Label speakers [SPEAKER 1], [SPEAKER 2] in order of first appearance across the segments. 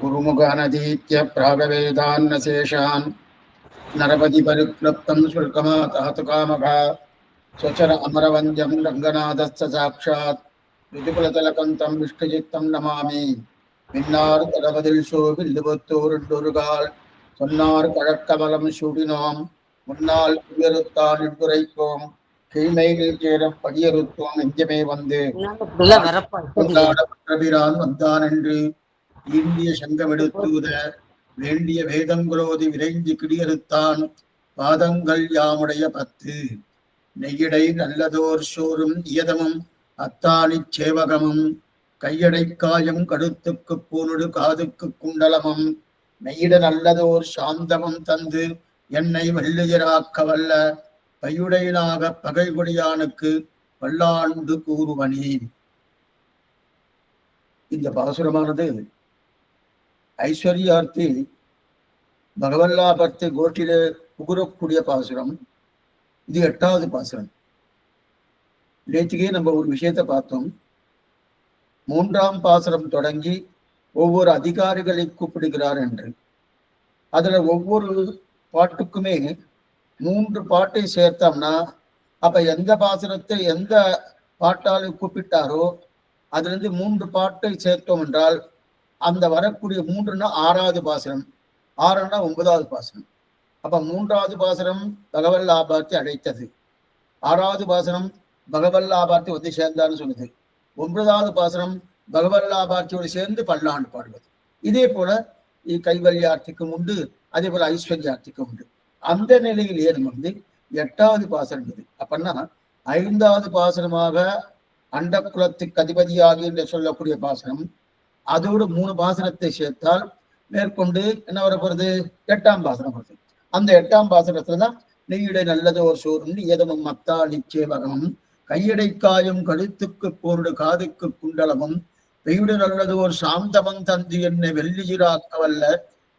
[SPEAKER 1] गुरुमुखानधीत्य प्रागवेदान्नशेषान् नरपतिपरिक्लप्तं शुल्कमातहतुकामघा स्वचर अमरवन्द्यं रङ्गनाथस्य साक्षात् ऋतुकुलतलकन्तं विष्णुचित्तं नमामि மின்னார் தளபதில் சோபில் வில்லுபுத்தூருண்டுருகால் சொன்னார் கழற்கமலம் சூடினோம் முன்னால் உயருத்தான் இட்டுரைப்போம் கீழ்மையில் சேர படியறுத்தோம் நெஞ்சமே வந்து கொண்டாடப்பட்டபிரான் வந்தான் என்று இந்திய சங்கமெடுத்தூத வேண்டிய வேதங்குலோதி விரைந்து கிடியறுத்தான் பாதங்கள் யாமுடைய 10 நெய்யடை நல்லதோர் சோறும் இயதமும் அத்தானிச் சேவகமும் கையடை காயம் கடுத்துக்கு பூனுடு காதுக்கு குண்டலமும் மெய்யிட நல்லதோர் சாந்தமும் தந்து என்னை வெள்ளுயராக்க வல்ல பையுடையிலாக பகைகுடியானுக்கு வல்லாண்டு கூறுவனே. இந்த பாசுரமானது ஐஸ்வர்யார்த்தி பகவல்லாபர்த்தி கோட்டில புகுரக்கூடிய பாசுரம். இது 8வது பாசுரம். நேற்றுக்கே நம்ம ஒரு விஷயத்தை பார்த்தோம். 3ஆம் பாசுரம் தொடங்கி ஒவ்வொரு அதிகாரிகளை கூப்பிடுகிறார் என்று. அதுல ஒவ்வொரு பாட்டுக்குமே 3 பாட்டை சேர்த்தோம்னா அப்ப எந்த பாசுரத்தை எந்த பாட்டால் கூப்பிட்டாரோ அதுல இருந்து 3 பாட்டை சேர்த்தோம் என்றால் அந்த வரக்கூடிய 3ன்னா 6வது பாசுரம், 6ன்னா 9வது பாசுரம். அப்ப 3வது பாசுரம் பகவல்லாபார்த்தி அழைத்தது, 6வது பாசுரம் பகவல்லாபார்த்தி வந்து சேர்ந்தான்னு சொன்னது, 9வது பாசுரம் பகவல்லாபார்த்தியோடு சேர்ந்து பல்லாண்டு பாடுவது. இதே போல கைவல்யார்த்திக்கும் உண்டு, அதே போல ஐஸ்வர்யார்த்திக்கும் உண்டு. அந்த நிலையிலேயே நம்ம வந்து 8வது பாசுரம் இது. அப்படின்னா 5வது பாசுரமாக அண்ட குலத்துக்கு அதிபதியாகி என்று சொல்லக்கூடிய பாசுரம், அதோடு 3 பாசுரத்தை சேர்த்தால் மேற்கொண்டு என்ன வரப்போறது? 8ஆம் பாசுரம் வருது. அந்த 8ஆம் பாசுரத்துலதான் நெய்யுடை நல்லது ஒரு சோறும் ஏதமும் மத்தா நிச்சேவகமும் கையடை காயும் கழுத்துக்கு போருடு காதுக்கு குண்டலமும் பெய்யுட நல்லது ஒரு சாந்தமம் தந்து என்னை வெள்ளியிராக்க வல்ல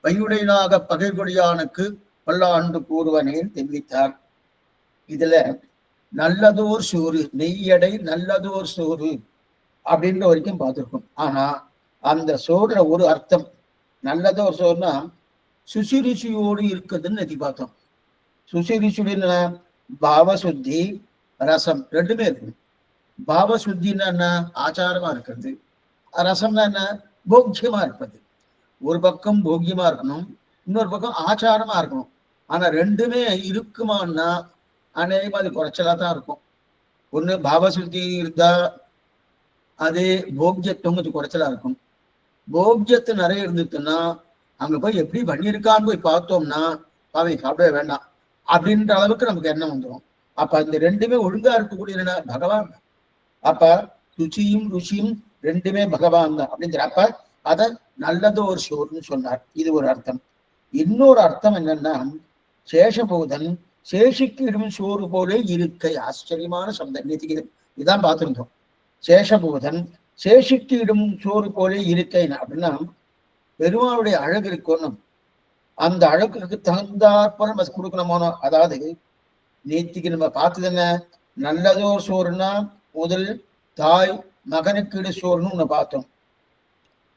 [SPEAKER 1] பையுடையனாக பகைகொடியானுக்கு பல்லாண்டு கூறுவனேன் தெரிவித்தார். இதுல நல்லதோர் சோறு, நெய்யடை நல்லதோர் சோறு அப்படின்ற வரைக்கும் பார்த்திருக்கோம். ஆனா அந்த சோறுல ஒரு அர்த்தம், நல்லதோர் சோறுனா சுசிருசியோடு இருக்குதுன்னு நெத்தி பார்த்தோம். சுசிருசியுடைய பாவசுத்தி ரசம் ரெண்டுமே இருக்கு. பாவசுத்தின்னா என்ன? ஆச்சாரமா இருக்கிறது. ரசம்னா என்ன? போக்கியமா இருப்பது. ஒரு பக்கம் போக்கியமா இருக்கணும், இன்னொரு பக்கம் ஆச்சாரமா இருக்கணும். ஆனா ரெண்டுமே இருக்குமான்னா அநேகமா அது குறைச்சலா தான் இருக்கும். ஒண்ணு பாவசுத்தி இருந்தா அது போக்கியத்துவம் கொஞ்சம் குறைச்சலா இருக்கும். போக்கியத்து நிறைய இருந்துச்சுன்னா அங்க போய் எப்படி பண்ணியிருக்கான்னு போய் பார்த்தோம்னா பாவை சாப்பிடவே வேண்டாம் அப்படின்ற அளவுக்கு நமக்கு எண்ணம் வந்துடும். அப்ப அந்த ரெண்டுமே ஒழுங்கா இருக்கக்கூடிய என்ன? பகவான். அப்ப ருச்சியும் ருசியும் ரெண்டுமே பகவான் தான் அப்படிங்கிற. அப்ப அத நல்லதோ ஒரு சோறுன்னு சொன்னார். இது ஒரு அர்த்தம். இன்னொரு அர்த்தம் என்னன்னா, சேஷபூதன் சேஷிக்கு இடும் சோறு போலே இருக்கை. ஆச்சரியமான சப்தம். இதான் பார்த்திருந்தோம். சேஷபூதன் சேஷிக்கு இடும் சோறு போலே இருக்கை அப்படின்னா பெருமாளுடைய அழகு இருக்கணும். அந்த அழகுக்கு தகுந்தாற்போல நம்ம கொடுக்கணுமோனோ. அதாவது நேத்திக்கு நம்ம பார்த்தது என்ன? நல்லதோ சோறுன்னா முதல் தாய் மகனுக்கு இடு சோறுன்னு ஒண்ணு பார்த்தோம்.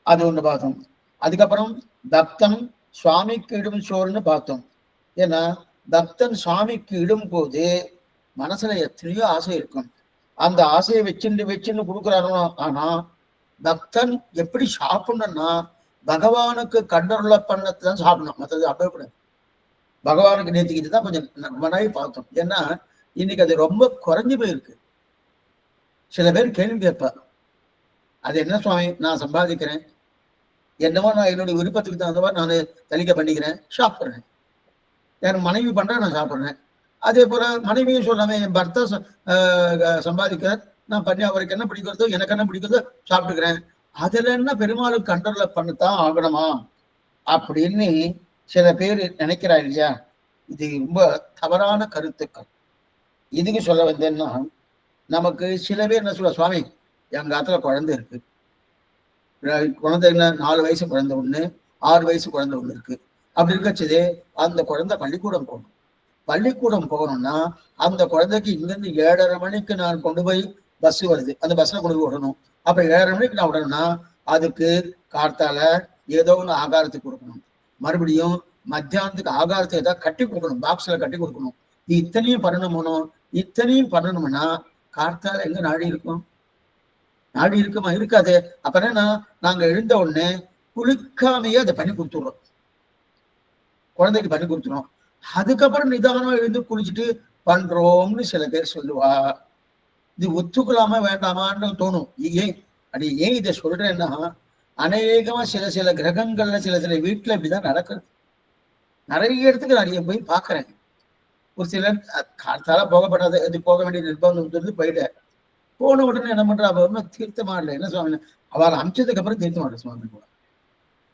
[SPEAKER 1] அது ஒண்ணு பார்த்தோம். அதுக்கப்புறம் பக்தன் சுவாமிக்கு இடும் சோறுன்னு பார்த்தோம். ஏன்னா பக்தன் சுவாமிக்கு இடும் போது மனசுல எத்தனையோ ஆசை இருக்கும். அந்த ஆசையை வச்சுன்னு கொடுக்குறாரோ. ஆனா பக்தன் எப்படி சாப்பிடணும்னா பகவானுக்கு கண்டருள பண்ணத்தான் சாப்பிடணும், மற்றது அப்பவே பகவானுக்கு நேர்த்திக்கிட்டு தான் கொஞ்சம் மனாய் பார்த்தோம். ஏன்னா இன்னைக்கு அது ரொம்ப குறைஞ்சு போயிருக்கு. சில பேர் கேள்வி கேட்பா, அது என்ன சுவாமி, நான் சம்பாதிக்கிறேன், என்னவோ நான் என்னுடைய விருப்பத்துக்கு தகுந்த மாதிரி நான் தலிக்க பண்ணிக்கிறேன், சாப்பிட்றேன். எனக்கு மனைவி பண்றேன், நான் சாப்பிட்றேன். அதே போல மனைவியும் சொல்லாம என் பர்த்தா சம்பாதிக்கிற, நான் பண்ணி அவருக்கு என்ன பிடிக்கிறதோ எனக்கு என்ன பிடிக்கிறதோ சாப்பிட்டுக்கிறேன். அதுல என்ன பெருமாளுக்கு கண்ட்ரோல்ல பண்ணத்தான் ஆகணுமா அப்படின்னு சில பேர் நினைக்கிறா இல்லையா? இது ரொம்ப தவறான கருத்துக்கள். இதுக்கு சொல்ல வந்தேன்னா, நமக்கு சில பேர் என்ன சொல்ல, சுவாமி எங்க காலத்துல குழந்தை இருக்கு, குழந்தை என்ன 4 வயசு குழந்தை ஒண்ணு, 6 வயசு குழந்தை ஒண்ணு இருக்கு. அப்படி இருக்கச்சதே அந்த குழந்தை பள்ளிக்கூடம் போகணும். பள்ளிக்கூடம் போகணும்னா அந்த குழந்தைக்கு இங்கிருந்து 7:30 மணிக்கு நான் கொண்டு போய் பஸ் வருது, அந்த பஸ்ல கொண்டு போய் விடணும். அப்ப 7:30 மணிக்கு நான் விடணும்னா அதுக்கு கார்த்தால ஏதோ ஒன்று ஆகாரத்துக்கு கொடுக்கணும், மறுபடியும் மத்தியானத்துக்கு ஆகாரத்தை ஏதாவது கட்டி கொடுக்கணும், பாக்ஸ்ல கட்டி கொடுக்கணும். இது இத்தனையும் பண்ணணும். இத்தனையும் பண்ணணும்னா கார்த்தால எங்க நாடி இருக்கும்? நாடி இருக்குமா? இருக்காது. அப்புறம் நாங்க எழுந்த உடனே குளிக்காமையே அதை பண்ணி கொடுத்துடுறோம், குழந்தைக்கு பண்ணி கொடுத்துரும். அதுக்கப்புறம் நிதானமா எழுந்து குளிச்சுட்டு பண்றோம்னு சில பேர் சொல்லுவா. இது ஒத்துக்கலாமா வேண்டாமான்னு தோணும். ஏன் இதை சொல்றேன்னா, அநேகமா சில கிரகங்கள்ல சில வீட்டுல இப்படிதான் நடக்குது. நிறைய இடத்துக்கு நான் போய் பாக்குறேன். ஒரு சிலர் காலத்தால போகப்படாத, இது போக வேண்டிய நிர்பந்தம் போயிட, போன உடனே என்ன பண்றா, அவ தீர்த்தமா இல்லை, என்ன சுவாமி அவள் அமிச்சதுக்கு அப்புறம் தீர்த்தமா இல்லை சுவாமி.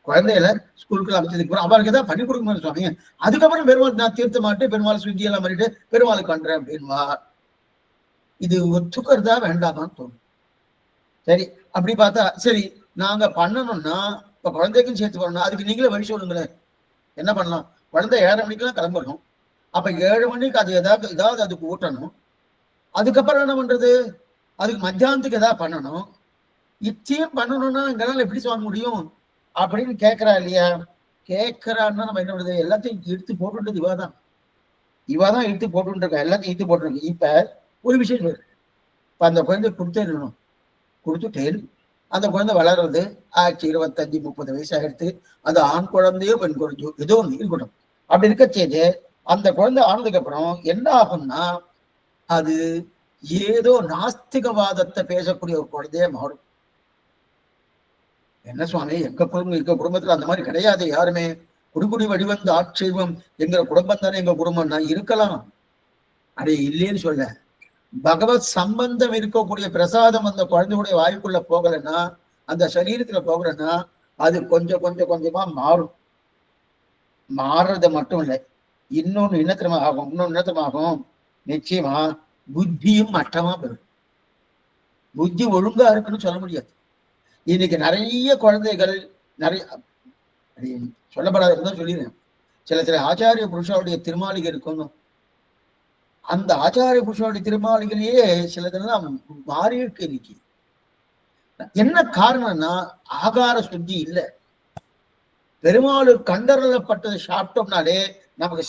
[SPEAKER 1] குழந்தையில ஸ்கூலுக்கு அமிச்சதுக்கு அப்புறம் அவளுக்கு ஏதாவது பண்ணி கொடுக்கணும் சுவாமி. அதுக்கப்புறம் பெருமாள் நான் தீர்த்த மாட்டேன், பெருமாள் சுத்தி எல்லாம் பண்ணிட்டு பெருமாளுக்கு பண்றேன் அப்படின்வா. இது ஒத்துக்கிறதா வேண்டாமான்னு தோணும். சரி, அப்படி பார்த்தா சரி, நாங்க பண்ணணும்னா இப்ப குழந்தைக்கும் சேர்த்து பண்ணணும், அதுக்கு நீங்களே வழி சொல்லுங்களேன். என்ன பண்ணலாம்? குழந்தை 7:30 மணிக்கெல்லாம் கிளம்பணும். அப்ப 7 மணிக்கு அது ஏதாவது அதுக்கு ஊட்டணும். அதுக்கப்புறம் என்ன பண்றது? அதுக்கு மத்தியானத்துக்கு ஏதாவது பண்ணணும். இத்தையும் பண்ணணும்னா எங்களால எப்படி சொல்ல முடியும் அப்படின்னு கேட்கிறா இல்லையா? கேட்கிறான்னா நம்ம என்ன பண்றது? எல்லாத்தையும் எடுத்து போட்டுன்றது இவாதான் எடுத்து போட்டு இருக்கா, எல்லாத்தையும் எடுத்து போட்டுருக்கு. இப்ப ஒரு விஷயம் சொல்லு, இப்ப அந்த குழந்தை கொடுத்துடணும், கொடுத்துட்டேன். அந்த குழந்தை வளர்றது ஆச்சு, 25-30 வயசு ஆகிடுத்து. அது ஆண் குழந்தையோ பெண் குழந்தையோ ஏதோ ஒன்று இருக்கட்டும். அப்படி இருக்க செய்து அந்த குழந்தை ஆனதுக்கு அப்புறம் என்ன ஆகும்னா, அது ஏதோ நாஸ்திகவாதத்தை பேசக்கூடிய ஒரு குழந்தைய மாறும். என்ன சுவாமி, எங்க குடும்பத்துல அந்த மாதிரி கிடையாது யாருமே. குடிகுடி வடிவந்த ஆட்சேபம் எங்கிற குடும்பம் தானே எங்க குடும்பம்னா இருக்கலாம். அடே இல்லைன்னு சொல்ல, பகவத் சம்பந்தம் இருக்கக்கூடிய பிரசாதம் அந்த குழந்தையுடைய வாய்க்குள்ள போகலைன்னா, அந்த சரீரத்துல போகலைன்னா, அது கொஞ்சம் கொஞ்சமா மாறும். மாறுறது மட்டும் இல்லை, இன்னொன்னு இன்னத்திரமாகும். நிச்சயமா புத்தியும் மட்டமா பெறும். புத்தி ஒழுங்கா இருக்குன்னு சொல்ல முடியாது. இன்னைக்கு நிறைய குழந்தைகள் நிறைய சொல்லப்படாத சொல்லிடுறேன். சில ஆச்சாரிய புருஷாவுடைய திருமாளிகை இருக்கும். அந்த ஆச்சாரிய புருஷனுடைய திருமாளிகளையே சிலதெல்லாம் மாறி இருக்கு இன்னைக்கு. என்ன காரணம்னா, ஆகார சுத்தி இல்லை. பெருமாள் கண்டறப்பட்டது சாப்பிட்டோம்னாலே நமக்கு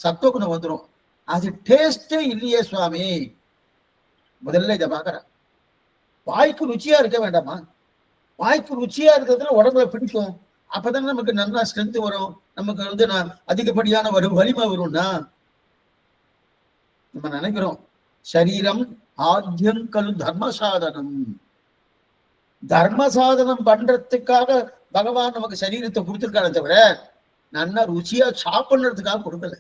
[SPEAKER 1] சத்துவகுணம் வந்துடும். அது டேஸ்டே இல்லையே சுவாமி. முதல்ல இதை பாக்குறேன். வாய்க்கு ருச்சியா இருக்க வேண்டாமா? வாய்க்கு ருச்சியா இருக்கிறதுல உடம்புல பிடிக்கும். அப்பதான் நமக்கு நல்லா ஸ்ட்ரென்த் வரும். நமக்கு அதிகப்படியான வலிமை வரும்னா நம்ம நினைக்கிறோம். சரீரம் ஆத்தியங்கல் தர்மசாதனம். தர்மசாதனம் பண்றதுக்காக பகவான் நமக்கு சரீரத்தை கொடுத்துருக்காரு தவிர நல்லா ருச்சியா சாப்பிடுறதுக்காக கொடுக்கல.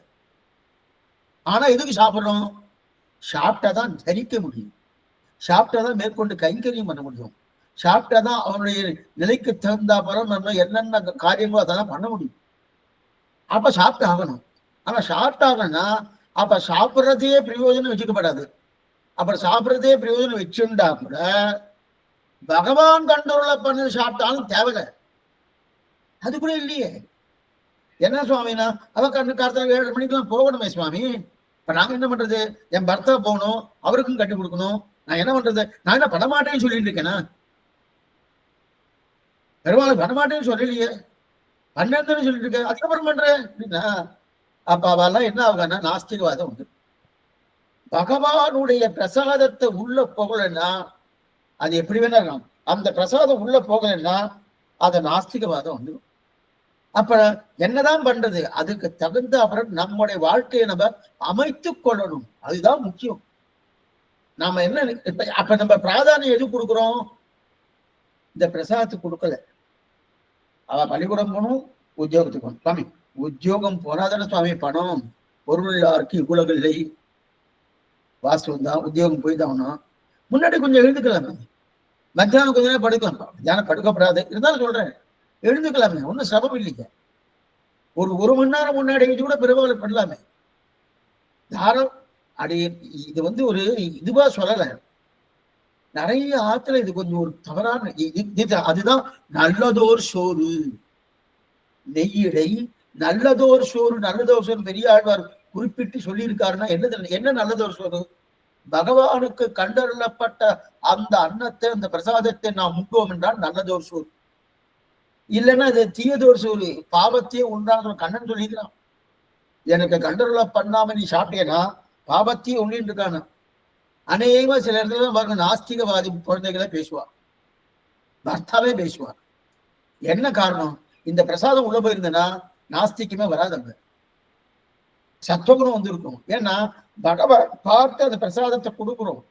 [SPEAKER 1] ஆனா எதுக்கு சாப்பிடுறோம்? சாப்பிட்டாதான் தரிக்க முடியும், சாப்பிட்டாதான் மேற்கொண்டு கைங்கரியம் பண்ண முடியும், சாப்பிட்டாதான் அவனுடைய நிலைக்கு தகுந்த பிறகு நம்ம என்னென்ன காரியங்களோ அதெல்லாம் பண்ண முடியும். அப்ப சாப்பிட்டு ஆகணும். ஆனா சாப்பிட்டாங்கன்னா அப்ப சாப்பிட்றதையே பிரயோஜனம் வச்சுக்கப்படாது. அப்புறம் சாப்பிட்றதே பிரயோஜனம் வச்சுண்டா கூட பகவான் கண்ட்ரோல பண்ணி சாப்பிட்டாலும் தேவையில்லை. அது கூட இல்லையே. என்ன சுவாமினா, அவ காலத்துல 7:30 மணிக்கெல்லாம் போகணுமே சுவாமி. இப்ப நாங்க என்ன பண்றது? என் பர்த்தா போகணும், அவருக்கும் கட்டி கொடுக்கணும். நான் என்ன பண்றது? நான் என்ன பண்ணமாட்டேன்னு சொல்லிட்டு இருக்கேனா? பெருமாள் பண்ணமாட்டேன்னு சொல்லலையே, பண்ணேன்னு சொல்லிட்டு இருக்கேன். அதுக்கப்புறம் பண்றேன் அப்படின்னா அப்ப அவெல்லாம் என்ன ஆகுனா நாஸ்திகவாதம் உண்டு. பகவானுடைய பிரசாதத்தை உள்ள போகலைன்னா அது எப்படி வேணா இருக்கலாம். அந்த பிரசாதம் உள்ள போகலைன்னா அது நாஸ்திகவாதம் உண்டு. அப்ப என்னதான் பண்றது? அதுக்கு தகுந்த அப்புறம் நம்முடைய வாழ்க்கையை நம்ம அமைத்து கொள்ளணும். அதுதான் முக்கியம். நாம என்ன அப்ப நம்ம பிராதானியம் எது கொடுக்குறோம்? இந்த பிரசாதத்துக்கு கொடுக்கல. அவ பள்ளிக்கூடம் போகணும், உத்தியோகத்துக்கு போகணும். சுவாமி உத்தியோகம் போனாதானே சுவாமி பணம் பொருள் யாருக்கு இவ்வளவு இல்லை. வாஸ்தவம் தான், உத்தியோகம் போய் தான் ஆகணும். முன்னாடி கொஞ்சம் எழுந்துக்கலாமே, மத்தியானம் கொஞ்ச நேரம் படுக்கலாம். மத்தியானம் படுக்கப்படாது இருந்தாலும் சொல்றேன், எழுந்துக்கலாமே, ஒன்றும் சிரமம் இல்லைங்க. ஒரு மணி நேரம் முன்னாடி எழுதி கூட பெருமாள் பண்ணலாமே. யாரும் அடி இது ஒரு இதுவா சொல்லலை. நிறைய ஆத்துல இது கொஞ்சம் ஒரு தவறான அதுதான். நல்லதோர் சோறு நெய்யிடை, நல்லதோர் சோறு. நல்லதோர் சோறு பெரிய ஆழ்வார் குறிப்பிட்டு சொல்லியிருக்காருன்னா என்ன நல்லதோர் சோறு? பகவானுக்கு கண்டறியப்பட்ட அந்த அன்னத்தை, அந்த பிரசாதத்தை நாம் முட்டோம் என்றால் நல்லதோர் சோறு. இல்லைன்னா இது தீயதோர் சொல்லி பாவத்தையே உண்டான கண்ணன் சொல்லிக்கிறான். எனக்கு கண்டருளா பண்ணாம நீ சாப்பிட்டேன்னா பாவத்தையே உண்டின்னு இருக்கானு. அநேகமா சில இடத்துல பாருங்க நாஸ்திகவாதி குழந்தைகளை பேசுவார், பர்த்தாவே பேசுவார். என்ன காரணம்? இந்த பிரசாதம் உள்ள போயிருந்தேன்னா நாஸ்திக்குமே வராதுங்க, சத்துவகுணம் வந்திருக்கும். ஏன்னா பகவான் பார்த்து அந்த பிரசாதத்தை கொடுக்குறோம்.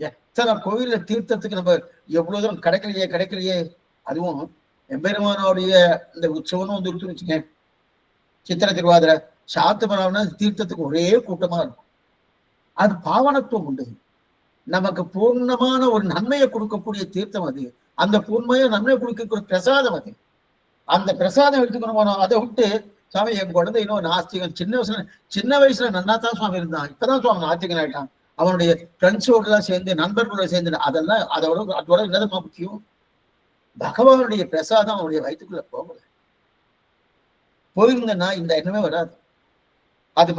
[SPEAKER 1] எத்தனை கோயில தீர்த்தத்துக்கு நம்ம எவ்வளவு தூரம் கிடைக்கலையே. அதுவும் எம்பெருமானோடைய இந்த உற்சவம் வந்து வச்சுக்கேன், சித்திர திருவாதிரை சாத்து பண்ணா தீர்த்தத்துக்கு ஒரே கூட்டமா இருக்கும். அது பாவனத்துவம் உண்டு. நமக்கு பூர்ணமான ஒரு நன்மையை கொடுக்கக்கூடிய தீர்த்தம் அது. அந்த பூர்ணமைய நன்மையை கொடுக்கக்கூடிய பிரசாதம் அது. அந்த பிரசாதம் எடுத்துக்கணும். அதை விட்டு சுவாமி என் குழந்தை இன்னும் நாஸ்திகன் சின்ன வயசுல நன்னா தான் சுவாமி இருந்தான், இப்பதான் சுவாமி நாஸ்திகன் ஆயிட்டான். அவனுடைய ஃப்ரெண்ட்ஸோட எல்லாம் சேர்ந்து நண்பர்களோட சேர்ந்து அதெல்லாம் அதோட என்னதுமா முக்கியம்? பகவானுடைய பிரசாதம் அவனுடைய வயிற்றுக்குள்ள போகல. போயிருந்தேன்னா இந்த எண்ணமே வராது. அது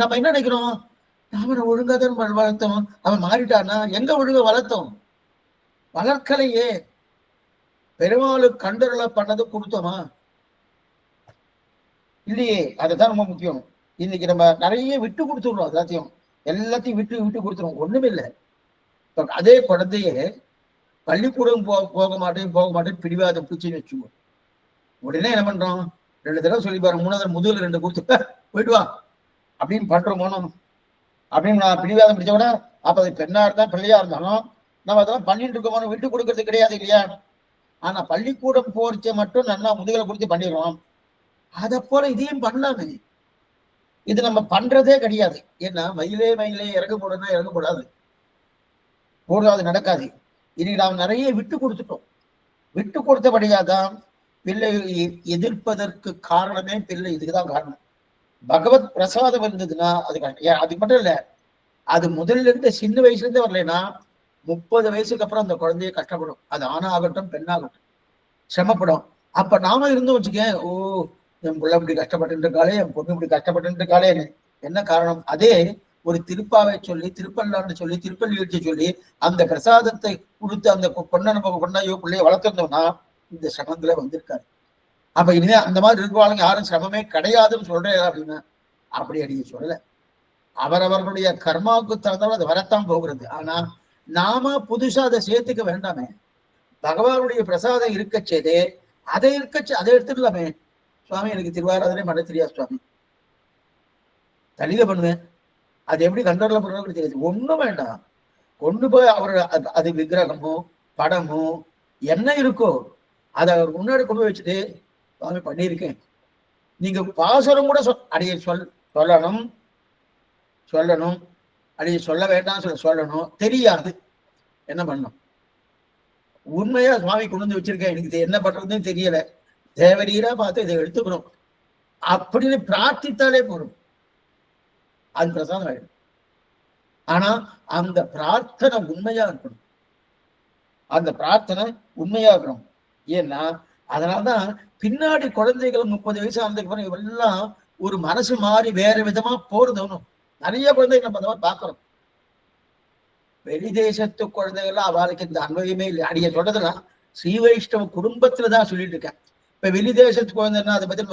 [SPEAKER 1] நம்ம என்ன நினைக்கிறோம்? அவனை ஒழுங்காதான் வளர்த்தோம், அவன் மாறிட்டானா? எங்க ஒழுங்க வளர்த்தோம்? வளர்க்கலையே. பெருமாளுக்கு கண்டருள பண்ணது கொடுத்தோமா? இல்லையே. அதுதான் ரொம்ப முக்கியம். இன்னைக்கு நம்ம நிறைய விட்டு கொடுத்துடுறோம், எல்லாத்தையும் விட்டு கொடுத்துருவோம். ஒண்ணுமே இல்லை. அதே குழந்தையே பள்ளிக்கூடம் போக மாட்டேன் பிடிவாதம் பிடிச்சின்னு வச்சுக்கோம். உடனே என்ன பண்றோம்? 2 தடவை சொல்லி பாருங்க, 3வது முதுகுல 2 கொடுத்து போயிட்டு வா அப்படின்னு பண்றோமோனோ அப்படின்னு நான் பிடிவாதம் பிடிச்ச கூட, அப்ப அது பெண்ணா இருந்தா பிள்ளையா இருந்தாலும் நம்ம அதெல்லாம் பண்ணிட்டு இருக்கோமோ, விட்டு கொடுக்கறது கிடையாது இல்லையா? ஆனா பள்ளிக்கூடம் போறச்ச மட்டும் நல்லா முதுகலை கொடுத்து பண்ணிடுறோம். அதை போல இதையும் பண்ணலாமே. இது நம்ம பண்றதே கிடையாது. ஏன்னா மயிலே இறங்க போடாது, நடக்காது. இன்னைக்கு நாம் நிறைய விட்டு கொடுத்துட்டோம். விட்டு கொடுத்தபடியாதான் பிள்ளை எதிர்ப்பதற்கு காரணமே பிள்ளை. இதுக்குதான் காரணம். பகவத் பிரசாதம் இருந்ததுன்னா அது மட்டும் இல்ல, அது முதல்ல இருந்து சின்ன வயசுல இருந்தே வரலைன்னா 30 வயசுக்கு அப்புறம் அந்த குழந்தைய கஷ்டப்படும். அது ஆணாகட்டும் பெண்ணாகட்டும் சிரமப்படும். அப்ப நாம இருந்தோம் வச்சுக்கேன், ஓ என் பிள்ளை இப்படி கஷ்டப்பட்டு இருக்காளே, என் பொண்ணு இப்படி கஷ்டப்பட்டு இருக்காளே. என்ன காரணம்? அதே ஒரு திருப்பாவை சொல்லி, திருப்பல்லாண்டு சொல்லி, திருப்பள்ளி சொல்லி அந்த பிரசாதத்தை கொடுத்து அந்த பொண்ணை நம்ம பொண்ணையோ பிள்ளைய வளர்த்திருந்தோம்னா இந்த சிரமங்களே வந்திருக்காரு. அப்ப இனிமே அந்த மாதிரி இருக்குவாளுங்க யாரும் சிரமமே கிடையாதுன்னு சொல்றேன் அப்படின்னா அப்படி அடிக்க சொல்லல. அவரவர்களுடைய கர்மாவுக்கு தகுந்தாலும் அது வரத்தான் போகிறது. ஆனா நாம புதுசா அதை சேர்த்துக்க வேண்டாமே. பகவானுடைய பிரசாதம் இருக்க செய்தே அதை எடுத்துக்கலாமே. சுவாமி எனக்கு திருவாராதனை பண்ண தெரியாது சுவாமி, தனியில பண்ணுவேன், அது எப்படி கண்ட்ரோல்ல பண்ணுறது தெரியாது. ஒண்ணும் வேண்டாம், கொண்டு போய் அவர் அது விக்கிரகமோ படமோ என்ன இருக்கோ அதை அவர் முன்னாடி கொண்டு போய் வச்சுட்டு சுவாமி பண்ணியிருக்கேன். நீங்க பாசுரம் கூட அடைய சொல்லணும் அடைய சொல்ல வேண்டாம் சொல்லணும். தெரியாது என்ன பண்ணும்? உண்மையா சுவாமி கொண்டு வந்து வச்சிருக்கேன், எனக்கு என்ன பண்றதுன்னு தெரியல, தேவரீரா பார்த்து இதை எடுத்துக்கணும் அப்படின்னு பிரார்த்தித்தாலே போடும், அது பிரசாதம் ஆயிடும். ஆனா அந்த பிரார்த்தனை உண்மையா இருக்கணும். ஏன்னா அதனாலதான் பின்னாடி குழந்தைகள் 30 வயசு ஆனதுக்கு இவெல்லாம் ஒரு மனசு மாறி வேற விதமா போறதும் நிறைய குழந்தைகள் நம்ம அந்த பாக்குறோம். வெளிதேசத்து குழந்தைகள்லாம் அவளுக்கு இந்த அனுபவமே இல்லை. அடிய சொல்றதுன்னா ஸ்ரீ வைஷ்ணவ குடும்பத்துலதான் சொல்லிட்டு இருக்கேன். இப்ப வெளிதேசத்து குழந்தைன்னா அதை பத்தி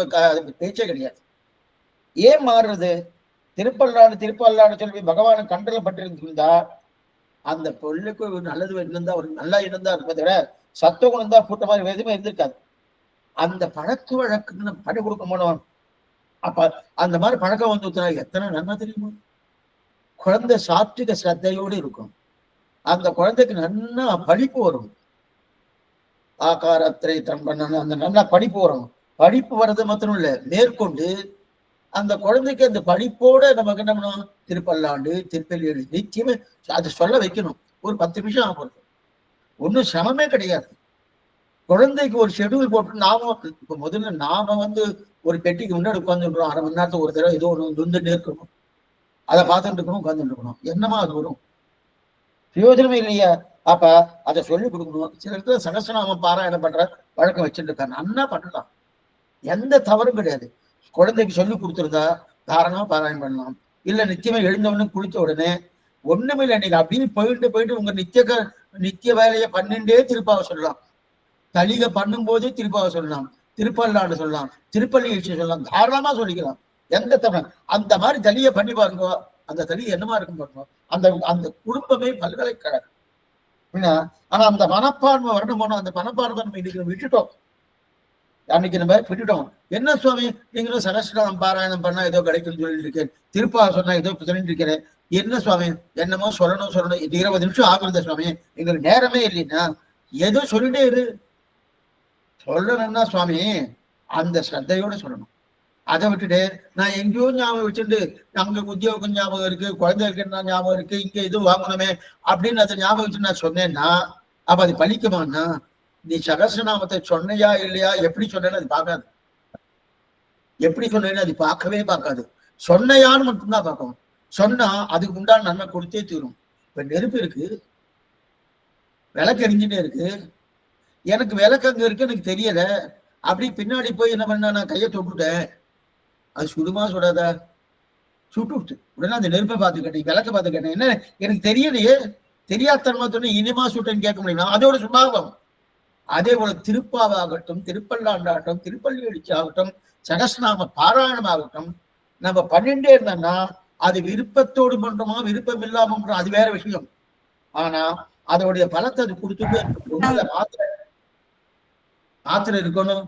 [SPEAKER 1] பேச்சே கிடையாது. ஏன் மாறுறது? திருப்பல்லாடு சொல்லி பகவான கண்டல பட்டிருந்தா அந்த பொருளுக்கு நல்லது இருந்தா ஒரு நல்லா இருந்தா இருப்பதை விட சத்துவகுணம் தான் கூட்ட மாதிரி எதுவுமே இருந்திருக்காது. அந்த பழக்க வழக்கு நம்ம பண்ணி கொடுக்க மாட்டோம். அப்ப அந்த மாதிரி பழக்கம் வந்து எத்தனை நன்மை தெரியுமா? குழந்தை சாத்விக ஸ்ரத்தையோடு இருக்கும். அந்த குழந்தைக்கு நல்லா படிப்பு வரும். ஆகாரத்திரை பண்ண அந்த நல்லா படிப்பு வரும். படிப்பு வர்றது மாத்திரம் இல்ல, மேற்கொண்டு அந்த குழந்தைக்கு அந்த படிப்போட நமக்கு என்ன பண்ணணும்? திருப்பல்லாண்டு திருப்பள்ளி நிச்சயமே அதை சொல்ல வைக்கணும். ஒரு 10 நிமிஷம் ஆகும், ஒன்றும் சிரமமே கிடையாது. குழந்தைக்கு ஒரு ஷெடியூல் போட்டு இப்ப முதல்ல நாம ஒரு பெட்டிக்கு முன்னாடி உட்காந்துருக்கோம், 1/2 மணி நேரத்துக்கு ஒரு தடவை ஏதோ ஒன்று துண்டுட்டே இருக்கணும், அதை பார்த்துட்டு இருக்கணும், உட்காந்துட்டு இருக்கணும். என்னமா அது வரும்? பிரயோஜனமே இல்லையா? அப்ப அதை சொல்லி கொடுக்கணும். சில இடத்துல சகஸ்ரநாமம் பாராயணம் பண்ற வழக்கம் வச்சுட்டு இருக்காங்க, அண்ணா பண்ணலாம், எந்த தவறும் கிடையாது. குழந்தைக்கு சொல்லி கொடுத்துருந்தா தாராளமா பாராயணம் பண்ணலாம். இல்ல நித்தியமா எழுந்தவொடனே குளிச்ச உடனே ஒண்ணுமே இல்லை, நீங்க அப்படின்னு போயிட்டு உங்க நித்திய வேலையை பண்ணிண்டே திருப்பாவை சொல்லலாம். தலிகை பண்ணும் போதே திருப்பாவை சொல்லலாம், திருப்பல்லாண்டு சொல்லலாம், திருப்பள்ளி எழுச்சி சொல்லலாம், தாராளமா சொல்லிக்கலாம். எந்த தமிழ் அந்த மாதிரி தலியை பண்ணி பாருங்க, அந்த தலி என்னமா இருக்கும் பாருங்க. அந்த அந்த குடும்பமே பல்கலைக்கழகம். ஆனா அந்த மனப்பான்மை வரணும் போனோம். அந்த மனப்பான்மை நம்ம இன்னைக்கு விட்டுட்டோம். அன்னைக்கு நம்ம விட்டுட்டோம். என்ன சுவாமி நீங்களும் சகஸ்ரநாமம் பாராயணம் பண்ணா ஏதோ கிடைக்கும்னு சொல்லிட்டு இருக்கேன், திருப்பா சொன்னா ஏதோ சொல்லிட்டு இருக்கிறேன். என்ன சுவாமி என்னமோ சொல்லணும் 20 நிமிஷம் ஆகுறது சுவாமி, எங்களுக்கு நேரமே இல்லைன்னா ஏதோ சொல்லிட்டே இரு. சொல்லணும்னா சுவாமி அந்த ஸ்ரத்தையோட சொல்லணும். அதை விட்டுட்டு நான் எங்கேயோ ஞாபகம் வச்சுட்டு அங்க உத்தியோகம் ஞாபகம் இருக்கு, குழந்தை இருக்குன்னா ஞாபகம் இருக்கு, இங்க இது வாங்கணுமே அப்படின்னு அதை ஞாபகம் வச்சு நான் சொன்னேன்னா அப்ப அது பலிக்குமான்னா, நீ சகஸ்ரநாமத்தை சொன்னையா இல்லையா, எப்படி சொன்னேன்னு அது பார்க்காது. எப்படி சொன்னேன்னு அது பார்க்கவே பார்க்காது. சொன்னையான்னு மட்டும்தான் பார்க்கும். சொன்னா அதுக்கு உண்டான நன்மை கொடுத்தே தீரும். இப்ப நெருப்பு இருக்கு, விளக்கு எரிஞ்சுட்டே இருக்கு, எனக்கு விளக்கு அங்க இருக்கு எனக்கு தெரியல, அப்படி பின்னாடி போய் என்ன பண்ண நான் கையை தொட்டுட்டேன், அது சுடுமா சுடாதா? சுட்டு உடனே அந்த நெருப்பை பார்த்து கேட்டேன், விளக்க பார்த்து கேட்டேன், என்ன எனக்கு தெரியலையே, தெரியாதனமா சொன்ன இனிமா சுட்டேன்னு கேட்க முடியும், அதோட சுபாவம். அதே போல திருப்பாவாகட்டும், திருப்பல்லாண்டாகட்டும், திருப்பள்ளி எழுச்சி ஆகட்டும், சகஸ்ரநாம பாராயணமாகட்டும், நம்ம பண்ணிட்டே இருந்தோம்னா அது விருப்பத்தோடு பண்றோமா விருப்பம் இல்லாம பண்றோம் அது வேற விஷயம். ஆனா அதோடைய பலத்தை அது கொடுத்துட்டு மாத்திரை இருக்கணும்.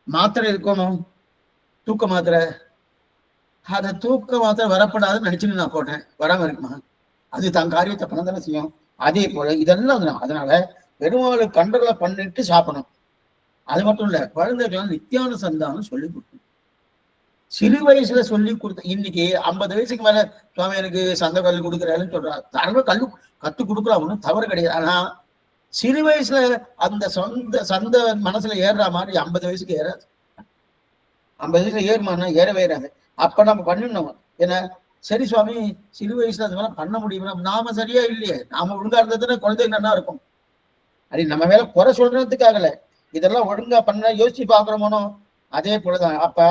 [SPEAKER 1] மாத்திரை இருக்கணும், தூக்க மாத்திரை. அதை தூக்க மாத்திரை வரப்படாதுன்னு நினைச்சுன்னு நான் போட்டேன், வராம இருக்குமா? அது தன் காரியத்தை பண்ணதானே செய்யும். அதே போல இதெல்லாம் அதனால பெருமாளை கண்ட்ரோல பண்ணிட்டு சாப்பிடணும். அது மட்டும் இல்ல, குழந்தைகள் நித்தியானுசந்தானம் சொல்லி கொடுக்கணும். சிறு வயசுல சொல்லி கொடுத்த, இன்னைக்கு 50 வயசுக்கு மேல சுவாமி எனக்கு சந்த கல் கொடுக்குறாருன்னு சொல்றாரு. தரவ கல்லு கத்து கொடுக்குறாங்கன்னு தவறு கிடையாது. ஆனா சிறு வயசுல அந்த சந்த மனசுல ஏறுற மாதிரி 50 வயசுக்கு ஏறாது. 50 வயசுல ஏறுமானா ஏறவே ஏறாது. அப்ப நம்ம பண்ணிடணும். ஏன்னா சரி சுவாமி சிறு வயசுல அது மேல பண்ண முடியும், நாம சரியா இல்லையே, நாம ஒழுங்கா இருந்ததுன்னா குழந்தை நல்லா இருக்கும். அப்படி நம்ம மேல குறை சொல்றதுக்காகல, இதெல்லாம் ஒழுங்கா பண்ண யோசிச்சு பாக்குறோமோ. அதே போலதான் அப்ப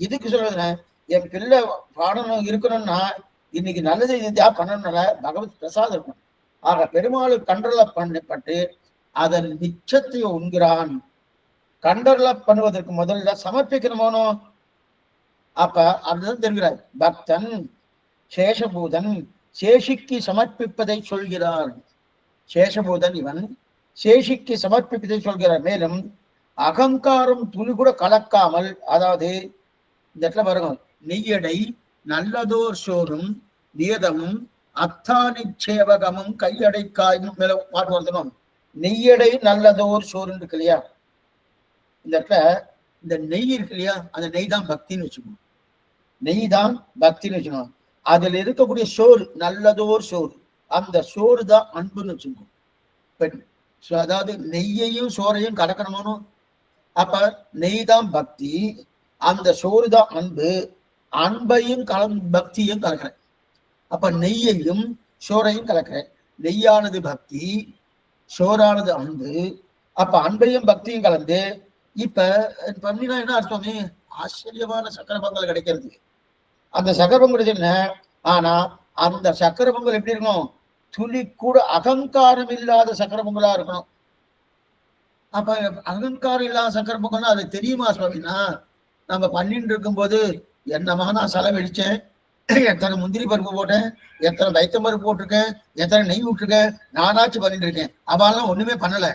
[SPEAKER 1] இதுக்கு சொல்றதுன்னா, என் பிள்ளை பாடணும் இருக்கணும்னா இன்னைக்கு நல்லது இதா பண்ணணும்னால பகவத் பிரசாதம் இருக்கணும். ஆக பெருமாள் கண்ட்ரோல பண்ணப்பட்டு அதன் நிச்சத்தை உண்கிறான். கண்ட்ரோல பண்ணுவதற்கு முதல்ல சமர்ப்பிக்கணுமோனோ. அப்ப அதுதான் தெரிகிறார். பக்தன் சேஷபூதன் சேஷிக்கு சமர்ப்பிப்பதை சொல்கிறார். சேஷபூதன் இவன் சேஷிக்கு சமர்ப்பிப்பதை சொல்கிறார். மேலும் அகங்காரம் துளி கூட கலக்காமல், அதாவது இந்த இடத்துல பாருங்க, நெய்யடை நல்லதோர் சோறும் நியதமும் அத்தானிச்சேவகமும் கையடை காயும் மேல பாட்டு வருத்தணும். நெய்யடை நல்லதோர் சோறு இருக்கு இல்லையா, இந்த இடத்துல இந்த நெய் இருக்கு இல்லையா, அந்த நெய் தான் பக்தின்னு வச்சுக்கணும். நெய் தான் பக்தின்னு வச்சுக்கணும். அதுல இருக்கக்கூடிய சோறு நல்லதோர் சோறு, அந்த சோறு தான் அன்புன்னு வச்சுக்கணும். அதாவது நெய்யையும் சோறையும் கலக்கணுமோ. அப்ப நெய் தான் பக்தி, அந்த சோறு தான் அன்பு, அன்பையும் பக்தியும் கலக்கிறேன். அப்ப நெய்யையும் சோறையும் கலக்கிறேன். நெய்யானது பக்தி, சோறானது அன்பு. அப்ப அன்பையும் பக்தியும் கலந்து இப்ப பண்ணினா என்ன அர்த்தமே, ஆச்சரியமான சக்கர பொங்கல் கிடைக்கிறது. அந்த சக்கர பொங்கல் என்ன, ஆனா அந்த சக்கர பொங்கல் எப்படி இருக்கணும், துளி கூட அகங்காரம் இல்லாத சக்கர பொங்கலா இருக்கணும். அப்ப அகங்காரம் இல்லாத சக்கர பொங்கல்னா அது தெரியுமா சுவாமினா, நம்ம பண்ணிட்டு இருக்கும் போது என்னமா நான் செலவழிச்சேன், எத்தனை முந்திரி பருப்பு போட்டேன், எத்தனை வைத்த பருப்பு போட்டிருக்கேன், எத்தனை நெய் விட்டுருக்கேன், நானாச்சும் பண்ணிட்டு இருக்கேன், அவெல்லாம் ஒண்ணுமே பண்ணல.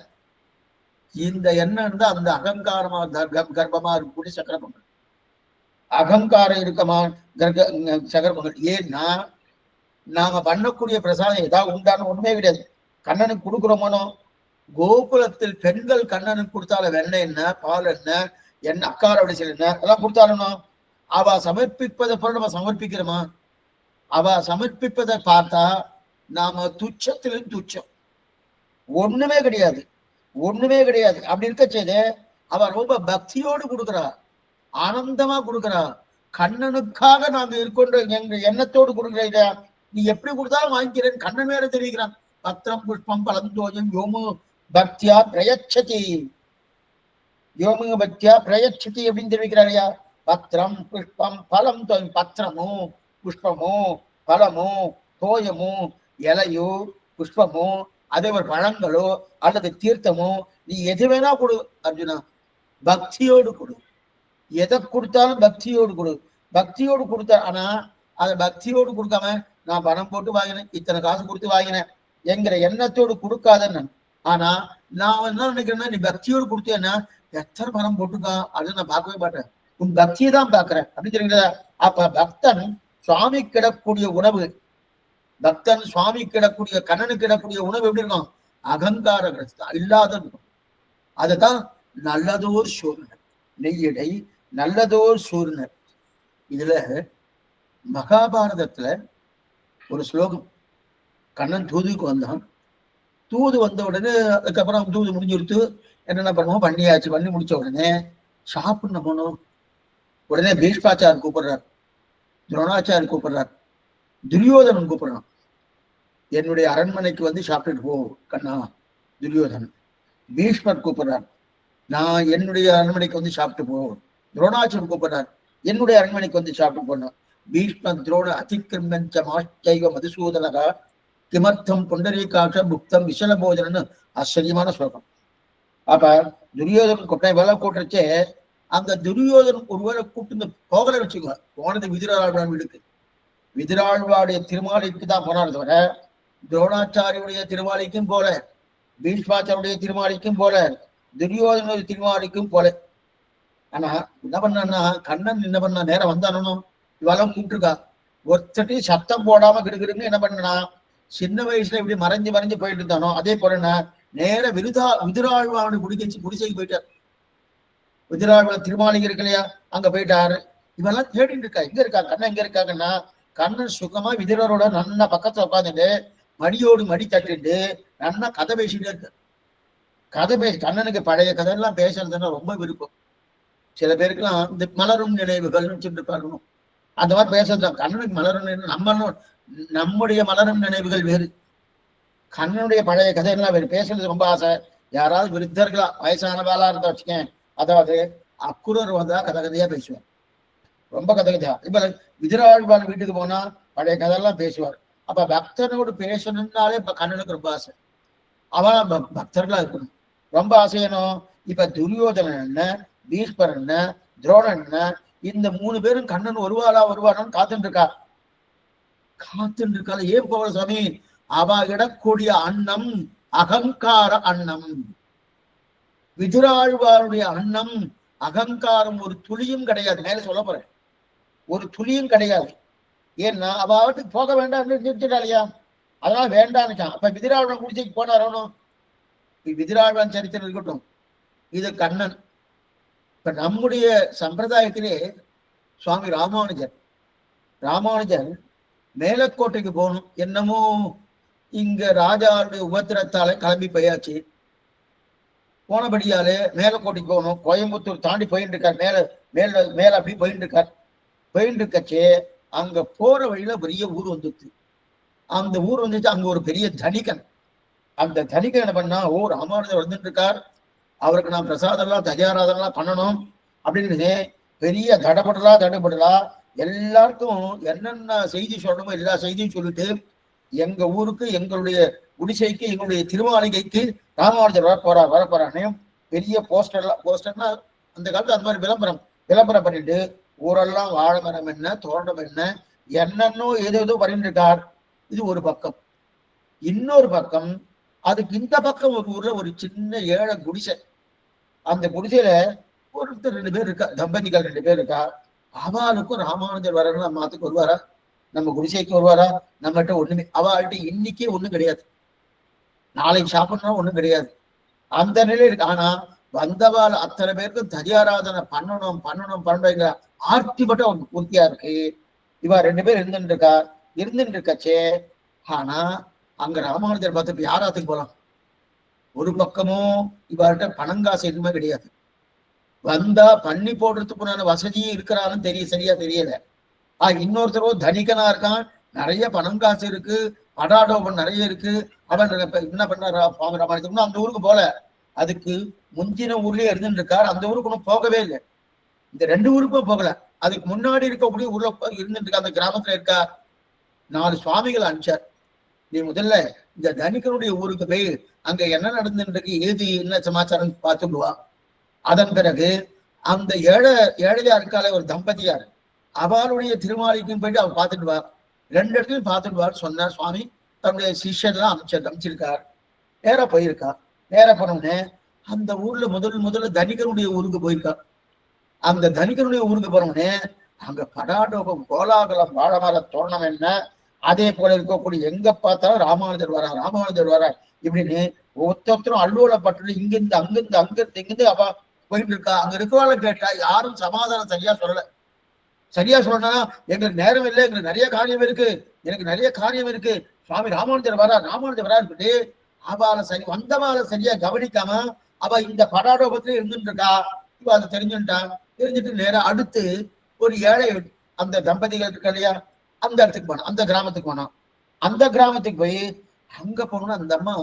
[SPEAKER 1] இந்த எண்ணம் இருந்தா அந்த அகங்காரமா கர்ப்பமா இருக்கக்கூடிய சக்கர பொங்கல். அகங்காரம் இருக்கமா சக்கர பொங்கல். ஏன்னா நாம பண்ணக்கூடிய பிரசாதம் ஏதாவது உண்டான ஒண்ணுமே கிடையாது. கண்ணனுக்கு கொடுக்குறோமோனோ, கோகுலத்தில் பெண்கள் கண்ணனுக்கு கொடுத்தால வெண்ணெய் என்ன, பால் என்ன, என்ன அக்கார வடிசல் என்ன, அதெல்லாம் கொடுத்தாலும் அவ சமர்ப்பிப்பதை போல நம்ம சமர்ப்பிக்கிறோமா? அவ சமர்ப்பிப்பதை பார்த்தா நாம துச்சத்திலும் துச்சம், ஒண்ணுமே கிடையாது, ஒண்ணுமே கிடையாது. அப்படி இருக்க செய்து அவ ரொம்ப பக்தியோடு கொடுக்குறா, ஆனந்தமா கொடுக்குறா. கண்ணனுக்காக நாங்க இருக்கோன்ற எங்க எண்ணத்தோடு கொடுக்குற, நீ எப்படி கொடுத்தாலும் வாங்கிக்கிறேன் கண்ணன் வேற தெரிவிக்கிறான். பத்திரம் புஷ்பம் பலந்தோஜம் யோமு பக்தியா பிரயச்சதி, யோமுக பக்தியா பிரயச்சதி அப்படின்னு தெரிவிக்கிறாரையா. பத்திரம் புஷ்பம் பலம் பத்திரமோ புஷ்பமோ பழமோ தோயமோ இலையோ புஷ்பமோ அதே ஒரு பழங்களோ அல்லது தீர்த்தமோ நீ எது வேணா கொடு அர்ஜுனா, பக்தியோடு கொடு. எதை கொடுத்தாலும் பக்தியோடு கொடு. பக்தியோடு கொடுத்த ஆனா அதை பக்தியோடு கொடுக்காம நான் பணம் போட்டு வாங்கினேன், இத்தனை காசு கொடுத்து வாங்கினேன் என்கிற எண்ணத்தோடு கொடுக்காதன்னு. ஆனா நான் என்ன நினைக்கிறேன்னா, நீ பக்தியோடு கொடுத்தேன்னா எத்தனை பணம் போட்டுக்கா அப்படின்னு நான் பார்க்கவே மாட்டேன், உன் பக்தியை தான் பார்க்கிறேன் அப்படின்னு தெரியுங்களா. அப்ப பக்தன் சுவாமி கிடக்கூடிய உணவு, பக்தன் சுவாமி கிடக்கூடிய கண்ணனு கிடக்கூடிய உணவு எப்படி இருக்கும்? அகங்கார இல்லாத இருக்கும். அதுதான் நல்லதோர் சூர்ணர் நெய்யடை நல்லதோர் சூர்ணர். இதுல மகாபாரதத்துல ஒரு ஸ்லோகம், கண்ணன் தூதுக்கு வந்தான். தூது வந்த உடனே அதுக்கப்புறம் தூது முடிஞ்சுடுத்து என்னென்ன பண்ணுவோம், பண்ணியாச்சு. பண்ணி முடிச்ச உடனே சாப்பிட போனோம். உடனே பீஷ்மாச்சார் கூப்பிடுறார், துரோணாச்சார் கூப்பிடுறார், துரியோதனன் கூப்பிடுறான். என்னுடைய அரண்மனைக்கு வந்து சாப்பிட்டுட்டு போ கண்ணா துரியோதனன். பீஷ்மர் கூப்பிடுறார், நான் என்னுடைய அரண்மனைக்கு வந்து சாப்பிட்டு போ. துரோணாச்சாரியர் கூப்பிடுறார், என்னுடைய அரண்மனைக்கு வந்து சாப்பிட்டு போனோம். பீஷ்ம துரோண அதிக்கிரமஞ்ச மாச்சைவ மதுசூதனகா கிமர்த்தம் புண்டரீகாட்ச புக்தம் விஷல போஜனன்னு ஆச்சரியமான ஸ்லோகம். அப்ப துரியோதனன் கூப்பிட்டேன், வேலை கூட்டுறச்சே அந்த துரியோதனன் ஒருவேளை கூப்பிட்டு போகலை வச்சுக்கோ, போனது விதிராழ்வான் வீடுக்கு. விதிராழ்வாடைய திருமாலைக்கு தான் போனாரு தவிர துரோணாச்சாரியுடைய திருமாலைக்கும் போல, பீஷ்மாச்சாரியுடைய திருமாலைக்கும் போல, துரியோதனுடைய திருமாலைக்கும் போல. ஆனா என்ன பண்ணா கண்ணன் என்ன பண்ணா, நேரம் வந்தானோ இவெல்லாம் கூப்பிட்டுருக்கா, ஒருத்தட்டி சத்தம் போடாம கிடுக்கிடுன்னு என்ன பண்ணனா, சின்ன வயசுல இப்படி மறைஞ்சு மறைஞ்சு போயிட்டு இருந்தானோ அதே போல நேர விதிராழ்வானை குடிசைக்கு போயிட்டார். விதிராழ்வான் திருமாலிங்க இருக்கு இல்லையா, அங்க போயிட்டாரு. இவெல்லாம் தேடிட்டு இருக்கா, எங்க இருக்கா கண்ணன், எங்க இருக்காங்கன்னா கண்ணன் சுகமா விதிரரோட நன்னா பக்கத்துல உட்காந்துட்டு மடியோடு மடி தட்டிட்டு நன்னா கதை பேசிட்டே இருக்கு. கதை பேசி கண்ணனுக்கு பழைய கதையெல்லாம் பேசுறதுன்னா ரொம்ப விருப்பம். சில பேருக்குலாம் இந்த மலரும் நினைவுகள்னு சொல்லிட்டு பாருங்க, அந்த மாதிரி பேசுறதுதான் கண்ணனுக்கு மலரும் நினைவு. நம்முடைய மலரும் நினைவுகள் வேறு, கண்ணனுடைய பழைய கதையெல்லாம் வேறு. பேசுறது ரொம்ப ஆசை. யாராவது விருத்தர்களா வயசானவாளா இருந்தா வச்சுக்கேன், அதாவது அக்குரர் வந்தா கதை கதையா பேசுவார், ரொம்ப கதை கதையா. இப்ப விதிராழ்வான் வீட்டுக்கு போனா பழைய கதையெல்லாம் பேசுவார். அப்ப பக்தனோடு பேசணும்னாலே இப்ப கண்ணனுக்கு ரொம்ப ஆசை. அவன் பக்தர்களா இருக்கணும், ரொம்ப ஆசையனும். இப்ப துரியோதனன் என்ன, பீஷ்மர் என்ன, துரோணன் என்ன, இந்த 3 பேரும் கண்ணன் வருவாரான்னு காத்துட்டு இருக்கா. ஏன் போகல சாமி, அவ இடக்கூடிய அன்னம் அகங்கார அன்னம். விதுராழ்வாருடைய அன்னம் அகங்காரம் ஒரு துளியும் கிடையாது. மேல சொல்ல போறேன், ஒரு துளியும் கிடையாது. ஏன்னா அவ அவட்டுக்கு போக வேண்டாம் நிறுத்திட்டாளியா, அதனால வேண்டான்னுச்சான். அப்ப விதிராழ்வான் குடிசைக்கு போனாரணும். விதிராழ்வான் சரித்திரம் இருக்கட்டும், இது கண்ணன். இப்ப நம்முடைய சம்பிரதாயத்திலே சுவாமி ராமானுஜர் மேலக்கோட்டைக்கு போகணும், என்னமோ இங்க ராஜாவுடைய உபத்திரத்தால கிளம்பி போயாச்சு. போனபடியாலே மேலக்கோட்டைக்கு போகணும், கோயம்புத்தூர் தாண்டி போயிட்டு இருக்கார். மேல அப்படி போயிட்டு இருக்கச்சே அங்க போற வழியில பெரிய ஊர் வந்துச்சு. அந்த ஊர் வந்துச்சு, அங்க ஒரு பெரிய தனிகன். அந்த தனிகன் என்ன பண்ணா, ராமானுஜர் வந்துட்டு இருக்கார், அவருக்கு நான் பிரசாதம்லாம் தஜாராதெல்லாம் பண்ணணும் அப்படின்னு பெரிய தடபடலா எல்லாருக்கும் என்னென்ன செய்தி சொல்லணுமோ எல்லா செய்தியும் சொல்லிட்டு எங்க ஊருக்கு, எங்களுடைய குடிசைக்கு, எங்களுடைய திருமாளிகைக்கு ராமானுஜர் வரப்போறானே பெரிய போஸ்டர்னா அந்த காலத்துல அந்த மாதிரி விளம்பரம் பண்ணிட்டு ஊரெல்லாம் வாழை மரம் என்ன, தோரணம் என்ன, என்னன்னோ ஏதோ பண்ணிட்டு இருக்கார். இது ஒரு பக்கம். இன்னொரு பக்கம், அதுக்கு இந்த பக்கம் ஒரு ஊர்ல ஒரு சின்ன ஏழை குடிசை. அந்த குடிசையில ஒருத்தர் 2 பேர் இருக்கா, தம்பதிகள் 2 பேர் இருக்கா. அவளுக்கும் ராமானுஜர் வரணும், நம்ம மாத்துக்கு வருவாரா, நம்ம குடிசைக்கு வருவாரா, நம்மகிட்ட ஒண்ணுமே, அவள்கிட்ட இன்னைக்கே ஒண்ணும் கிடையாது, நாளைக்கு சாப்பிடணும் ஒண்ணும் கிடையாது, அந்த நிலை இருக்கு. ஆனா வந்தவாள் அத்தனை பேருக்கும் தரியாராதனை பண்ணணுங்கிற ஆர்த்தி மட்டும் அவங்க பூர்த்தியா இருக்கு. இவ 2 பேர் இருந்துட்டு இருக்கச்சே. ஆனா அங்க ராமானுஜர் பார்த்து யாராத்துக்கு போலாம்? ஒரு பக்கமும் இவர்கிட்ட பணங்காசு எதுவுமே கிடையாது, வந்தா பண்ணி போடுறதுக்குண்டான வசதியும் இருக்கிறான்னு சரியா தெரியல. இன்னொருத்தரோ தனிகனா இருக்கான், நிறைய பணம் காசு இருக்கு, படாடோபன் நிறைய இருக்கு. அவன் என்ன பண்ணாரா ராமானுஜர் அந்த ஊருக்கு போல, அதுக்கு முந்தின ஊர்லயே இருந்துட்டு இருக்கார், அந்த ஊருக்கு ஒன்றும் போகவே இல்லை. இந்த 2 ஊருக்கும் போகல. அதுக்கு முன்னாடி இருக்கக்கூடிய ஊர்ல இருந்துட்டு அந்த கிராமத்துல இருக்கா 4 சுவாமிகள் அனுப்பிச்சார். நீ முதல்ல இந்த தனிகனுடைய ஊருக்கு போய் அங்க என்ன நடந்துருக்கு ஏது என்ன சமாச்சாரம் பார்த்துட்டு வா. அதன் பிறகு அந்த ஏழையா இருக்கால ஒரு தம்பதியார் அவளுடைய திருமாளிக்கும் போயிட்டு அவ பார்த்துட்டு வா. 2 இடத்துலையும் பார்த்துட்டு வான்னு சொன்னார் சுவாமி. தன்னுடைய சிஷ்யர்லாம் அமைச்சிருக்கார். நேரா போயிருக்கா. நேரா போனோடனே அந்த ஊர்ல முதல்ல தனிகனுடைய ஊருக்கு போயிருக்கா. அந்த தனிகனுடைய ஊருக்கு போனோடனே அங்க படாடோகம் கோலாகலம் வாழமர தோரணம் என்ன, அதே போல இருக்கக்கூடிய எங்க பார்த்தாலும் ராமானுஜர் வரா இப்படின்னு ஒருத்தரும் அல்லோலப்பட்டு இங்கிருந்து அங்கிருந்து அவ போயிட்டு இருக்கா. அங்க இருக்கவாள கேட்டா யாரும் சமாதானம் சரியா சொல்லனா எங்களுக்கு நேரம் இல்லை, எங்களுக்கு நிறைய காரியம் இருக்கு, சுவாமி ராமானுஜர் வரான்னு அவளை வந்தவாளை சரியா கவனிக்காம அவ இந்த படாடோபத்துல இருந்துட்டு இருக்கா. இவ அதை தெரிஞ்சுட்டு நேரம் அடுத்து ஒரு ஏழை அந்த தம்பதிகள் இருக்கு இல்லையா அந்த இடத்துக்கு போனோம், அந்த கிராமத்துக்கு போனோம். அந்த கிராமத்துக்கு போய் அங்க போனோம்னா அந்த அம்மா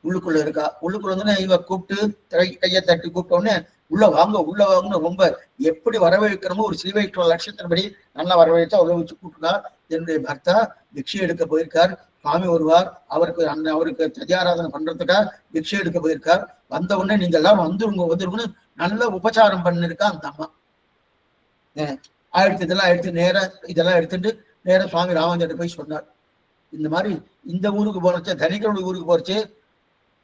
[SPEAKER 1] உள்ளுக்குள்ள இருக்கா. உள்ளுக்குள்ள வந்து இவ கூப்பிட்டு கையை தட்டி கூப்பிட்டோன்னு உள்ள வாங்கன்னு ரொம்ப எப்படி வரவேற்கிறோமோ ஒரு சிறுவைற்ற லட்சத்தின்படி நல்லா வரவேற்றா உள்ள வச்சு கூப்பிட்டுருக்கா. என்னுடைய பர்த்தா பிக்ஷை எடுக்க போயிருக்கார், சுவாமி வருவார், அவருக்கு தஜாராதனை பண்றதுக்காக பிக்ஷை எடுக்க போயிருக்கார். வந்த உடனே நீங்க எல்லாம் வந்துருங்கன்னு நல்ல உபச்சாரம் பண்ணிருக்கா அந்த அம்மா. இதெல்லாம் எடுத்துட்டு நேர சுவாமி ராமானுஜர் போய் சொன்னார். இந்த மாதிரி இந்த ஊருக்கு போனச்சு தனிகளுடைய ஊருக்கு போறச்சு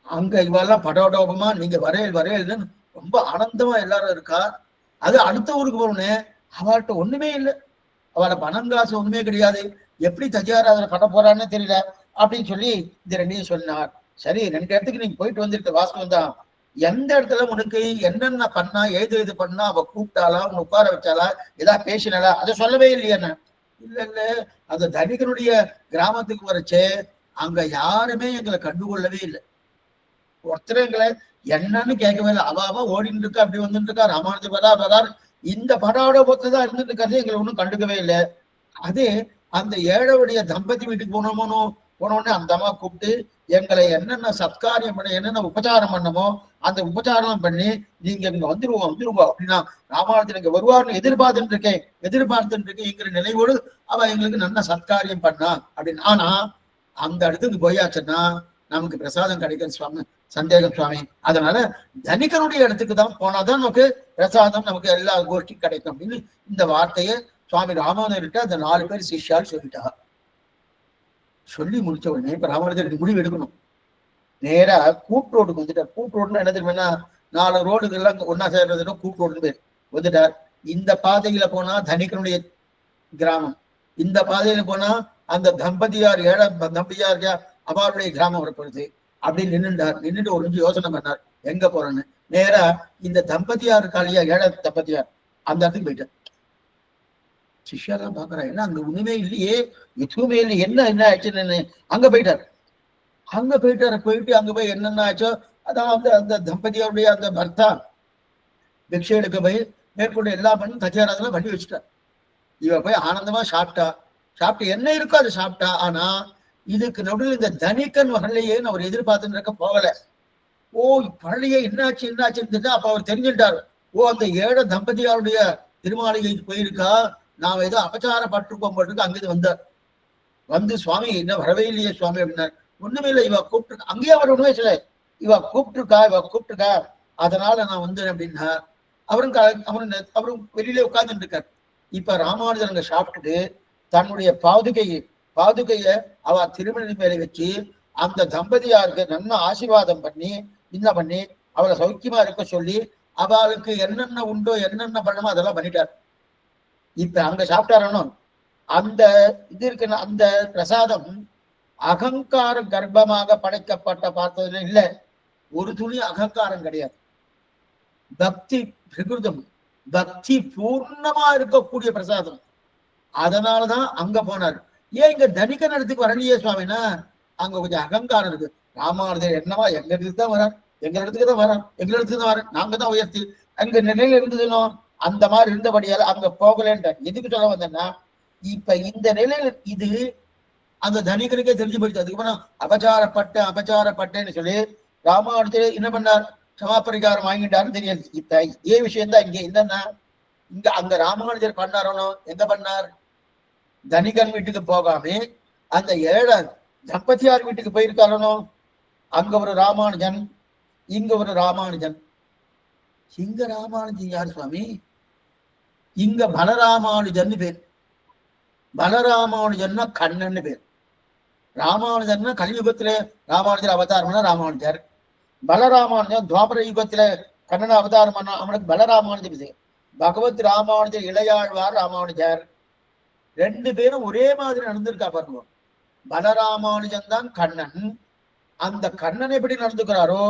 [SPEAKER 1] அங்க இவெல்லாம் படோடோபமா நீங்க வரையல்னு ரொம்ப ஆனந்தமா எல்லாரும் இருக்கா. அது அடுத்த ஊருக்கு போனோன்னே அவள்கிட்ட ஒண்ணுமே இல்லை, அவளை பணம் காசு ஒண்ணுமே கிடையாது, எப்படி தஜாராதனை பண்ண போறான்னு தெரியல அப்படின்னு சொல்லி இந்த 2ஐயும் சொன்னார். சரி 2 இடத்துக்கு நீங்க போயிட்டு வந்திருக்க வாஸ்தவம் தான், எந்த இடத்துல உனக்கு என்னென்ன பண்ணா ஏது பண்ணா அவ கூப்பிட்டாளா உன்னை உட்கார வச்சாலா ஏதாவது பேசினாலா அதை சொல்லவே இல்லையா? இல்ல அந்த தனிகனுடைய கிராமத்துக்கு வரச்சே அங்க யாருமே எங்களை கண்டுகொள்ளவே இல்லை, ஒருத்தர் எங்களை என்னன்னு கேட்கவே இல்லை. அவ ஓடிட்டு இருக்கா, அப்படி வந்துட்டு இருக்கா, ராமானுஜர் வரார் இந்த படாடோபத்துதான் இருந்துட்டு இருக்காது, எங்களை ஒன்றும் கண்டுக்கவே இல்லை. அதே அந்த ஏழையுடைய தம்பதி வீட்டுக்கு போனோடனே அந்த அம்மா கூப்பிட்டு எங்களை என்னென்ன சத்காரியம் பண்ண என்னென்ன உபச்சாரம் பண்ணமோ அந்த உபச்சாரம் பண்ணி நீங்க இங்க வந்துருவோம் அப்படின்னா ராமானுஜர் இங்க வருவார்னு எதிர்பார்த்துட்டு இருக்கேங்கிற நினைவோடு அவ எங்களுக்கு நல்ல சத்காரியம் பண்ணா அப்படின்னு. ஆனா அந்த இடத்துக்கு போயாச்சுன்னா நமக்கு பிரசாதம் கிடைக்கும் சுவாமி, சந்தேகம் சுவாமி. அதனால தனிகனுடைய இடத்துக்கு தான் போனாதான் நமக்கு பிரசாதம், நமக்கு எல்லா கோஷ்டியும் கிடைக்கும் அப்படின்னு இந்த வார்த்தையை சுவாமி ராமானுஜர்கிட்ட அந்த 4 பேர் சிஷ்யால் சொல்லிட்டா. சொல்லி முடிச்ச உடனே இப்ப ராமானுஜருக்கு முடிவு எடுக்கணும். நேரா கூட்டு ரோடுக்கு வந்துட்டார். கூட்டு ரோடுன்னா என்ன தெரியுமா, 4 ரோடுகள்லாம் ஒன்னா சேர்றதுன்னா கூட்டு ரோடுன்னு பேர். வந்துட்டார். இந்த பாதையில போனா தனிகனுடைய கிராமம், இந்த பாதையில போனா அந்த தம்பதியார் ஏழை தம்பதியார் அவருடைய கிராமம் வரப்படுது அப்படின்னு நின்றுட்டு ஒரு நிமிஷம் யோசனை பண்ணார் எங்க போறேன்னு. நேரா இந்த தம்பதியார் காலியா ஏழை தம்பதியார் அந்த இடத்துக்கு போயிட்டார். சிஷ்யாலாம் பாக்குறா, என்ன அங்க ஒண்ணுமே இல்லையே, எதுவுமே இல்லை, என்ன ஆச்சுன்னு அங்க போயிட்டு அங்க போய் என்னென்ன ஆச்சோ அதான் அந்த தம்பதியாருடைய அந்த பர்த்தா பிக்ஷை எடுக்க போய் மேற்கொண்டு எல்லா பண்ணி தஜாராதெல்லாம் பண்ணி வச்சுட்டார். இவ போய் ஆனந்தமா சாப்பிட்டு என்ன இருக்கோ அதை சாப்பிட்டா. ஆனா இதுக்கு நடுவில் இந்த தனிகன் வரலையேன்னு அவர் எதிர்பார்த்துன்னு இருக்க போகல. ஓ பழைய என்னாச்சுன்னு அப்ப அவர் தெரிஞ்சுட்டார். ஓ அந்த ஏழை தம்பதியாருடைய திருமாளிகைக்கு போயிருக்கா, நாம ஏதோ அபச்சாரப்பட்டிருக்கோம் போட்டிருக்கு. அங்கிருந்து வந்தார். வந்து சுவாமி என்ன வரவே இல்லையே சுவாமி அப்படின்னார். ஒண்ணுமே இல்லை, இவ கூப்பிட்டு அங்கேயே அவர் ஒண்ணுமே சொல்ல, இவ கூப்பிட்டுருக்கா அதனால நான் வந்தேன் அப்படின்னா அவரும் வெளியிலே உட்கார்ந்துட்டு இருக்கார். இப்ப ராமானுஜர் அங்க சாப்பிட்டுட்டு தன்னுடைய பாதுகைய அவ திருமணி மேலே வச்சு அந்த தம்பதியாருக்கு நல்ல ஆசீர்வாதம் பண்ணி அவளை சௌக்கியமா இருக்க சொல்லி அவளுக்கு என்னென்ன உண்டோ என்னென்ன பண்ணமோ அதெல்லாம் பண்ணிட்டார். இப்ப அங்க சாப்பிட்டாரனோ அந்த இது இருக்குன்னா அந்த பிரசாதம் அகங்கார கர்ப்பமாக படைக்கப்பட்ட பார்த்ததுல இல்ல, ஒரு துளி அகங்காரம் கிடையாது. பக்தி பிரகிருதம், பக்தி பூர்ணமா இருக்கக்கூடிய பிரசாதம். அதனாலதான் அங்க போனார். ஏன் இங்க தனிகன் இடத்துக்கு வரலையே சுவாமினா அங்க கொஞ்சம் அகங்காரம் இருக்கு. ராமானுஜர் என்னவா எங்க இடத்துக்கு தான் வரான், எங்க இடத்துக்கு தான் வரேன், நாங்க தான் உயர்த்தி அங்க நிலையில இருந்ததுனோ அந்த மாதிரி இருந்தபடியால அங்க போகலன்ற. எதுக்கு சொல்ல வந்தேன்னா இப்ப இந்த நிலையில இது அந்த தனிகனுக்கே தெரிஞ்சு போயிடுச்சு. அதுக்கப்புறம் அபச்சாரப்பட்டேன்னு சொல்லி ராமானுஜர் என்ன பண்ணார், சமாபரிகாரம் வாங்கிட்டாருன்னு தெரியாது. இப்ப இதே விஷயம்தான் இங்க என்னன்னா இங்க அங்க ராமானுஜர் பண்ணாரணும், எங்க பண்ணார்? தனிகன் வீட்டுக்கு போகாம அந்த ஏழை தம்பதியார் வீட்டுக்கு போயிருக்காரணும். அங்க ஒரு ராமானுஜன், இங்க ஒரு ராமானுஜன். இங்க ராமானுஜன் யார் சுவாமி? இங்க பலராமானுஜன் பேர். பலராமானுஜன்னா கண்ணன் பேர். ராமானுஜன்னா கலியுகத்துல ராமானுஜர் அவதாரம்னா ராமானுஜர். பலராமானுஜன் துவாபர யுகத்துல கண்ணன் அவதாரம் பண்ணா அவனுக்கு பலராமானுஜர் பேர். பகவத் ராமானுஜர் இளையாழ்வார் ராமானுஜர். ரெண்டு பேரும் ஒரே மாதிரி நடந்திருக்கா பாருங்க. பலராமானுஜன் தான் கண்ணன். அந்த கண்ணன் எப்படி நடந்துக்கிறாரோ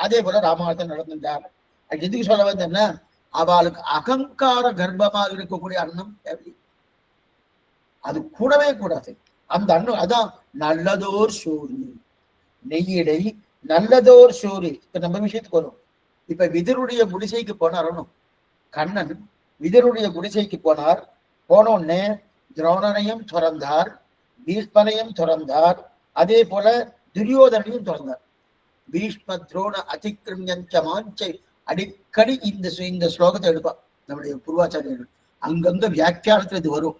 [SPEAKER 1] அதே போல ராமானுஜன் நடந்துட்டார். எதுக்கு சொல்ல வந்தேன்னா, அவளுக்கு அகங்கார கர்ப்பமாக இருக்கக்கூடிய அன்னம் தேவை. அது கூடவே கூடாது. அந்த அன்னம் அதான் நல்லதோர் சோறு நெய்யிடை நல்லதோர் சோறு. இப்ப நம்ம விஷயத்துக்கு வரும். இப்ப விதருடைய குடிசைக்கு போனார் கண்ணன். விதருடைய குடிசைக்கு போனார். போனோடனே துரோணனையும் துறந்தார், பீஷ்மனையும் துறந்தார், அதே போல துரியோதனையும் துறந்தார். பீஷ்ம துரோண அதிக்கிரமியஞ்ச மாஞ்சை அடிக்கடி இந்த ஸ்லோகத்தை எடுப்பா நம்முடைய பூர்வாச்சாரியர்கள். அங்கங்க வியாக்கியானத்துல இது வரும்.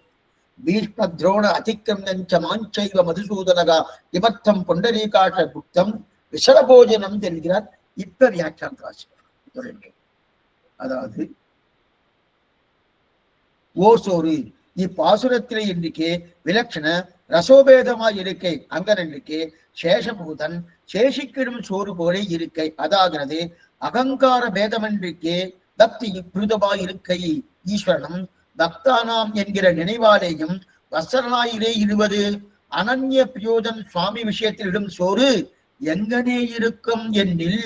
[SPEAKER 1] பீஷ்ம துரோண அதிக்கிரமியஞ்ச மாஞ்சைவ மதுசூதனகா இமர்த்தம் பொண்டரீகாஷ குப்தம் விஷரபோஜனம் தெரிகிறார். இப்ப வியாக்கியானத்தை வாசிப்பார். அதாவது ஓசோறு இப்பாசுரத்திலே இன்றைக்கு விலட்சண ரசோபேதமாய் இருக்கை அங்கன் இன்றைக்கு சேஷபூதன் சேஷிக்கிடும் சோறு போல இருக்கை அதாகிறது. அகங்கார பேதமென்றிக்கே பக்தி புரிதமாய் இருக்கை ஈஸ்வரனும் பக்தானாம் என்கிற நினைவாலேயும் வசரனாயிலே இடுவது அனன்ய பிரியோஜன் சுவாமி விஷயத்தில் இடும் சோறு எங்கனே இருக்கும் என்னில்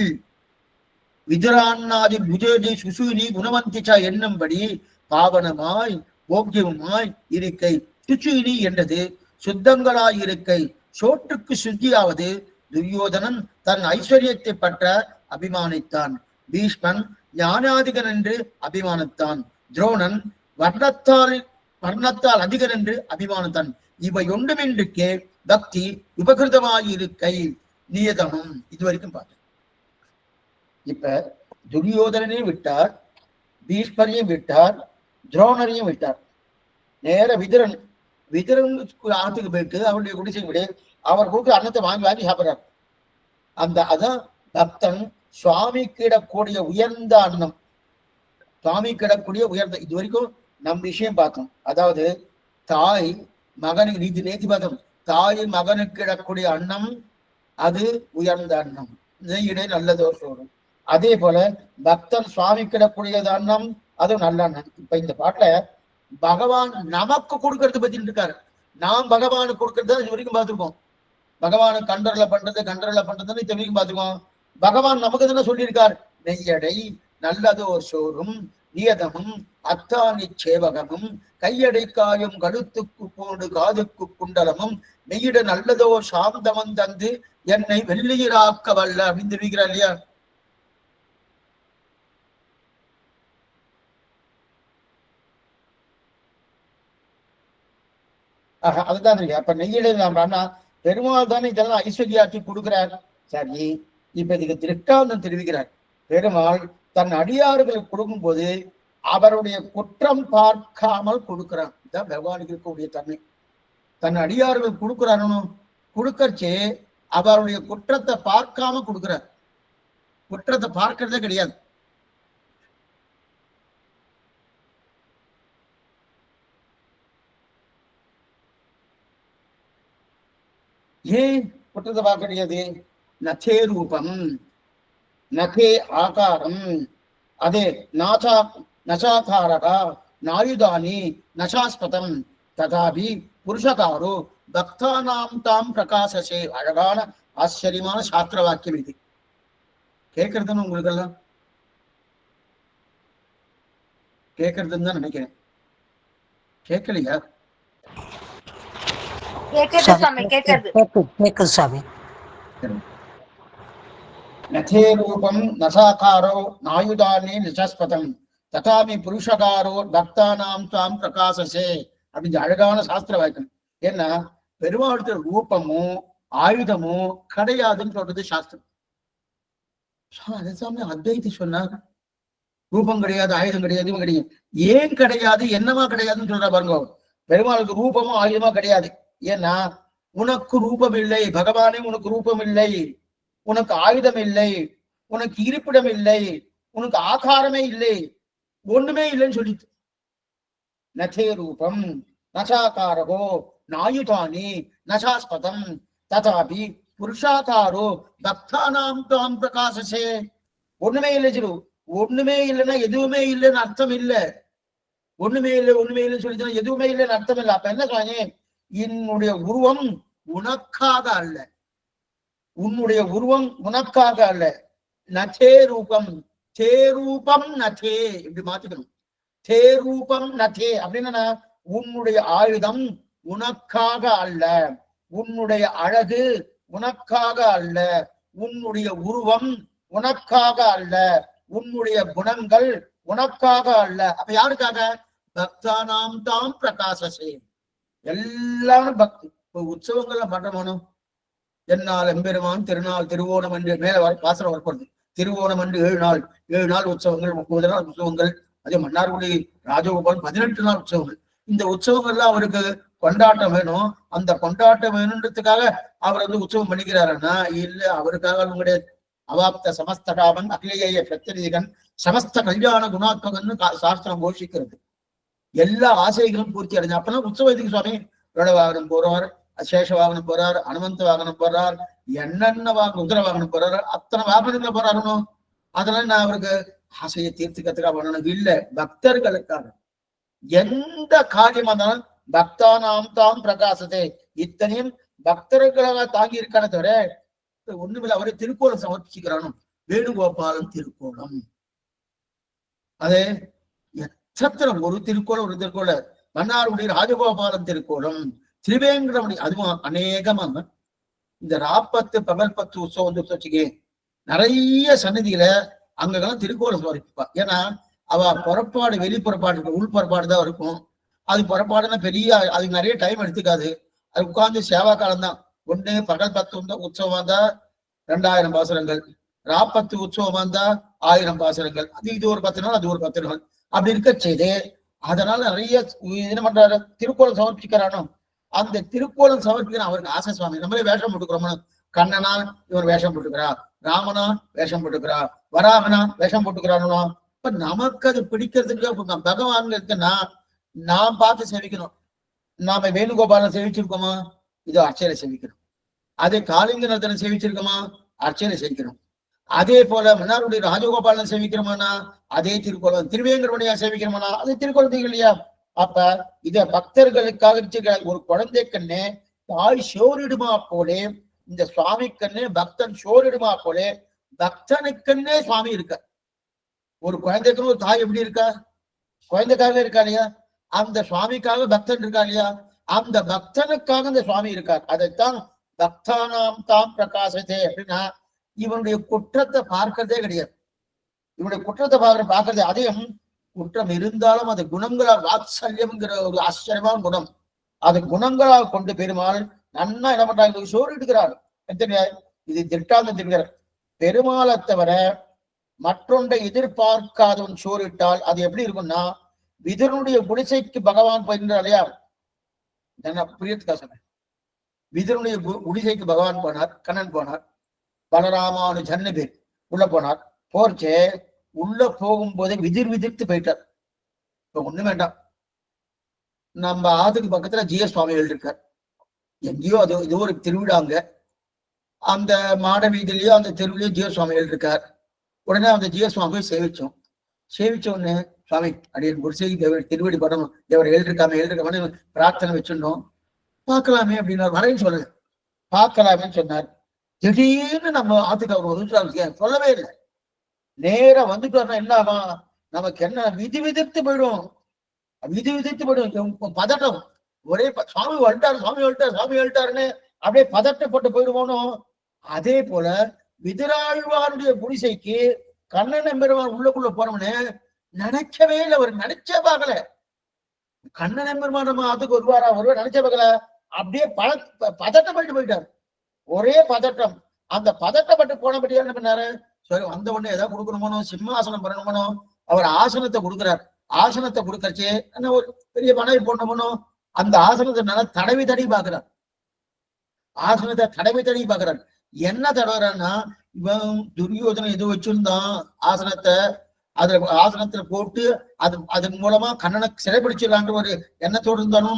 [SPEAKER 1] விதுரான்னாதி புஜேதி சுசூனி குணவந்திச்சா என்னும்படி பாவனமாய் போக்கியமாய் இருக்கை. சுச்சீனி என்றது சுத்தங்களாய் இருக்கை. சோற்றுக்கு சுத்தியாவது துரியோதனன் தன் ஐஸ்வர்யத்தை பற்ற அபிமானித்தான். பீஷ்மன் ஞானாதிகன் என்று அபிமானித்தான். துரோணன் வர்ணத்தால் அதிகன் என்று அபிமானித்தான். இவை ஒன்றுமென்றுக்கே பக்தி உபகிருதமாயிருக்கை நியதமும். இதுவரைக்கும் பார்த்தேன். இப்ப துரியோதனனையும் விட்டார், பீஷ்மரையும் விட்டார், துரோணரையும் விட்டார். நேர விதுரன் ஆத்துக்கு போயிட்டு அவருடைய குடிசை விட அவர் கொடுக்குற அன்னத்தை வாங்கி வாங்கி சாப்பிடுறார். அதான் பக்தன் சுவாமி கிடக்கூடிய உயர்ந்த அன்னம். சுவாமி கிடக்கூடிய உயர்ந்த இது வரைக்கும் நம் விஷயம் பார்த்தோம். அதாவது தாய் மகனுக்கு நேத்தி பார்த்தோம். தாய் மகனுக்கு கிடக்கூடிய அன்னம் அது உயர்ந்த அன்னம், நெய்யிடை நல்லதோர் சோறு. அதே போல பக்தன் சுவாமி கிடக்கூடியது அன்னம் அது நல்ல அண்ணன். இப்ப இந்த பாட்டுல பகவான் நமக்கு கொடுக்கறது பத்தி இருக்காரு. நாம் பகவானுக்கு கொடுக்கறத இது வரைக்கும் பார்த்துருக்கோம். பகவானுக்கு கண்டர்ல பண்றதுன்னு இது வரைக்கும் பார்த்துக்கோம். பகவான் நமக்கு தானே சொல்லியிருக்கார். நெய்யடை நல்லதோர் சோறும் நியதமும் அத்தானி சேவகமும் கையடை காயும் கழுத்துக்கு போடு காதுக்கு குண்டலமும் மெய்யிட நல்லதோர் சாந்தமன் தந்து என்னை வெள்ளியிராக்க வல்ல அப்படின்னு தெரிவிக்கிறார் இல்லையா? அதுதான் தெரியும். அப்ப நெய்யிடா பெருமாள் தானே இதெல்லாம் ஐஸ்வர்யாட்சி கொடுக்கிறார். சரி, இப்ப இதுக்கு திருஷ்டாந்தம் தெரிவிக்கிறார். பெருமாள் தன் அடியாறுகளுக்கு கொடுக்கும் போது அவருடைய குற்றம் பார்க்காமல் கொடுக்கிறான். இதுதான் பகவானுக்கு இருக்கக்கூடிய தன்மை. தன் அடியாறுகள் கொடுக்கிறாரு, கொடுக்கறச்சே அவருடைய குற்றத்தை பார்க்காம கொடுக்கிறார். குற்றத்தை பார்க்கறதே கிடையாது. ஏன் குற்றத்தை பார்க்க கிடையாது? நதே ரூபம் நகே ஆகாரம் அதே நசாகாரகா நாயுதானி நசாஸ்பதம் ததாபி புருஷகாரோ பக்தானாம் தாம் பிரகாசசே. அழகான ஆச்சரியமான சாஸ்திர வாக்கியம் இது. கேட்கறதுன்னு உங்களுக்கு எல்லாம் கேட்கறதுன்னு தான் நினைக்கிறேன். கேட்கலையா? நதே ரூபம் நசாகாரோ நாயுதானே நிசாஸ்பதம் ததாபி புருஷகாரோ பக்தானாம் தாம் பிரகாசசே அப்படின்னு அழகான சாஸ்திர வாக்கியம். ஏன்னா பெருமாளுடைய ரூபமும் ஆயுதமும் கிடையாதுன்னு சொல்றது சாஸ்திரம். அதைத்தாமே அத்வைதி சொன்னார். ரூபம் கிடையாது, ஆயுதம் கிடையாது, இதுவும் கிடையாது. ஏன் கிடையாது, என்னமா கிடையாதுன்னு சொல்ற பாருங்க. பெருமாளுக்கு ரூபமும் ஆயுதமா கிடையாது. ஏன்னா உனக்கு ரூபம் இல்லை பகவானே, உனக்கு ரூபம் இல்லை, உனக்கு ஆயுதம் இல்லை, உனக்கு இருப்பிடம் இல்லை, உனக்கு ஆகாரமே இல்லை, ஒண்ணுமே இல்லைன்னு சொல்லிட்டு. நதே ரூபம் நசாகாரகோ நாயுதானி நசாஸ்பதம் ததாபி புருஷாகாரோ பக்தானாம் தாம் பிரகாசசே. ஒண்ணுமே இல்லை சிறு. ஒண்ணுமே இல்லைன்னா எதுவுமே இல்லைன்னு அர்த்தம் இல்லை. ஒண்ணுமே இல்லை ஒண்ணுமே இல்லைன்னு சொல்லிச்சுன்னா எதுவுமே இல்லைன்னு அர்த்தம் இல்லை. அப்ப என்ன சொன்னீங்க? என்னுடைய உருவம் உனக்காக அல்ல, உன்னுடைய உருவம் உனக்காக அல்ல. நதே ரூபம், தே ரூபம் நதே, இப்படி மாத்திக்கணும். தே ரூபம் நதே அப்படின்னா உன்னுடைய ஆயுதம் உனக்காக அல்ல, உன்னுடைய அழகு உனக்காக அல்ல, உன்னுடைய உருவம் உனக்காக அல்ல, உன்னுடைய குணங்கள் உனக்காக அல்ல. அப்ப யாருக்காக? பக்தானாம் தாம் பிரகாசசே. எல்லாரும் பக்தி. இப்போ உற்சவங்கள்லாம் பண்றமானோம். என்னால் எம்பெருமான் திருநாள் திருவோணம் என்று மேல பாசனம் வரப்படுது. திருவோணம் என்று 7 நாள், 7 நாள் உற்சவங்கள், 30 நாள் உற்சவங்கள். அதே மன்னார்குடி ராஜகோபால் 18 நாள் உற்சவங்கள். இந்த உற்சவங்கள்லாம் அவருக்கு கொண்டாட்டம் வேணும். அந்த கொண்டாட்டம் வேணுன்றதுக்காக அவர் உற்சவம் பண்ணிக்கிறாருன்னா இல்ல, அவருக்காக கிடையாது. அவாப்த சமஸ்த காமன் அகிலேய பிரத்திரிகன் சமஸ்த கல்யாண குணாத்மகன்னு சாஸ்திரம் கோஷிக்கிறது. எல்லா ஆசைகளும் பூர்த்தி அடைஞ்சு அப்பதான் உற்சவத்துக்கு சுவாமி ரோட வாகனம் போறார், சேஷ வாகனம் போறார், அனுமந்த வாகனம் போறார், என்னென்ன வாகனம், உத்தர வாகனம் போறாரு, அத்தனை வாகனங்களை போறாருனோ. அதெல்லாம் நான் அவருக்கு ஆசையை தீர்த்துக்கிறதுக்காக பண்ணணும் இல்ல, பக்தர்களுக்காக. எந்த காரியமா இருந்தாலும் பக்தானாம் தாம் பிரகாசத்தை, இத்தனையும் பக்தர்களாக தாங்கி இருக்கான தவிர ஒண்ணுமில்ல. அவரை திருக்கோலம் சமர்ப்பிச்சுக்கிறானோ. வேணுகோபாலன் திருக்கோலம், அதே எத்தனை ஒரு திருக்கோலம், ஒரு திருக்கோளம். மன்னார்குடி ராஜகோபாலன் திருக்கோலம், திருவேங்கடமணி, அதுவும் அநேகமா இந்த ராப்பத்து பகல் 10 உற்சவம் வந்து வச்சுக்கே நிறைய சன்னதிகளை அங்கெல்லாம் திருக்கோலம் சமர்ப்பிப்பா. ஏன்னா அவ புறப்பாடு, வெளி புறப்பாடு இருக்கும், உள் புறப்பாடு தான் இருக்கும். அது புறப்பாடுன்னா பெரிய, அதுக்கு நிறைய டைம் எடுத்துக்காது. அது உட்கார்ந்து சேவா காலம் தான். ஒண்ணு பகல் 10 உற்சவம் வந்தா 2000 பாசுரங்கள், ராப்பத்து உற்சவம் வந்தா 1000 பாசுரங்கள். அது இது ஒரு 10 நாள், அது ஒரு 10 நாள் அப்படி இருக்க செய்து. அதனால நிறைய என்ன பண்றாரு, திருக்கோலம் சமர்ப்பிக்கிறானோ. அந்த திருக்கோலம் சமர்ப்பிக்கிற அவருக்கு ஆசை. சுவாமி நம்மளே வேஷம் போட்டுக்கிறோம். கண்ணனா இவர் வேஷம் போட்டுக்கிறா, ராமனா வேஷம் போட்டுக்கிறா, வராகனா வேஷம் போட்டுக்கிறானோ. இப்ப நமக்கு அது பிடிக்கிறதுக்கு பகவான் இருக்குன்னா நாம் பார்த்து சேவிக்கணும். நாம வேணுகோபாலனை சேவிச்சிருக்கோமா? இது அர்ச்சனை சேவிக்கணும். அதே காளிங்கநாதனை சேவிச்சிருக்கோமா? அர்ச்சனை சேவிக்கணும். அதே போல மன்னாருடைய ராஜகோபாலனை சேவிக்கிறோமானா அதே திருக்கோலம். திருவேங்கடமணியா சேவிக்கிறோமானா அது திருக்கோலத்துக்கு இல்லையா? அப்ப இத பக்தர்களுக்காக ஒரு குழந்தை கண்ணே தாய் சோரிடுமா போலே, இந்த சுவாமி கண்ணே பக்தன் சோரிடுமா போலே பக்தனுக்கண்ணே சுவாமி இருக்க. ஒரு குழந்தைக்குன்னு ஒரு தாய் எப்படி இருக்கா? குழந்தைக்காக இருக்கா இல்லையா? அந்த சுவாமிக்காக பக்தன் இருக்கா இல்லையா? அந்த பக்தனுக்காக அந்த சுவாமி இருக்கார். அதைத்தான் பக்தானாம் தாம் பிரகாசத்தே அப்படின்னா இவனுடைய குற்றத்தை பார்க்கறதே கிடையாது. இவனுடைய குற்றத்தை பார்க்கறது, அதையும் குற்றம் இருந்தாலும் அது குணங்களால், வாத்சல்யம்ங்கிற ஒரு ஆச்சரியமான குணம், அது குணங்களால் கொண்டு பெருமாள் நன்னா என்ன பண்றாங்க, சோறு எடுக்கிறார். இது திட்டாந்தம். பெருமாளை தவிர மற்றொன்றை எதிர்பார்க்காதவன் சோறிட்டால் அது எப்படி இருக்கும்னா, விதுரனுடைய குடிசைக்கு பகவான் போயிருந்தார் இல்லையா? புரியத்துக்கா சொன்னேன். விதுரனுடைய குடிசைக்கு பகவான் போனார், கண்ணன் போனார், பலராமானுஜன் பேர் உள்ள போனார். போர்ச்சே உள்ள போகும்போதே விதிர்த்து போயிட்டார். இப்ப ஒண்ணு வேண்டாம், நம்ம ஆத்துக்கு பக்கத்துல ஜிஎஸ் சுவாமிகள் இருக்கார். எங்கேயோ அது இது ஒரு திருவிழாங்க, அந்த மாட வீதியிலயோ அந்த தெருவிலயோ ஜிஎஸ் சுவாமிகள் இருக்கார். உடனே அந்த ஜிஎஸ் சுவாமி போய் சேவிச்சோம். சேவிச்ச உடனே சுவாமி அடியன் குடிசைக்கு திருவடி படம் தேவர் எழுதிருக்காம பிரார்த்தனை வச்சிருந்தோம், பார்க்கலாமே அப்படின்னா வரேன்னு சொல்லல, பார்க்கலாமேன்னு சொன்னார். திடீர்னு நம்ம ஆத்துக்கு அவர் வந்துட்டாரு, சொல்லவே இல்லை. நேரா வந்துட்டு என்ன ஆகும், நமக்கு என்ன விதிர்த்து போயிடும், விதிர்த்து போயிடும். பதட்டம், ஒரே சுவாமி வந்துட்டாருன்னு அப்படியே பதட்டப்பட்டு போயிடுவோனோ. அதே போல விதிராழ்வாருடைய குடிசைக்கு கண்ணன் எம்பெருமான் உள்ளுக்குள்ள போனோம்னு நினைக்கவே இல்லை. அவர் நினைச்சே பார்க்கல. கண்ணன் எம்பெருமான் நம்ம அதுக்கு வருவாரா நினைச்சே பார்க்கல. அப்படியே பதட்டப்பட்டு போயிட்டார். ஒரே பதட்டம். அந்த பதட்டப்பட்டு போனபடியா என்ன பண்ணாரு, சரி வந்த உடனே ஏதாவது கொடுக்கணுமோ, சிம்மாசனம் பண்ணணுமோ, அவர் ஆசனத்தை கொடுக்குறார். ஆசனத்தை கொடுக்கறச்சே என்ன ஒரு பெரிய மனைவி போனோம்னோ அந்த ஆசனத்தை நல்லா தடவி பாக்குறார். ஆசனத்தை தடவி பாக்குறார். என்ன தடவுறான்னா, இவன் துரியோதனை எது வச்சிருந்தான் ஆசனத்தை, அதுல ஆசனத்துல போட்டு அதன் மூலமா கண்ணனை சிறைப்பிடிச்சிடலான்ற ஒரு எண்ணத்தோடு இருந்தானோ,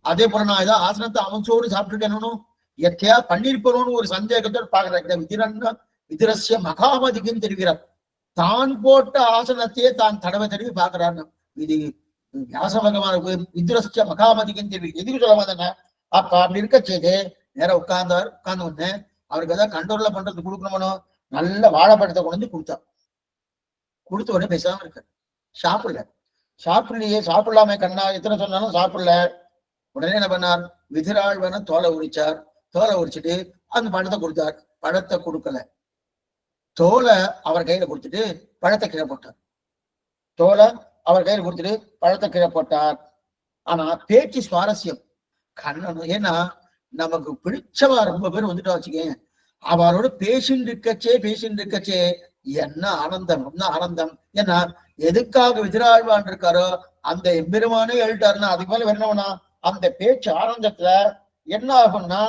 [SPEAKER 1] அதே போல நான் ஏதாவது ஆசனத்தை அவன் சோறு சாப்பிட்டுட்டேனோ, எத்தையா பண்ணிருப்போன்னு ஒரு சந்தேகத்தோடு பாக்குறார். இந்த விதிரஸ்ய மகாமதிக்குன்னு தெரிகிறார். தான் போட்ட ஆசனத்தையே தான் தடவி பாக்குறாரு. இது வியாச பகவான் விதிரஸ்ய மகாமதிக்குன்னு தெரிவி. எதுக்கு சொல்ல மாட்டேங்க, அப்ப அப்படி இருக்க செய்து நேரம் உட்கார்ந்த உடனே அவருக்கு ஏதாவது கண்ட்ரோல்ல பண்றது கொடுக்கணுமோ, நல்ல வாழைப்பழத்தை கொண்டு வந்து கொடுத்தார். கொடுத்த உடனே பேசாம இருக்க, சாப்பிடலாமே கண்ணா, எத்தனை சொன்னாலும் சாப்பிடல. உடனே என்ன பண்ணார், விதிராழ்வன தோலை உரிச்சார். தோலை உரிச்சுட்டு அந்த பழத்தை கொடுத்தார். பழத்தை கொடுக்கல, தோலை அவர் கையில கொடுத்துட்டு பழத்தை கீழே போட்டார். தோலை அவர் கையில கொடுத்துட்டு பழத்தை கீழே போட்டார். ஆனா பேச்சு சுவாரஸ்யம் கண்ணன். ஏன்னா நமக்கு பிடிச்சவா ரொம்ப பேர் வந்துட்டா வச்சுக்கேன், அவரோட பேசிட்டு இருக்கச்சே என்ன ஆனந்தம். ஏன்னா எதுக்காக விதிராழ்வான் இருக்காரோ அந்த எம்பெருமானே எழுட்டாருன்னா அதுக்கு மேல வேணவனா அந்த பேச்சு ஆனந்தத்துல என்ன ஆகும்னா,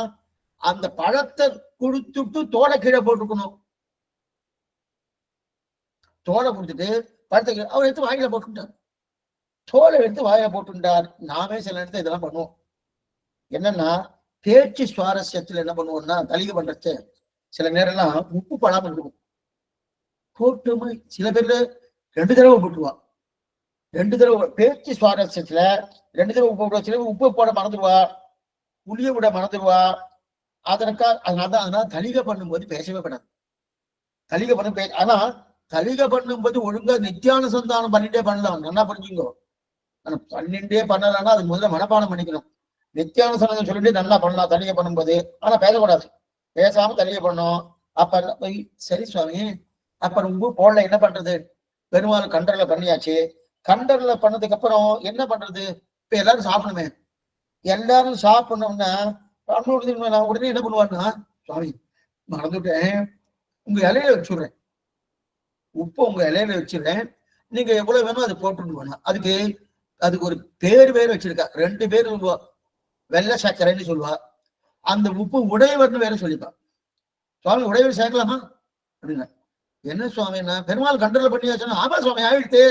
[SPEAKER 1] அந்த பழத்தை கொடுத்துட்டு தோலை கீழே போட்டுக்கணும். தோலை கொடுத்துட்டு பழத்தை அவர் எடுத்து வாயில போட்டுட்டார். தோலை எடுத்து வாயில போட்டுட்டார். நாமே சில நேரத்தை இதெல்லாம் பண்ணுவோம். என்னன்னா பேச்சு சுவாரஸ்யத்துல என்ன பண்ணுவோம்னா, தலிகை பண்றது சில நேரம்லாம் உப்பு படாம இருக்கும். போட்டுமா சில பேர்ல 2 தடவை போட்டுருவா. 2 தடவை பேச்சு சுவாரஸ்யத்துல 2 தடவை உப்பு போடுவா. சில உப்பு போட மறந்துடுவா, புளிய விட மறந்துடுவா. அதனால தலிகை பண்ணும்போது பேசவே படாது. தலிகை பண்ண ஆனா தலிகை பண்ணும்போது ஒழுங்கா நித்தியானுசந்தானம் பண்ணிட்டே பண்ணலாம். நல்லா புரிஞ்சுங்கோ. பண்ணிட்டே பண்ணலாம்னா அது முதல்ல மனப்பாடம் பண்ணிக்கணும். நித்தியானுசந்தானம் சொல்லிட்டு நல்லா பண்ணலாம் தலிகை பண்ணும்போது. ஆனா பேசக்கூடாது, பேசாம தலிகை பண்ணணும். அப்ப சரி சுவாமி, அப்புறம் உப்பு போடல என்ன பண்றது, பெருமாள் கண்டர்ல பண்ணியாச்சு. கண்டர்ல பண்ணதுக்கு அப்புறம் என்ன பண்றது, இப்ப எல்லாரும் சாப்பிடணுமே. எல்லாரும் சாப்பிடணும்னா நான் உடனே என்ன பண்ணுவாருன்னா, சுவாமி மறந்துட்டேன், உங்க இலையில வச்சுடுறேன், உப்பு உங்க இலையில வச்சிடுறேன், நீங்க எவ்வளவு வேணும் அதை போட்டுட்டு வேணும். அதுக்கு ஒரு பேர் வச்சிருக்கா. 2 பேர் சொல்லுவா, வெள்ளை சக்கரைன்னு சொல்லுவா. அந்த உப்பு உடையவர்னு வேற சொல்லிப்பா. சுவாமி உடையவர் சேர்க்கலாமா அப்படின்னா, என்ன சுவாமின்னா பெருமாள் கண்டர்ல பண்ணியாச்சுன்னா, ஆமா சுவாமி ஆயிடுத்து,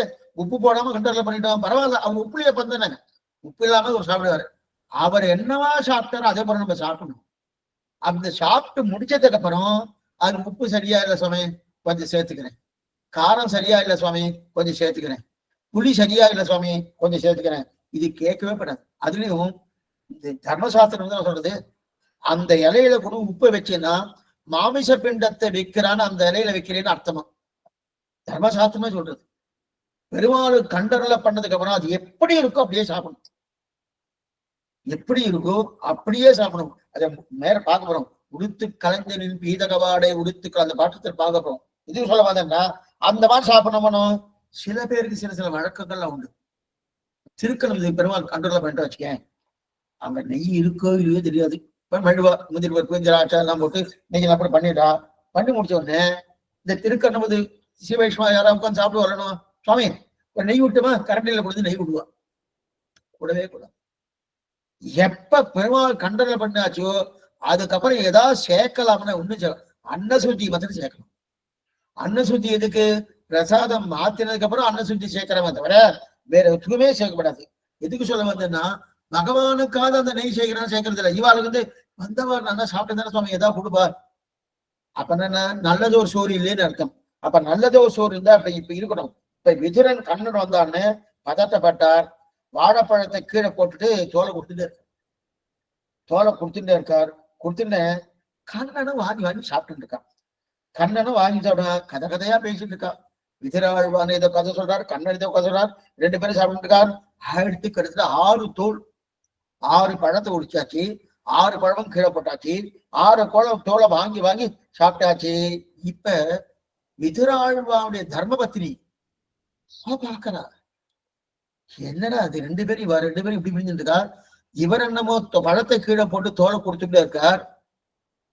[SPEAKER 1] உப்பு போடாம கண்டர்ல பண்ணிட்டோம், பரவாயில்ல. அவங்க உப்புலயே பந்தானே, உப்பு இல்லாம ஒரு சாப்பிடுவாரு. அவர் என்னவா சாப்பிட்டாரோ அதே போல நம்ம சாப்பிடணும். அந்த சாப்பிட்டு முடிச்சதுக்கு அப்புறம் அது உப்பு சரியா இல்லை சுவாமி கொஞ்சம் சேர்த்துக்கிறேன், காரம் சரியா இல்லை சுவாமி கொஞ்சம் சேர்த்துக்கிறேன், புளி சரியா இல்லை சுவாமி கொஞ்சம் சேர்த்துக்கிறேன். இது கேட்கவே படாது. அதுலயும் இந்த தர்மசாஸ்திரம் தான் சொல்றது, அந்த இலையில கூட உப்பை வச்சேன்னா மாமிச பிண்டத்தை வைக்கிறான்னு அந்த இலையில வைக்கிறேன்னு அர்த்தமா. தர்மசாஸ்திரமே சொல்றது. பெருமாள் கண்டர்ல பண்ணதுக்கு அப்புறம் அது எப்படி இருக்கோ அப்படியே சாப்பிடணும், எப்படி இருக்கோ அப்படியே சாப்பிடணும். அதை மேல பார்க்க போறோம். உடுத்து கலைஞனின் பீதகவாடை உடுத்து அந்த பாட்டத்தில் பார்க்க போறோம். இது சொல்ல வந்தேன்னா அந்த மாதிரி சாப்பிடணும். சில பேருக்கு சில வழக்கங்கள்லாம் உண்டு. திருக்கணம் பெருமாள் கண்டர்ல பண்ணிட்டு வச்சுக்கேன், அங்க நெய் இருக்கோ இல்லையோ தெரியாது. மெழுவா முந்திரி பருப்பு திராட்சை எல்லாம் போட்டு நெய் எல்லாம் கூட பண்ணிட்டா. பண்ணி முடிச்ச உடனே இந்த திருக்கண்ணபதி சிவவைஷ்ணவா யாராவது உட்காந்து சாப்பிட்டு வரணும், சுவாமி நெய் விட்டுமா கரண்டில கொடுத்து நெய் விடுவா. கூடவே கூட எப்ப பெருமாள் கண்டனை பண்ணாச்சோ அதுக்கப்புறம் ஏதாவது சேர்க்கலாம்னா ஒண்ணு அன்னசுத்தி வந்து சேர்க்கணும். அன்னசுத்தி எதுக்கு, பிரசாதம் மாத்தினதுக்கு அப்புறம் அன்னசுத்தி சேர்க்கிறவ தவிர வேற எதுக்குமே சேர்க்கப்படாது. எதுக்கு சொல்ல வந்தேன்னா, பகவானுக்காக அந்த நெய் சேர்க்கறது இல்லை. இவாளுக்கு வந்து வந்தவர் நல்லா சாப்பிட்டு தானே சுவாமி ஏதாவது கொடுப்பார். அப்ப என்ன, நல்லது ஒரு சோறு இல்லைன்னு அர்த்தம். அப்ப நல்லது ஒரு சோறு இருந்தா இப்ப இருக்கணும். இப்ப விதுரன் கண்ணன் வந்தான்னு பதட்டப்பட்டார். வாழைப்பழத்தை கீழே போட்டுட்டு தோலை கொடுத்துட்டே கொடுத்துட்டு கண்ணனும் வாங்கி சாப்பிட்டு இருக்கான். கண்ணனும் வாங்கி சாப்பிட கதையா பேசிட்டு இருக்கா. விதிராழ்வான் ஏதோ கதை சொல்றாரு, கண்ணன் ஏதோ கதை சொல்றாரு. 2 பேரும் சாப்பிட்டு இருக்காரு. ஆயிரத்து கிட்டத்தட்ட 6 தோல், 6 பழத்தை உடிச்சாச்சு, 6 பழமும் கீழே போட்டாச்சு, 6 தோலை வாங்கி சாப்பிட்டாச்சு. இப்ப விதிராழ்வானுடைய தர்மபத்தினி பாக்குறா, என்னடா அது 2 பேரும் இப்படி விழுந்துட்டு இருக்கா. இவர் என்னமோ பழத்தை கீழே போட்டு தோலை கொடுத்துட்டே இருக்கார்.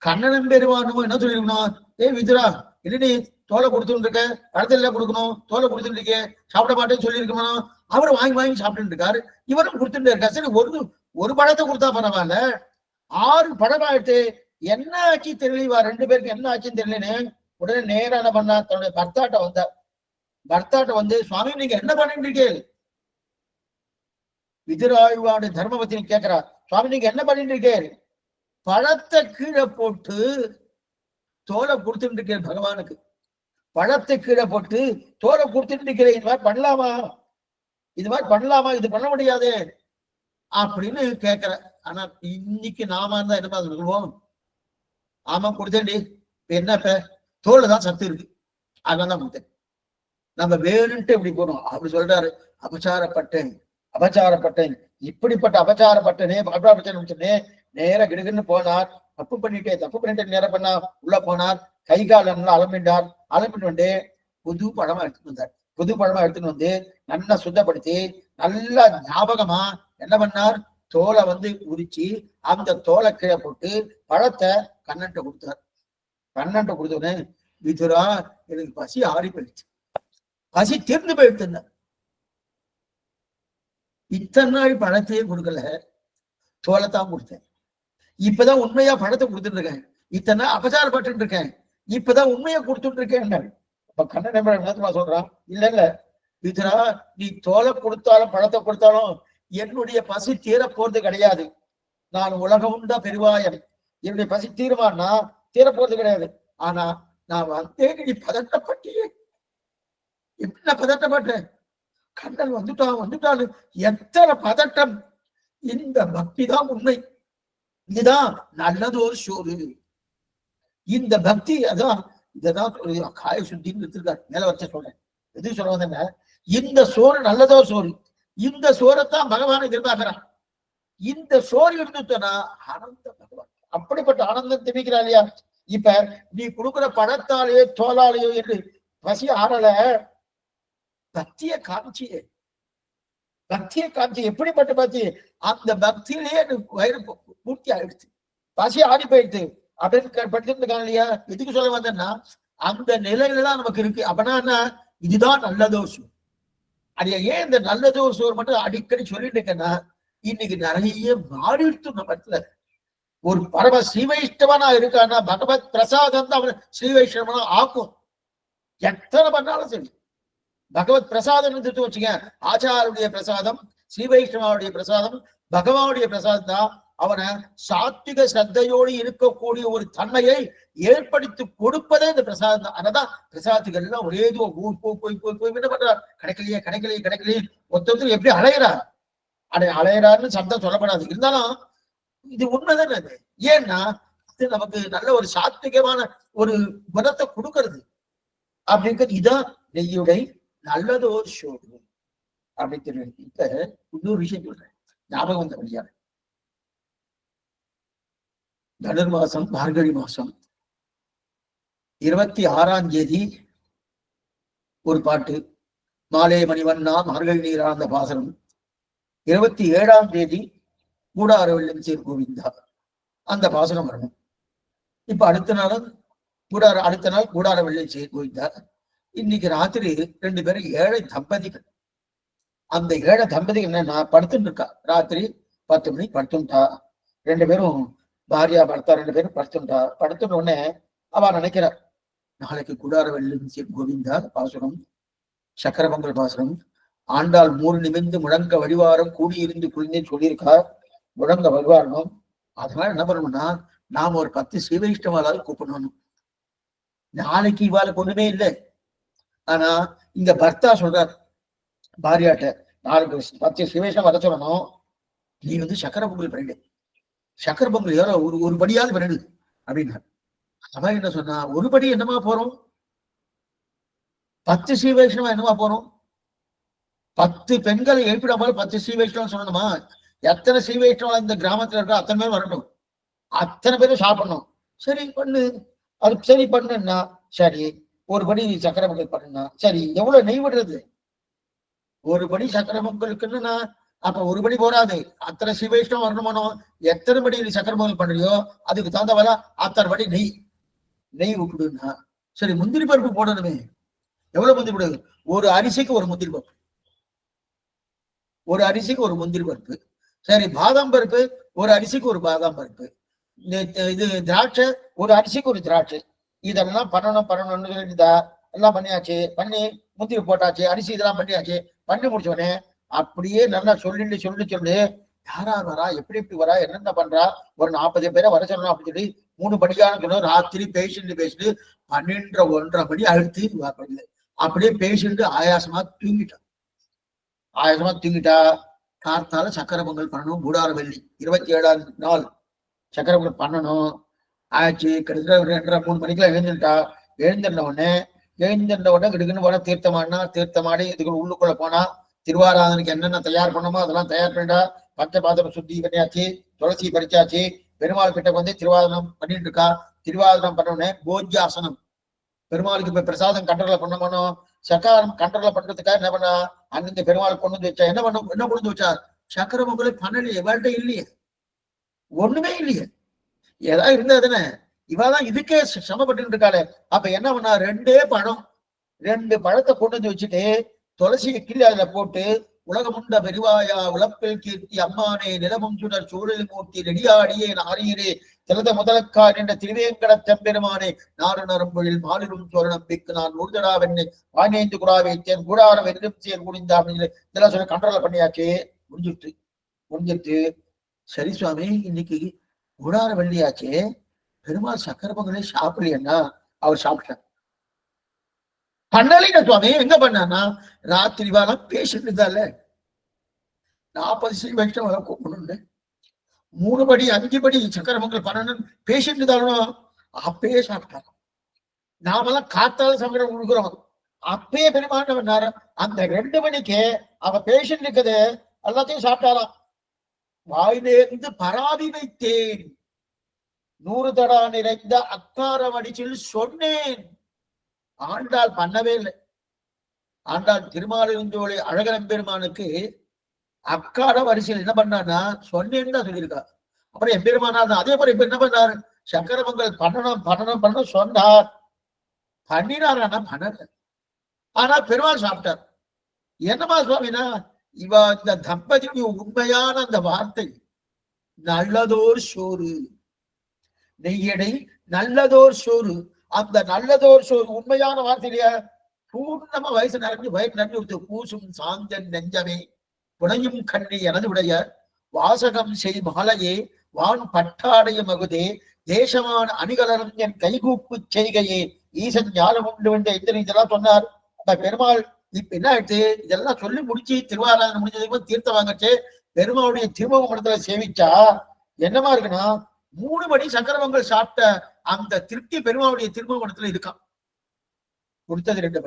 [SPEAKER 1] கண்ணனும் பெருமானுமோ என்ன சொல்லிருக்கணும், விதுரா இல்லை நீ தோலை கொடுத்துட்டு இருக்க, பழத்தில் கொடுக்கணும், தோலை கொடுத்துட்டு இருக்க, சாப்பிட மாட்டேன்னு சொல்லியிருக்கணும். அவரும் வாங்கி வாங்கி சாப்பிட்டு இருக்காரு, இவரும் கொடுத்துட்டு இருக்கா. சரி, ஒரு பழத்தை கொடுத்தா பரவாயில்ல, 6 பழம் ஆயிட்டு என்ன ஆச்சு தெரியலவா, 2 பேருக்கு என்ன ஆச்சுன்னு தெரியலன்னு உடனே நேரா என்ன பண்ணா, தன்னுடைய பர்த்தாட்ட வந்தார். பர்த்தாட்ட வந்து, சுவாமி நீங்க என்ன பண்ணிட்டு இருக்கீங்க? விதுராழ்வாடு தர்மபத்தினி கேட்கிறா, சுவாமி நீங்க என்ன பண்ணிட்டு இருக்கீங்க? பழத்தை கீழே போட்டு தோலை கொடுத்துட்டு இருக்கிறேன் பகவானுக்கு. பழத்தை கீழே போட்டு தோலை கொடுத்துட்டு இருக்கிறேன். இது மாதிரி பண்ணலாமா? இது மாதிரி பண்ணலாமா? இது பண்ண முடியாது அப்படின்னு கேட்கிற. ஆனா இன்னைக்கு நாம இருந்தா என்ன சொல்லுவோம்? ஆமா கொடுத்தேன்டி, என்ன தோல்ல தான் சத்து இருக்கு, அதான் கொடுத்தேன், நம்ம வேணுன்ட்டு இப்படி போனோம். அப்படி சொல்றாரு. அபச்சாரப்பட்டேன், அபச்சாரப்பட்டேன், இப்படிப்பட்ட அபச்சாரப்பட்டனே, அபச்சாரப்பட்டனே. நேர கிடுகுன்னு போனார். தப்பு பண்ணிட்டேன் நேரம் பண்ணா உள்ள போனார். கை காலம்லாம் அலம்பிண்டார். அலம்பிட்டு வந்து புது பழமா எடுத்துட்டு வந்தார். புது பழமா எடுத்துட்டு வந்து நல்லா சுத்தப்படுத்தி நல்லா ஞாபகமா என்ன பண்ணார், தோலை வந்து உரிச்சு அந்த தோலை கீழே போட்டு பழத்தை கண்ணன்ட்ட கொடுத்தார். கண்ணன்ட்ட கொடுத்தோடனே, விதுரா எனக்கு பசி ஆறி போயிடுச்சு, பசி தீர்ந்து போயிட்டு. இத்தனை நாள் பழத்தையே கொடுக்கல, தோலைத்தான் கொடுத்தேன். இப்பதான் உண்மையா பழத்தை கொடுத்துட்டு இருக்கேன். இத்தனை அபச்சாரப்பட்டு இருக்கேன், இப்பதான் உண்மையா கொடுத்துட்டு இருக்கேன். அப்ப கண்ணன் என்ன சொல்றான், இல்ல விதுரா, நீ தோலை கொடுத்தாலும் பழத்தை கொடுத்தாலும் என்னுடைய பசி தீர போறது கிடையாது. நான் உலகம் உண்டா பெருவாயன், என்னுடைய பசி தீருமானா தீர போறது கிடையாது. ஆனா நான் வந்தேன், நீ பதட்டப்பட்டியே. என்ன பதட்டப்பட்டேன்? கண்ணன் வந்துட்டான் எத்தனை பதட்டம். இந்த பக்தி தான் உண்மை, இதுதான் நல்லதோர் சோறு. இந்த பக்தி அதான் இததான் காய சுத்தின்னு எடுத்திருக்காரு. மேல வச்ச சொல்றேன், எது சொல்ல வந்தேன்னா, இந்த சோறு நல்லதோ சோறு. இந்த சோறைத்தான் பகவானை எதிர்பார்க்கிறான். இந்த சோறு இருந்துட்டோன்னா ஆனந்த பகவான் அப்படிப்பட்ட ஆனந்தம் திமிக்கிறா இல்லையா? இப்ப நீ கொடுக்குற பழத்தாலேயோ தோலாலேயோ என்று பசி ஆறல, பக்திய காமிச்சியே, பக்தியை காமிச்சு. எப்படிப்பட்ட பக்தி? அந்த பக்தியிலேயே வயிறு பூர்த்தி ஆயிடுச்சு, பசி ஆடி போயிடுச்சு அப்படின்னு படிச்சிருக்காங்க இல்லையா? எதுக்கு சொல்ல வந்தேன்னா, அந்த நிலையில தான் நமக்கு இருக்கு. அப்படின்னா என்ன, இதுதான் நல்லதோ சோறு. அது ஏன் இந்த நல்லதோ சோறு மட்டும் அடிக்கடி சொல்லிட்டு இருக்கேன்னா, இன்னைக்கு நிறைய மாறிடுத்து நம்ம இடத்துல. ஒரு பரம ஸ்ரீவைஷ்ணவனா இருக்கான்னா பகவத் பிரசாதம் தான் அவன் ஸ்ரீவைஷ்ணவனா ஆக்கும். எத்தனை பண்ணாலும் சரி, பகவத் பிரசாதம் எடுத்து வச்சுங்க. ஆச்சாருடைய பிரசாதம், ஸ்ரீவைஷ்ணவாவுடைய பிரசாதம், பகவானுடைய பிரசாதம் தான் அவனை சாத்விக ஸ்ரத்தையோடு இருக்கக்கூடிய ஒரு தன்மையை ஏற்படுத்தி கொடுப்பதே இந்த பிரசாதம் தான். அதனாதான் பிரசாதத்துக்கு எல்லாம் ஒரே போய் என்ன பண்றார், கிடைக்கலையே ஒருத்தர் எப்படி அலையிறார். அலையிறாருன்னு சப்தம் சொல்லப்படாது, இருந்தாலும் இது உண்மைதானே. அது ஏன்னா இது நமக்கு நல்ல ஒரு சாத்விகமான ஒரு குணத்தை கொடுக்கறது அப்படிங்கிறது. இதான் நெய்யுடை நல்லதோர் சோறு அப்படின்னு தெரியும். இப்ப இன்னொரு விஷயம் சொல்றேன், ஞாபகம் வந்த வழியாக. தனுர் மாசம், மார்கழி மாசம் 26ஆம் தேதி ஒரு பாட்டு, மாலே மணிவண்ணா மார்கழி நீராந்த பாசனம். 27ஆம் தேதி கூடார வெள்ளம் சேர் கோவிந்தா, அந்த பாசனம் வரணும். இப்ப அடுத்த நாள் கூடார வெள்ளம் சேர் கோவிந்தா. இன்னைக்கு ராத்திரி 2 பேரும் ஏழை தம்பதிகள். அந்த ஏழை தம்பதிகள் என்னன்னா படுத்துட்டு இருக்கா. ராத்திரி 10 மணிக்கு படுத்துட்டா. 2 பேரும் பாரியா பர்த்தா 2 பேரும் படுத்துட்டா. படுத்துட்ட உடனே அவ நினைக்கிறார், நாளைக்கு கூடார வெள்ளம் சேர் கோவிந்தா பாசனம், சக்கர பொங்கல் பாசனம். ஆண்டாள் 3 நிமிர்ந்து முழங்க வழிவாரம் கூடியிருந்து குளிர்ந்தேன்னு சொல்லியிருக்கா. முழங்க வழிவாரணும். அதனால என்ன பண்ணணும்னா, நாம ஒரு 10 ஸ்ரீவைஷ்ணவாலாவது கூப்பிடணும். நாளைக்கு இவாளுக்கு ஒண்ணுமே இல்லை. ஆனா இங்க பர்த்தா சொல்றார் பாரியாட்ட, நாளைக்கு 10 ஸ்ரீவைஷ்ணவ வர சொல்லணும், நீ சக்கர பொங்கல் பண்ணிடு, சக்கர பொங்கல் யாரோ ஒரு படியாவது பண்ணிடு அப்படின்னா. அவன் என்ன சொன்னா, ஒரு படி என்னமா போறோம், 10 ஸ்ரீவைஷ்ணவா என்னமா போறோம்? 10 பெண்களை எழுப்பிட போல 10 ஸ்ரீவைஷ்ணவம் சொல்லணுமா? எத்தனை ஸ்ரீவைஷ்ணவா இந்த கிராமத்துல இருக்கா அத்தனை பேர் வரணும், அத்தனை பேரும் சாப்பிடணும். சரி பண்ணு, அது சரி பண்ணுன்னா சரி. ஒரு படி சக்கர பொங்கல் பண்ணுனா சரி. எவ்வளவு நெய் விடுறது? ஒரு படி சக்கர பொங்கலுக்குன்னா அப்ப ஒரு படி போராது, அத்தனை ஸ்ரீவைஷ்ணவம் வரணுமானோ. எத்தனை படி சக்கர பொங்கல் பண்றியோ அதுக்கு தகுந்த வேலை அத்தனை படி நெய் விட்டுடுன்னா சரி, முந்திரி பருப்பு போடணுமே. எவ்வளவு முந்திரி போடுது? ஒரு அரிசிக்கு ஒரு முந்திரி பருப்பு, ஒரு அரிசிக்கு ஒரு முந்திரி பருப்பு. சரி, பாதாம் பருப்பு ஒரு அரிசிக்கு ஒரு பாதாம் பருப்பு. இது திராட்சை ஒரு அரிசிக்கு ஒரு திராட்சை. இதெல்லாம் பண்ணணும்னு சொல்லிட்டுதா எல்லாம் பண்ணியாச்சு. பண்ணி முந்திரி போட்டாச்சு, அரிசி இதெல்லாம் பண்ணியாச்சு. பண்ணி முடிச்சோடனே அப்படியே நல்லா சொல்லி யாரா வரா, எப்படி வரா, என்னென்ன பண்றா, ஒரு 40 பேரை வர சொல்லணும் அப்படின்னு சொல்லி 3 மணிக்கான சொன்னோம். ராத்திரி பேசிட்டு 12 1:30 மணி அழுத்தி பண்ணுது. அப்படியே பேசிட்டு ஆயாசமா தூங்கிட்டா. கார்த்தால சக்கரை பொங்கல் பண்ணணும். கூடார வெள்ளி 27ஆம் நாள் சக்கரை பொங்கல் பண்ணணும். ஆச்சு. கிட்டத்தட்ட 2:30 3 மணிக்கெல்லாம் எழுந்திருந்த உடனே கிடுக்குன்னு போனா தீர்த்தமாடி இதுக்கு உள்ளுக்குள்ள போனா திருவாராதனைக்கு என்னென்ன தயார் பண்ணணுமோ அதெல்லாம் தயார் பண்ணிட்டா. பச்சை பாத்திரம் சுத்தி பண்ணியாச்சு, துளசி பறிச்சாச்சு. பெருமாள் கிட்ட வந்து திருவாதனம் பண்ணிட்டு இருக்கா. திருவாதனம் பண்ண போஜ்யாசனம். பெருமாளுக்கு இப்ப பிரசாதம் கண்டர்ல பண்ணணும். சக்காரம் கண்டர்ல பண்றதுக்காக என்ன பண்ணா, அங்கிருந்து பெருமாள் கொண்டு வந்து வச்சா. என்ன கொண்டு வந்து வச்சா? சக்கர பொங்கலை பண்ணலையே, வாழ்க்கை இல்லையே, ஒண்ணுமே இல்லையே. ஏதாவது இருந்தா தானே. இவாதான் இதுக்கே சிரமப்பட்டு இருக்காளே. அப்ப என்ன பண்ணா, 2 பழத்தை கொண்டு வந்து வச்சுட்டு துளசியை கிள்ளி அதுல போட்டு, உலகமுண்ட பெருவாயா உழப்பில் கீர்த்தி அம்மானே நிலமும் சுடர் சூழல் மூர்த்தி நெடியாடியே நாரியரே திறந்த முதலக்கார் என்ற திருவேங்கட செம்பெருமானே நாறு நரம்பொழில் மாலிரும் சோழனம் பிக்கு நான் ஊர்தடா வெண்ணை வாய்நேந்து குடாவை தேன் கூடாரம் வெறும் சேர் குடிந்தா அப்படின்னு இதெல்லாம் சொல்லி கண்ட்ரோல் பண்ணியாச்சு. முடிஞ்சிட்டு சரி சுவாமி, இன்னைக்கு கூடார வெள்ளியாச்சே, பெருமாள் சக்கர பொங்கலை சாப்பிடலையா? அவர் சாப்பிட்டார். பண்ணலைங்க சுவாமி. எங்க பண்ணானா, ராத்திரி வாரம் பேசிட்டு இருந்தால 40 ஸ்ரீ வைஷ்ணவ கூப்பிடணும்னு 3 படி 5 படி சக்கர பொங்கல் பண்ணணும்னு பேசிட்டு இருந்தாலும் அப்பயே சாப்பிட்டாங்க. நாமெல்லாம் காத்தால சங்கடம் கொடுக்குறோம். அப்பயே பெருமாள் பண்ணாரு. அந்த 2 மணிக்கு அவ பேசிட்டு இருக்குது எல்லாத்தையும் சாப்பிட்டாராம். வாயிலிருந்து பராதி வைத்தேன் 100 தடா நிறைந்த அக்கார வடிச்சில் சொன்னேன். ஆண்டாள் பண்ணவே இல்லை. ஆண்டாள் திருமாலிருந்தோழி அழகரம்பெருமானுக்கு அக்கார வரிசையில் என்ன பண்ணான்னா சொன்னேன்னு தான் சொல்லியிருக்கா. அப்புறம் எம்பெருமானா அதே மாதிரி இப்ப என்ன பண்ணாரு, சக்கர பொங்கல் பண்ணணும் சொன்னார். பண்ணினார், ஆனா பண்ணல. ஆனா பெருமாள் சாப்பிட்டார். என்னமா சுவாமினா, இந்த தம்பதிக்கு உண்மையான அந்த வார்த்தை நல்லதோர் சோறு நெய்யடை, நல்லதோர் சோறு. அந்த நல்லதோர் சோறு உண்மையான வார்த்தையிலேயே பூர்ணமா வயசு நிறைஞ்சு வயிறு நிறைஞ்சு பூசும் சாந்தன் நெஞ்சமே புனையும் கண்ணி எனது உடைய வாசகம் செய் மாலையே வான் பட்டாடைய மகுதே தேசமான அணிகலரும் என் கைகூப்பு செய்கையே ஈசன் ஞானம் உண்டு என்ற இதெல்லாம் சொன்னார். அப்ப பெருமாள் இப்ப என்ன ஆயிடுச்சு, இதெல்லாம் சொல்லி முடிச்சு திருவாராதனை முடிஞ்சதுக்கு தீர்த்தம் வாங்கச்சு பெருமாளுடைய திருமுக மடத்துல சேவிச்சா என்னமா இருக்குன்னா, 3 மணி சக்கர பொங்கல் சாப்பிட்ட அந்த திருப்தி பெருமாளுடைய திருமுக மடத்துல இருக்கான். கொடுத்தது 2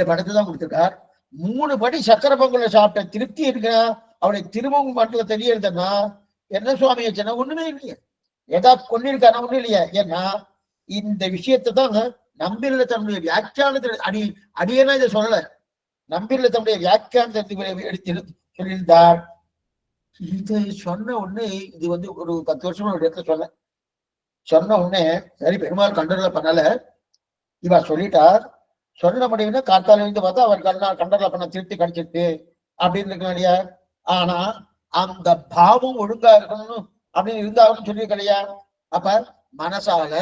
[SPEAKER 1] படத்தை தான் கொடுத்திருக்கார். 3 படி சக்கர பொங்கலை சாப்பிட்ட திருப்தி இருக்கா அவனுடைய திருமுக மண்டல தெரியறதுன்னா என்ன சுவாமி ஆச்சுன்னா ஒண்ணுமே இல்லையே. ஏதாவது கொண்டிருக்கானா ஒண்ணும் இல்லையா. ஏன்னா இந்த விஷயத்தை தான் நம்பில தன்னுடைய வியாக்கியானத்தில் அடியேனா இதை சொல்லல, நம்பில தன்னுடைய வியாக்கியானத்தை எடுத்து சொல்லியிருந்தார். இது சொன்ன உடனே இது ஒரு 10 வருஷமா ஒரு இடத்துல சொன்ன உடனே சரி பெருமாள் கண்டர்ல பண்ணல, இவா சொல்லிட்டார். சொல்ல முடியும்னா காத்தால இருந்து பார்த்தா அவர் கண்டர்ல பண்ண திருப்தி கிடைச்சிருக்கு அப்படின்னு இருக்கலாம் இல்லையா. ஆனா அந்த பாவம் ஒழுங்கா இருக்கணும் அப்படின்னு இருந்தாலும் சொல்லி கிடையா. அப்ப மனசால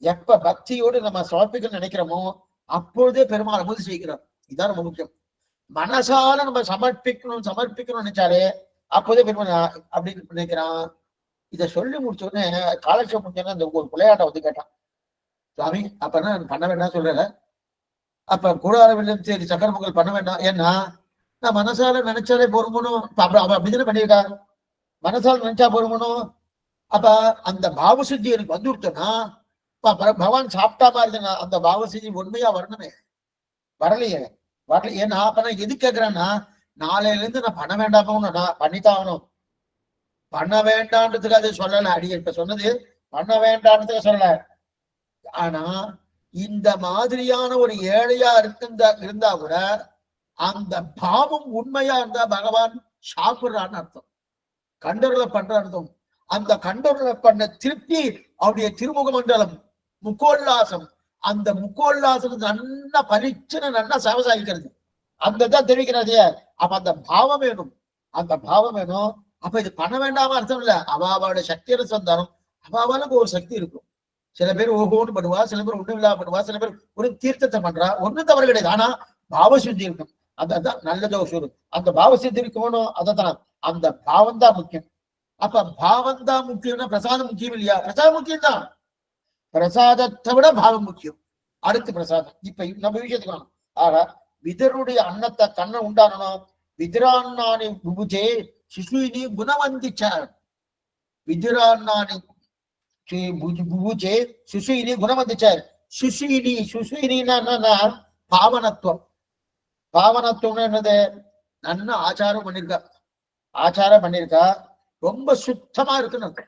[SPEAKER 1] எப்ப பக்தியோடு நம்ம சமர்ப்பிக்க நினைக்கிறோமோ அப்பொழுதே பெருமாள் அமுது செய்கிறோம். இதுதான் ரொம்ப முக்கியம். மனசால நம்ம சமர்ப்பிக்கணும்னு நினைச்சாலே அப்போதே பெருமாள் அப்படின்னு நினைக்கிறான். இதை சொல்லி முடிச்ச உடனே காலட்சேபம் முடிஞ்சோன்னா அந்த ஒரு விளையாட்டை கேட்டான். சுவாமி அப்பனா பண்ண வேண்டாம் சொல்றேன். அப்ப கூடாரவில்லை சரி சக்கர பொங்கல் பண்ண வேண்டாம். ஏன்னா நான் மனசால நினைச்சாலே பொறுமணும். அப்படிதானே பண்ணியிருக்கா. மனசால நினைச்சா பொறுமணும். அப்ப அந்த பாவசுத்தி எனக்கு வந்துவிட்டோன்னா பகவான் சாப்பிட்டா மாதிரி அந்த பாவசுத்தி உண்மையா வரணுமே. வரலையே. ஏன்னா அப்ப நான் எது கேட்கிறேன்னா, நாளையில இருந்து நான் பண்ண வேண்டாமோ நான் பண்ணித்தான் ஆகணும். பண்ண வேண்டான்றதுக்கு அது சொல்லல. அடி இப்ப சொன்னது பண்ண வேண்டான்றதுக்கு சொல்லல. ஆனா இந்த மாதிரியான ஒரு ஏழையா இருந்தா கூட அந்த பாவம் உண்மையா இருந்தா பகவான் சாப்பிடுறான்னு அர்த்தம். கண்டர்ல பண்ற அர்த்தம். அந்த கண்டர்ல பண்ண திருப்தி அவருடைய திருமுக மண்டலம் முக்கோல்லாசம் அந்த முக்கோல்லாசனம் நல்லா பரிச்சுன்னு நல்லா சவசாயிக்கிறது அந்த தான் தெரிவிக்கிறது. அப்ப அந்த பாவம் வேணும், அந்த பாவம் வேணும். அப்ப இது பண்ண வேண்டாம அர்த்தம் இல்ல. அவாவோட சக்தியோட சொந்தாரம் அவாவாளுக்கு ஒரு சக்தி இருக்கும். சில பேர் ஓஹோன்னு பண்ணுவா, சில பேர் ஒண்ணும் இல்லாம பண்ணுவா, சில பேர் ஒரு தீர்த்தத்தை பண்றா, ஒண்ணும் தவறு கிடையாது. ஆனா பாவசுத்தி இருக்கும், அதான் நல்ல தோஷம். அந்த பாவசுத்தி இருக்கணும், அதான் அந்த பாவம் தான் முக்கியம். அப்ப பாவம் தான் முக்கியம்னா பிரசாதம் முக்கியம் இல்லையா? பிரசாதம் முக்கியம் தான், பிரசாதத்தை விட பாவம் முக்கியம். அடுத்து பிரசாதம். இப்ப நம்ம விஷயத்துக்கு ஆனா விதருடைய அன்னத்தை கண்ணை உண்டானணும். விதிராண்ணானி புபுஜே சிசுயினி குணவந்திச்சார். விதிராண்ணானி புபுஜே சுசுயினி குணவந்திச்சார். சுசுயினின்னா பாவனத்துவம். பாவனத்துவம் என்னது? நன்ன ஆச்சாரம் பண்ணிருக்கா, ஆச்சாரம் பண்ணிருக்கா, ரொம்ப சுத்தமா இருக்குன்னு.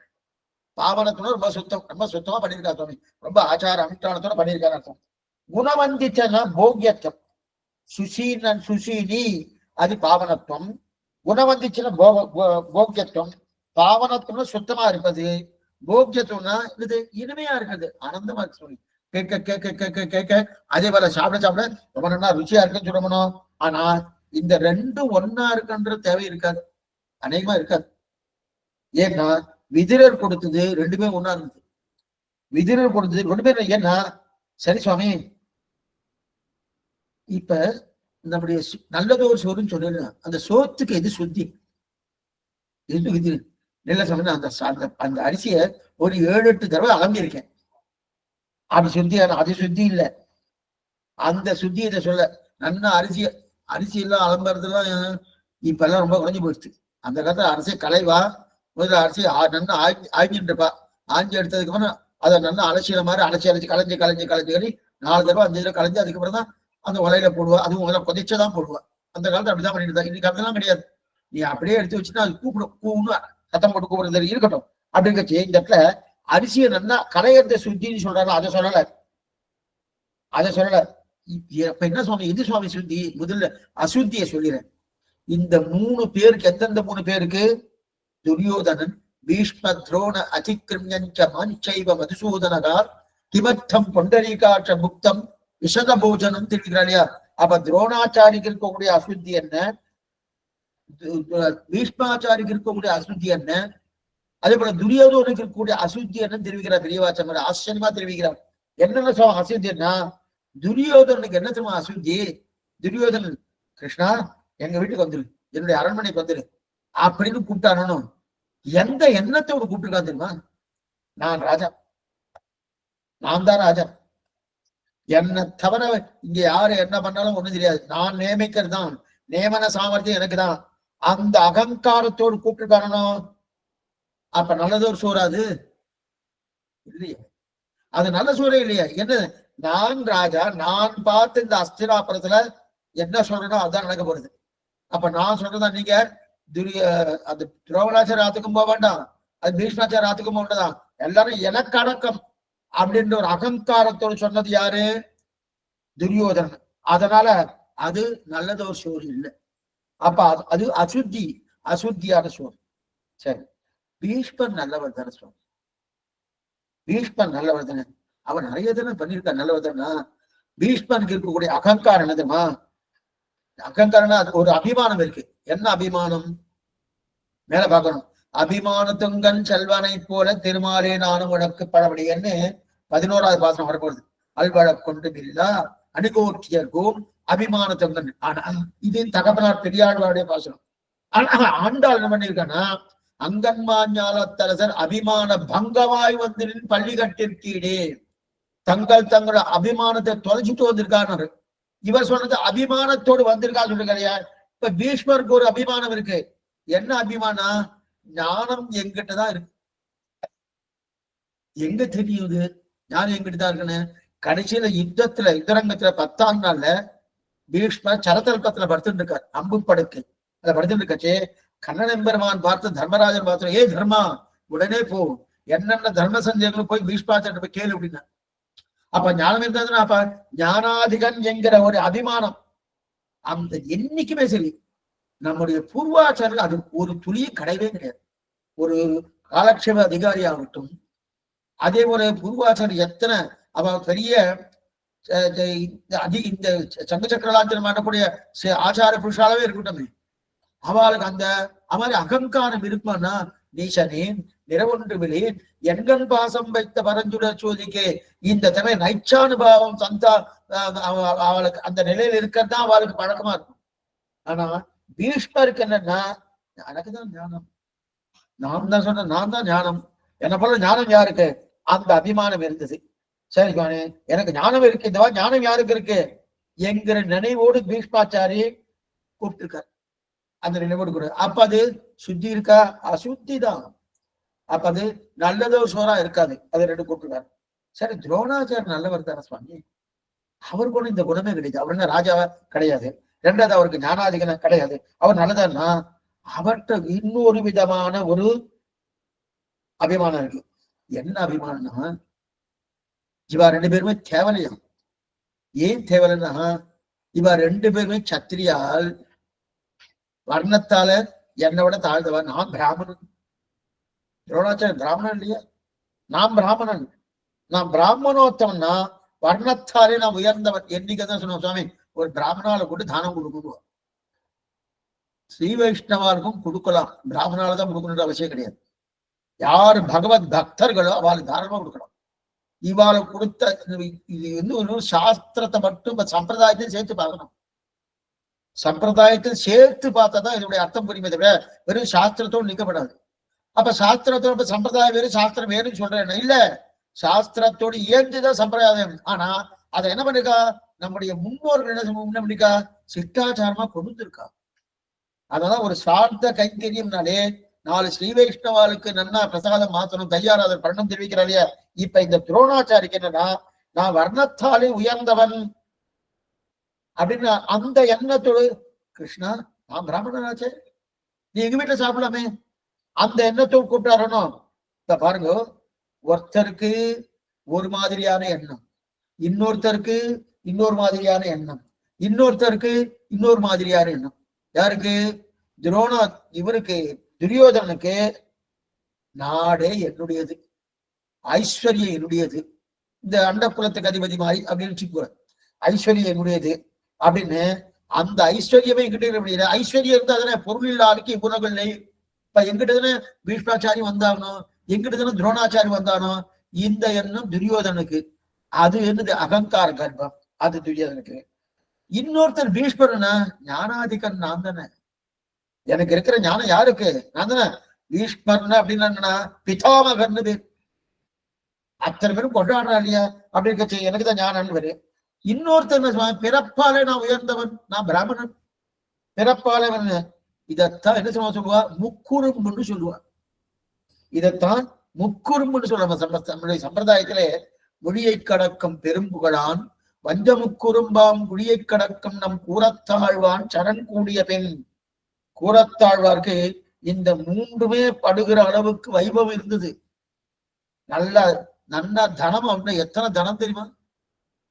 [SPEAKER 1] பாவனத்துவம் ரொம்ப சுத்தம், ரொம்ப சுத்தமா பண்ணிருக்கா சுவாமி, ரொம்ப ஆச்சார அனுஷ்டானத்தோட பண்ணிருக்காரு அர்த்தம். குணவந்திச்சன்னா போக்கியத்துவம். சுசீனி அது பாவனத்துவம், குணவந்திச்சுன்னா போக்கியத்துவம். பாவனத்துவம்னா சுத்தமா இருப்பது, போக்கியத்துவம்னா இது இனிமையா இருக்குது, ஆனந்தமா இருக்கு சொல்லி கேட்க கேட்க கேட்க கேட்க. அதே போல சாப்பிட சாப்பிட ரொம்ப நல்லா ருச்சியா இருக்குன்னு சொல்லணும். ஆனா இந்த ரெண்டும் ஒன்னா இருக்குன்ற தேவை இருக்காது, அநேகமா இருக்காது. ஏன்னா விதிரர் கொடுத்தது ரெண்டுமே ஒன்னா இருந்தது. விதிரர் கொடுத்தது ரெண்டு பேர் ஏன்னா சரி சுவாமி, இப்ப நம்முடைய நல்லது ஒரு சோறுன்னு சொல்லிடுங்க, அந்த சோத்துக்கு எது சுத்தி? எது விதி? நல்ல சமயம் அந்த அந்த அரிசியை ஒரு 7-8 தடவை அலம்பியிருக்கேன். அது சுத்தி, அது சுத்தி இல்லை. அந்த சுத்தி இதை சொல்ல நல்லா அரிசி எல்லாம் அலம்புறதுலாம் இப்ப எல்லாம் ரொம்ப குறைஞ்சு போயிடுச்சு. அந்த காலத்துல அரிசியை களைவா, முதல்ல அரிசி நல்லா ஆய்ஞ்சிட்டு இருப்பா. ஆய்ஞ்சி எடுத்ததுக்கு அப்புறம் அதை நல்லா அலசியில மாதிரி அலசி களைஞ்சு 4 தடவை 5 தடவை களைஞ்சு அதுக்கப்புறம் தான் அந்த உலையில போடுவா. அதுவும் முதல்ல கொதிச்சதான் போடுவா. அந்த காலத்துல அப்படிதான் பண்ணிட்டு இருந்தா. இன்னைக்கு அதெல்லாம் கிடையாது. நீ அப்படியே எடுத்து வச்சுன்னா அது கூப்பிடும், சத்தம் போட்டு கூப்பிடுறது இருக்கட்டும் அப்படிங்கச்சு. இந்த இடத்துல அரிசியை நல்லா களையறத சுத்தின்னு சொல்றாரு, அதை சொல்லல. இப்ப என்ன சுவாமி, எது சுவாமி சுத்தி? முதல்ல அசுத்திய சொல்லிடுறேன். இந்த 3 பேருக்கு, எந்தெந்த 3 பேருக்கு? துரியோதனன், பீஷ்ம துரோண அதிகிருமியஞ்ச மாஞ்சைவ மதுசூதனகார் கிமர்த்தம் பொண்டரீகாட்ச புக்தம் விஷத போஜனம் தெரிவிக்கிறார் இல்லையா? அப்ப துரோணாச்சாரிக்கு இருக்கக்கூடிய அசுத்தி என்ன, பீஷ்மாச்சாரிக்கு இருக்கக்கூடிய அசுத்தி என்ன, அதே போல துரியோதனுக்கு இருக்கக்கூடிய அசுத்தி என்னன்னு தெரிவிக்கிறார் பெரியவாச்சமர். ஆச்சரியமா தெரிவிக்கிறார். என்னென்ன அசுத்தி என்ன? துரியோதனுக்கு என்ன தெரியுமா அசுத்தி? துரியோதனன், கிருஷ்ணா எங்க வீட்டுக்கு வந்துரு, என்னுடைய அரண்மனைக்கு வந்துரு அப்படின்னு கூப்பிட்டானோ, எந்த எண்ணத்தோடு கூப்பிட்டுருக்கான் தெரியுமா? நான் ராஜா, நான் தான் ராஜா, என்னை தவிர இங்க யாரு என்ன பண்ணாலும் ஒண்ணும் தெரியாது, நான் நியமிக்கிறது தான், நியமன சாமர்த்தியம் எனக்கு தான், அந்த அகங்காரத்தோடு கூப்பிட்டுருக்கானோ. அப்ப நல்லது ஒரு சோறாது இல்லையா? அது நல்ல சோறே இல்லையா? என்ன, நான் ராஜா, நான் பார்த்து இந்த அஸ்திராபுரத்துல என்ன சொல்றேனோ அதான் நடக்க போறது. அப்ப நான் சொல்றதா நீங்க அந்த துரோணாச்சார ஆத்துக்கும் போக வேண்டாம், அது பீஷ்மாச்சார ஆத்துக்கும் போக வேண்டாம், எல்லாரும் எனக்கு அடக்கம் அப்படின்ற ஒரு அகங்காரத்தோடு சொன்னது யாரு? துரியோதனன். அதனால அது நல்லது ஒரு சோறு இல்லை. அப்ப அது அசுத்தியான சோறு. சரி, பீஷ்மர் நல்லவர் தானே சுவாமி, பீஷ்மர் நல்லவர் தானே, அவன் நிறைய தானே பண்ணியிருக்கான் நல்லவர் தானா. பீஷ்மனுக்கு இருக்கக்கூடிய அகங்காரம் என்னதுமா? அகங்காரம்னா அது ஒரு அபிமானம் இருக்கு. என்ன அபிமானம்? மேல பார்க்கணும். அபிமானத்துங்கன் செல்வனை போல திருமாலே நானும் உனக்கு பழபடியன்னு 11வது பாசனம் வரப்போகுது. அல்வழக்கொண்டு இல்லா அணுகோட்டியர்கோம் அபிமானத்துங்கன். ஆனா இது தகப்பனார் பெரியாழ்வாருடைய பாசனம். ஆனா ஆண்டாள் என்ன பண்ணிருக்கானா, அங்கன்மாஞாலத்தரசர் அபிமான பங்கமாய் வந்திரின் பள்ளி கட்டிற்கீடே, தங்களோட அபிமானத்தை தொலைச்சிட்டு வந்திருக்காரு. இவர் சொன்னது அபிமானத்தோடு வந்திருக்கா சொல்லுங்க. இப்ப பீஷ்மருக்கு ஒரு அபிமானம் இருக்கு. என்ன அபிமானம்? ஞானம் எங்கிட்டதான் இருக்கு. எங்க தெரியுது ஞானம் எங்கிட்டதான் இருக்குன்னு? கடைசியில யுத்தரங்கத்துல 10ஆம் நாள்ல பீஷ்மர் சரதல்பத்துல படுத்துட்டு இருக்காரு, அம்பு படுக்கை அதை படுத்துட்டு இருக்காச்சு. கண்ணன் பெருமான் பார்த்து தர்மராஜன் பார்த்து, ஏ தர்மா உடனே போ, என்னென்ன தர்ம சந்தேகங்களும் போய் பீஷ்மாச்சார போய் கேளு அப்படின்னா. அப்ப ஞானம் இருந்தாதுன்னா அப்ப ஞானாதிகன் என்கிற ஒரு அபிமானம் அந்த என்னைக்குமே சரி நம்முடைய பூர்வாச்சாரர்கள் அது ஒரு துளியும் கிடையவே கிடையாது. ஒரு காலக்ஷேப அதிகாரி ஆகட்டும், அதே போல பூர்வாச்சாரியர் எத்தனை அவ பெரிய இந்த சங்க சக்கரலாச்சனம் பண்ணக்கூடிய ஆச்சார புருஷாலவே இருக்கட்டும், அவளுக்கு அந்த மாதிரி அகங்காரம் இருப்பான்னா நீசனேன் நிறவொன்று விலேன் எண்கண் பாசம் வைத்த பரஞ்சுட சோதிக்கே இந்த தவிர நைச்சானுபாவம் சந்தா அவளுக்கு அந்த நிலையில இருக்கிறதுதான் அவளுக்கு பழக்கமா இருக்கும். ஆனா பீஷ்மருக்கு என்னன்னா எனக்குதான் ஞானம், நான் தான் சொன்ன, நான் தான் ஞானம், என்ன போல ஞானம் யாருக்கு? அந்த அபிமானம் இருந்தது. சரி எனக்கு ஞானம் இருக்கு, இந்த மாதிரி ஞானம் யாருக்கு இருக்கு என்கிற நினைவோடு பீஷ்மாச்சாரி கூப்பிட்டுருக்காரு. அந்த நினைவோடு கூட அப்ப அது சுத்தி இருக்கா? அசுத்தி தான். அப்ப அது நல்லதோ சோறா இருக்காது. அது ரெண்டு கூப்பிட்டுருக்காரு. சரி, துரோணாச்சாரியர் நல்லவர் தானே சுவாமி, அவருக்கு ஒண்ணு இந்த குணமே கிடையாது. அவர் என்ன ராஜாவா கிடையாது, ரெண்டாவது அவருக்கு ஞானாதிகன கிடையாது. அவர் நல்லதான்னா அவர்கிட்ட இன்னொரு விதமான ஒரு அபிமானம் இருக்கு. என்ன அபிமானம்னா இவா ரெண்டு பேருமே தேவலையாம். ஏன் தேவலைன்னா இவா ரெண்டு பேருமே சத்திரியால் வர்ணத்தால என்னை விட தாழ்ந்தவன். நான் பிராமணன், துரோணாச்சாரியர் பிராமணன் இல்லையா? நான் பிராமணன், நான் பிராமணோத்தவன்னா வர்ணத்தாலே நான் உயர்ந்தவன். என்னைக்குதான் சொன்ன சுவாமி ஒரு பிராமணால கூட தானம் கொடுக்கணும். ஸ்ரீ வைஷ்ணவாருக்கும் கொடுக்கலாம், பிராமணாலதான் கொடுக்கணுன்ற அவசியம் கிடையாது. யார் பகவத் பக்தர்களோ அவளுக்கு தாராளமா கொடுக்கலாம். இவாளை கொடுத்த இது வந்து ஒரு சாஸ்திரத்தை மட்டும் சம்பிரதாயத்தையும் சேர்த்து பார்க்கணும். சம்பிரதாயத்தை சேர்த்து பார்த்தாதான் இதனுடைய அர்த்தம் புரியுமே தவிர வெறும் சாஸ்திரத்தோடு நிற்கப்படாது. அப்ப சாஸ்திரத்தோட சம்பிரதாயம் வேறு சாஸ்திரம் வேறுன்னு சொல்றேன் இல்ல, சாஸ்திரத்தோடு இயங்குதான் சம்பிரதாயம். ஆனா அதை என்ன பண்ணிருக்கா நம்முடைய முன்னோர்கள் என்ன பண்ணிருக்கா சிஷ்டாச்சாரமா கொடுத்துருக்கா. அதனால ஒரு சார்ந்த கைங்கரியம்னாலே 4 ஸ்ரீ வைஷ்ணவாளுக்கு நன்னா பிரசாதம் மாத்தணும் தையாராதர் பரணம் தெரிவிக்கிறாள். இப்ப இந்த துரோணாச்சாரிக்கு என்னன்னா நான் வர்ணத்தாலே உயர்ந்தவன் அப்படின்னு அந்த எண்ணத்தோடு கிருஷ்ணா நான் பிராமணனாச்சே, நீ எங்க வீட்டுல சாப்பிடலாமே அந்த எண்ணத்தோடு கூப்பிட்டாரணும். இப்ப பாருங்க, ஒருத்தருக்கு ஒரு மாதிரியான எண்ணம், இன்னொருத்தருக்கு இன்னொரு மாதிரியான எண்ணம், இன்னொருத்தருக்கு இன்னொரு மாதிரியான எண்ணம். யாருக்கு? துரோணா இவருக்கு துரியோதனனுக்கு நாடே என்னுடையது, ஐஸ்வர்யம் என்னுடையது, இந்த அண்டக்குலத்துக்கு அதிபதி மாதிரி அப்படின்னு வச்சுக்கோ, ஐஸ்வர்யம் என்னுடையது அப்படின்னு அந்த ஐஸ்வர்யமே எங்கிட்ட முடியல. ஐஸ்வர்யம் இருந்தா தானே பொருள் இல்லாருக்கு குணங்கள் இல்லை. இப்ப எங்கிட்ட தானே பீஷ்மாச்சாரி வந்தானோ, எங்கிட்ட தானே துரோணாச்சாரி வந்தானோ. இந்த எண்ணம் துரியோதனுக்கு, அது என்னது அகங்கார கர்ப்பம், அது துரியோதனுக்கு. இன்னொருத்தர் பீஷ்மர்னா ஞானாதிகன் நான் தானே, எனக்கு இருக்கிற ஞானம் யாருக்கு? நான் தானே. பீஷ்மர்னா அப்படின்னு பிதாமகர்னு பேர், அத்தனை பேரும் கொண்டாடுறா இல்லையா அப்படின்னு எனக்கு தான் ஞானம்னு பேரு. இன்னொருத்தர் பிறப்பாலே நான் உயர்ந்தவன், நான் பிராமணன், பிறப்பாளவன். இதைத்தான் என்ன சொல்லுவா முக்குறும்புன்னு சொல்லுவா. இதைத்தான் முக்குறும்புன்னு சொல்லுவாங்க சம்பிரதாயத்திலே. மொழியை கடக்கும் பெரும்புகளான் வஞ்ச முக்குறும்பாம் குழியை கடக்கும் நம் கூறத்தாழ்வான் சரண் கூடிய பெண். கூறத்தாழ்வார்க்கு இந்த மூன்றுமே படுகிற அளவுக்கு வைபவம் இருந்தது. நல்ல நல்ல தனம். அவன் எத்தனை தனம் தெரியுமா?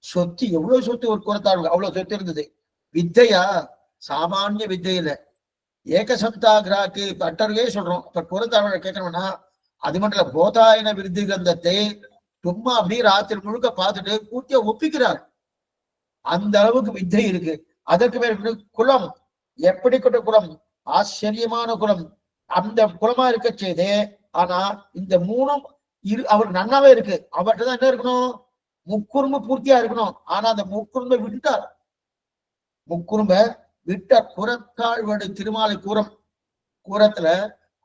[SPEAKER 1] சொத்து, எவ்வளவு சொத்து ஒரு கூறத்தாழ்வார், அவ்வளவு சொத்து இருந்தது. வித்தையா சாமானிய வித்தையில ஏகசந்தாகிராக்கு பட்டர்வே சொல்றோம். இப்ப கூறத்தாழ்வார் கேட்கணும்னா அது மட்டும் இல்ல, போதாயன விருது கந்தத்தை சும்மா அப்படியே ராத்திரி முழுக்க பார்த்துட்டு பூர்த்தியா ஒப்பிக்கிறார். அந்த அளவுக்கு வித்தை இருக்கு. அதற்கு மேல குலம், எப்படிப்பட்ட குலம், ஆச்சரியமான குலம். அந்த குலமா இருக்க செய்தே. ஆனா இந்த மூணும் அவருக்கு நன்னாவே இருக்கு. அவர்கிட்ட தான் என்ன இருக்கணும்? முக்குறும்பு பூர்த்தியா இருக்கணும். ஆனா அந்த முக்குறும்பை விட்டார், முக்குறும்ப விட்டார். கூறத்தாழ்வாடு திருமாலை கூறம், கூரத்துல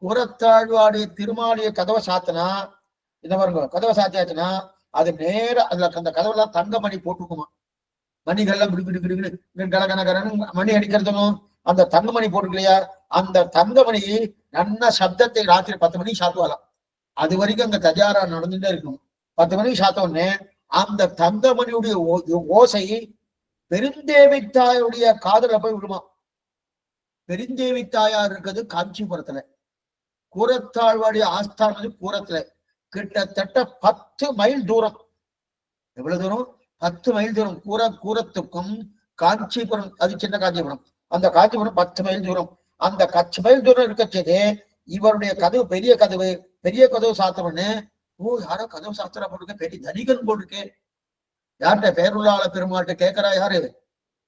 [SPEAKER 1] கூறத்தாழ்வாடைய திருமாலிய கதவை சாத்தினா என்ன பாருங்க, கதவை சாத்தியாச்சுன்னா அது நேர அதுல அந்த கதவுலாம் தங்கமணி போட்டுக்குமா. மணிகள்லாம் கலகனகரன் மணி அடிக்கிறதும் அந்த தங்கமணி போட்டுக்கலையா, அந்த தங்கமணி நல்ல சப்தத்தை ராத்திரி 10 மணிக்கு சாத்துவாலாம். அது வரைக்கும் அங்க தஜாரா நடந்துட்டே இருக்கும். 10 மணிக்கு சாத்த உடனே அந்த தங்கமணியுடைய ஓசை பெருந்தேவி தாயுடைய காதல போய் விடுமா. பெருந்தேவி தாயார் இருக்கிறது காஞ்சிபுரத்துல, கூறத்தாழ்வாடைய ஆஸ்தானது கூரத்துல. கிட்டத்தட்ட 10 மைல் தூரம். எவ்வளவு தூரம்? 10 மைல் தூரம். கூரத்துக்கும் காஞ்சிபுரம், அது சின்ன காஞ்சிபுரம், அந்த காஞ்சிபுரம் 10 மைல் தூரம். அந்த 10 மைல் தூரம் இருக்கச்சது இவருடைய கதவு பெரிய கதவு, பெரிய கதவு சாத்தவன்னு, ஓ யாரோ கதவு சாஸ்திரா போட்டிருக்க, பெரிய தனிகன் போட்டிருக்கே யார்கிட்ட பேருள்ளாள பெருமாள்கிட்ட கேட்கிறா யாரு?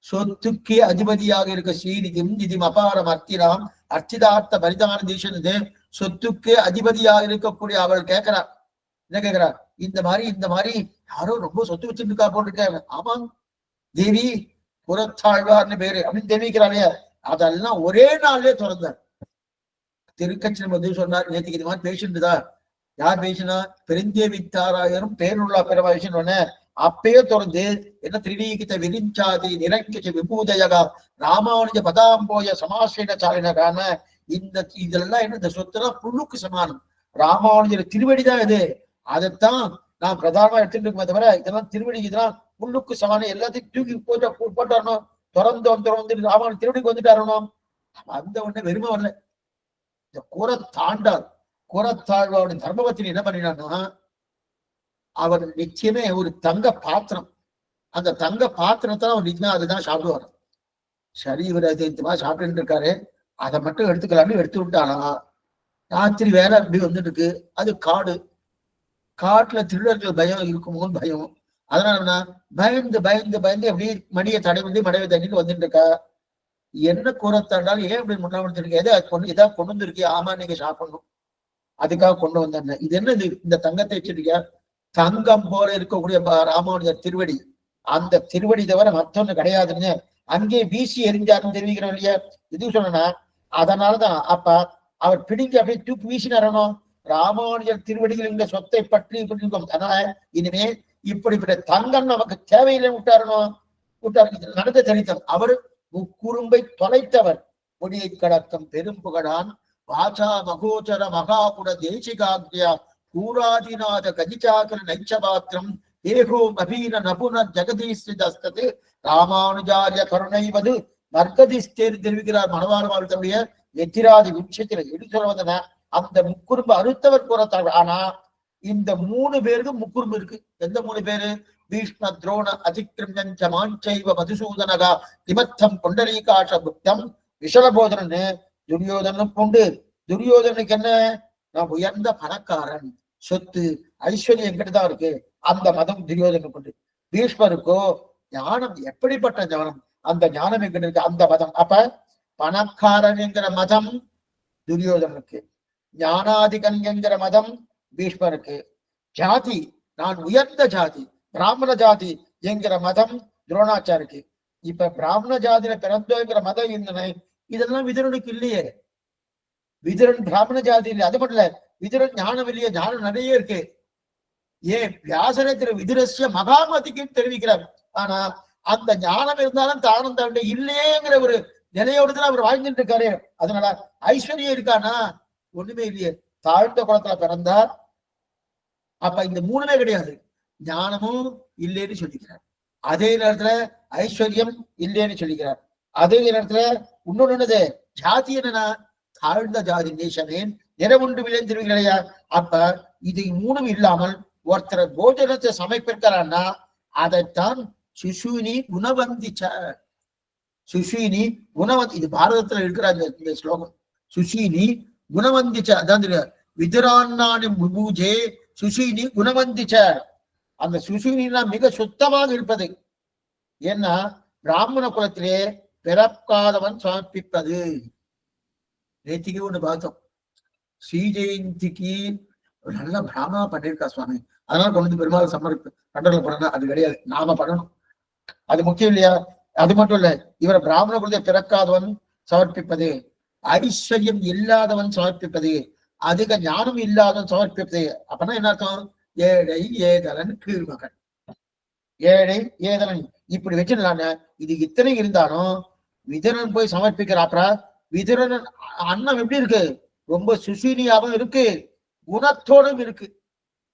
[SPEAKER 1] சொத்துக்கே அதிபதியாக இருக்க ஸ்ரீநிதியும் நிதிம் அபாரம் அர்த்தினாம் அர்ச்சிதார்த்த பரிதான தீஷனது சொத்துக்கே அதிபதியாக இருக்கக்கூடிய அவள் கேட்கிறா. என்ன கேட்கிறா? இந்த மாதிரி யாரோ ரொம்ப சொத்து வச்சுட்டு இருக்கா போட்டிருக்காங்க. ஆமாம் தேவி புறத்தாழ்வார்னு பேரு அப்படின்னு தெரிவிக்கிறாங்க. அதெல்லாம் ஒரே நாள்லயே திறந்தார். திருக்கட்சி வந்து சொன்னார், நேற்றுக்கு இது மாதிரி பேசிட்டு தான். யார் பேசினா? பெருந்தேவி தாராயரும் பேருள்ளா பெருமாள் சொன்ன அப்பயே தொடர்ந்து என்ன திரிநீகித விரிஞ்சாதி நிரங்கிச்ச விபூதயகா ராமானுஜ பதாம்போய சமாசேன சாலினகான இதெல்லாம் என்ன? இந்த சொத்துலாம் புல்லுக்கு சமானம். ராமானுஜர் திருவடிதான் இது. அதைத்தான் நான் பிரதானமா எடுத்துட்டு இருக்கோமே தவிர இதெல்லாம் திருவடி இதெல்லாம் புல்லுக்கு சமானம். எல்லாத்தையும் தூக்கி போட்டாரணும். திறந்து ராமானுஜ திருவடிக்கு வந்துட்டாரணும். அந்த ஒண்ணு வெறுமை வரல. இந்த கூறத்தாழ்வாருடைய தர்மபத்தினி என்ன பண்ணினான்னா, அவர் நிச்சயமே ஒரு தங்க பாத்திரம். அந்த தங்க பாத்திரத்தை அவர் நிச்சயமா அதுதான் சாப்பிடுவார். சரி, இவர் அது சாப்பிட்டு இருக்காரு, அதை மட்டும் எடுத்துக்கலாம்னு எடுத்து விட்டானா, ராத்திரி வேலை அப்படி வந்துட்டு இருக்கு. அது காட்டுல திருடர்கள் பயம் இருக்குமோன்னு பயம். அதனால பயந்து பயந்து பயந்து எப்படி மணியை மடையை தண்ணிட்டு வந்துட்டு இருக்கா. என்ன கூறத்தாண்டாலும் ஏன் இப்படி முன்னாடி எதாவது கொண்டு வந்துருக்கியா? ஆமா, நீங்க சாப்பிடணும், அதுக்காக கொண்டு வந்தேன். இது என்ன? இந்த தங்கத்தை வச்சிருக்கியா? தங்கம் போல இருக்கக்கூடிய ராமானுஜர் திருவடி, அந்த திருவடி தவிர மற்றொன்னு கிடையாதுன்னு அங்கே வீசி எரிஞ்சாருன்னு தெரிவிக்கிறோம் இல்லையா? இது சொன்னா அதனாலதான் அப்ப அவர் பிடிங்க அப்படியே தூக்கி வீசினாரணும். ராமானுஜர் திருவடிகள் இந்த சொத்தை பற்றி இருக்கும். அதனால இனிமே இப்படிப்பட்ட தங்கம் நமக்கு தேவையில்லை விட்டாரணும். நடந்த சரித்தம். அவர் முக்குறும்பை தொலைத்தவர். பொடியை கடக்கம் பெரும் புகழான் வாசா மகோச்சர மகாபுர தேசிகாக்யா பூராதிநாத கஜிச்சாக்கர நைச்சபாத்திரம் ஏகோ அபீன நபுன ஜெகதீஸ்து ராமானுஜாரிய கருணைவது மர்கதிஸ்தேர் தெரிவிக்கிறார் மனவாழ்வாழ்வுடைய எத்திராதி விஷயத்துல எடுத்து சொல்வதன அந்த முக்குறும்பு அறுத்தவர் கூறத்தார். ஆனா இந்த 3 பேருக்கு முக்குறும்பு இருக்கு. எந்த 3 பேரு? பீஷ்ம துரோண அதிகிருஞ்ச மாஞ்சைவ மதுசூதனகா திமத்தம் பொண்டலீகாஷ புத்தம் விஷலபோதனன்னு துரியோதனும் கொண்டு. துரியோதனுக்கு என்ன? நான் உயர்ந்த பணக்காரன், சொத்து ஐஸ்வர்யம் என்கிட்டதான் இருக்கு, அந்த மதம் துரியோதனுக்கு உண்டு. பீஷ்மருக்கோ ஞானம், எப்படிப்பட்ட ஞானம், அந்த ஞானம் என்கிட்ட இருக்கு, அந்த மதம். அப்ப பணக்காரன் என்கிற மதம் துரியோதனுக்கு, ஞானாதிகன் என்கிற மதம் பீஷ்மருக்கு. ஜாதி, நான் உயர்ந்த ஜாதி பிராமண ஜாதி என்கிற மதம் துரோணாச்சாருக்கு. இப்ப பிராமண ஜாதியில பிறந்தோங்கிற மதம் இருந்தன. இதெல்லாம் விதுரனுக்கு இல்லையே. விதுரன் பிராமண ஜாதி இல்லை. அது மட்டும் இல்ல, விதுரன் ஞானம் இல்லையே. ஞானம் நிறைய இருக்கு. ஏன் வியாசனை திரு விதுரஸ்ய மகாமதிக்கு தெரிவிக்கிறார். ஆனா அந்த ஞானம் இருந்தாலும் தானம் தண்டை இல்லையேங்கிற ஒரு நிலையோடு தான் அவர் வாழ்ந்துட்டு இருக்காரு. அதனால ஐஸ்வர்யம் இருக்கானா? ஒண்ணுமே இல்லையே. தாழ்ந்த குளத்துல பிறந்தார். அப்ப இந்த 3மே கிடையாது. ஞானமும் இல்லைன்னு சொல்லிக்கிறார். அதே நேரத்துல ஐஸ்வர்யம் இல்லைன்னு சொல்லிக்கிறார். அதே நேரத்துல இன்னொன்னு ஜாதி என்னன்னா தாழ்ந்த ஜாதி நேசனேன் நிறவுண்டு விளைந்திருக்கலையா. அப்ப இது 3ம் இல்லாமல் ஒருத்தர் போஜனத்தை சமைப்பிருக்கிறான்னா அதைத்தான் சுஷூனி குணவந்திச்ச. சுஷீனி குணவந்தி, இது பாரதத்துல இருக்கிற இந்த ஸ்லோகம். சுஷீனி குணவந்திச்ச, அதான் விதுரான்னானி பூஜே சுஷீனி குணவந்திச்ச. அந்த சுஷீனா மிக சுத்தமாக இருப்பது. ஏன்னா பிராமண குலத்திலே பிறக்காதவன் சமர்ப்பிப்பது. நேத்திக்கு ஒண்ணு பார்த்தோம், ஸ்ரீ ஜெயந்திக்கு நல்ல பிராமணா பண்ணிருக்கா சுவாமி, அதனால கொண்டு வந்து பெருமாள் பண்றதுல பண்ணணும். அது கிடையாது, நாம பண்ணணும். அது முக்கியம் இல்லையா? அது மட்டும் இல்ல, இவரை பிராமண குலத்தை பிறக்காதவன் சமர்ப்பிப்பது, ஐஸ்வர்யம் இல்லாதவன் சமர்ப்பிப்பது, அதிக ஞானம் இல்லாதவன் சமர்ப்பிப்பது. அப்படின்னா என்ன அர்த்தம்? ஏழை ஏதலன் கீழ்மகன், ஏழை ஏதலன் இப்படி வச்சிடலான்னு. இது இத்தனை இருந்தாலும் விதுரன் போய் சமர்ப்பிக்கிறாப்பா. விதுரன் அன்னம் எப்படி இருக்கு? ரொம்ப சுசீனியாவும் இருக்கு, குணத்தோடும் இருக்கு.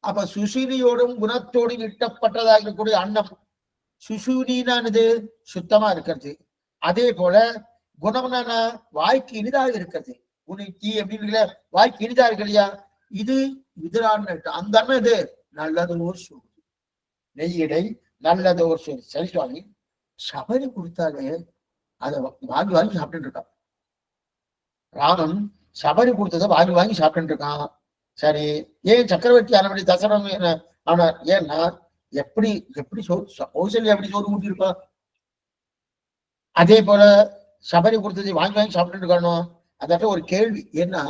[SPEAKER 1] அப்ப சுசீனியோடும் குணத்தோடும் இட்டப்பட்டதாக இருக்கக்கூடிய அன்னம் சுசூனினானது சுத்தமா இருக்கிறது. அதே போல குணம்னா வாய்க்கு இனிதாக இருக்கிறது. உனக்கு அப்படின்னு வாய்க்கு இனிதா இருக்கு இல்லையா? இது விதுரான்னு அந்த அண்ணன் இது நல்லதோர் சோறு, நெய்யடை நல்லதோர் சோறு. சரி சுவாமி, சபரி கொடுத்தாலே அதை வாங்கி வாங்கி சாப்பிட்டு இருக்கான். ராமன் சபரி கொடுத்ததை வாங்கி வாங்கி சாப்பிட்டு இருக்கான். சரி, ஏன் சக்கரவர்த்தி ஆனபடி தசரம் ஆனார்? ஏன்னா எப்படி எப்படி கௌசல்யா எப்படி சோறு ஊட்டியிருப்பா? அதே போல சபரி கொடுத்தது வாங்கி வாங்கி சாப்பிட்டு இருக்கணும். அதாட்ட ஒரு கேள்வி, ஏன்னா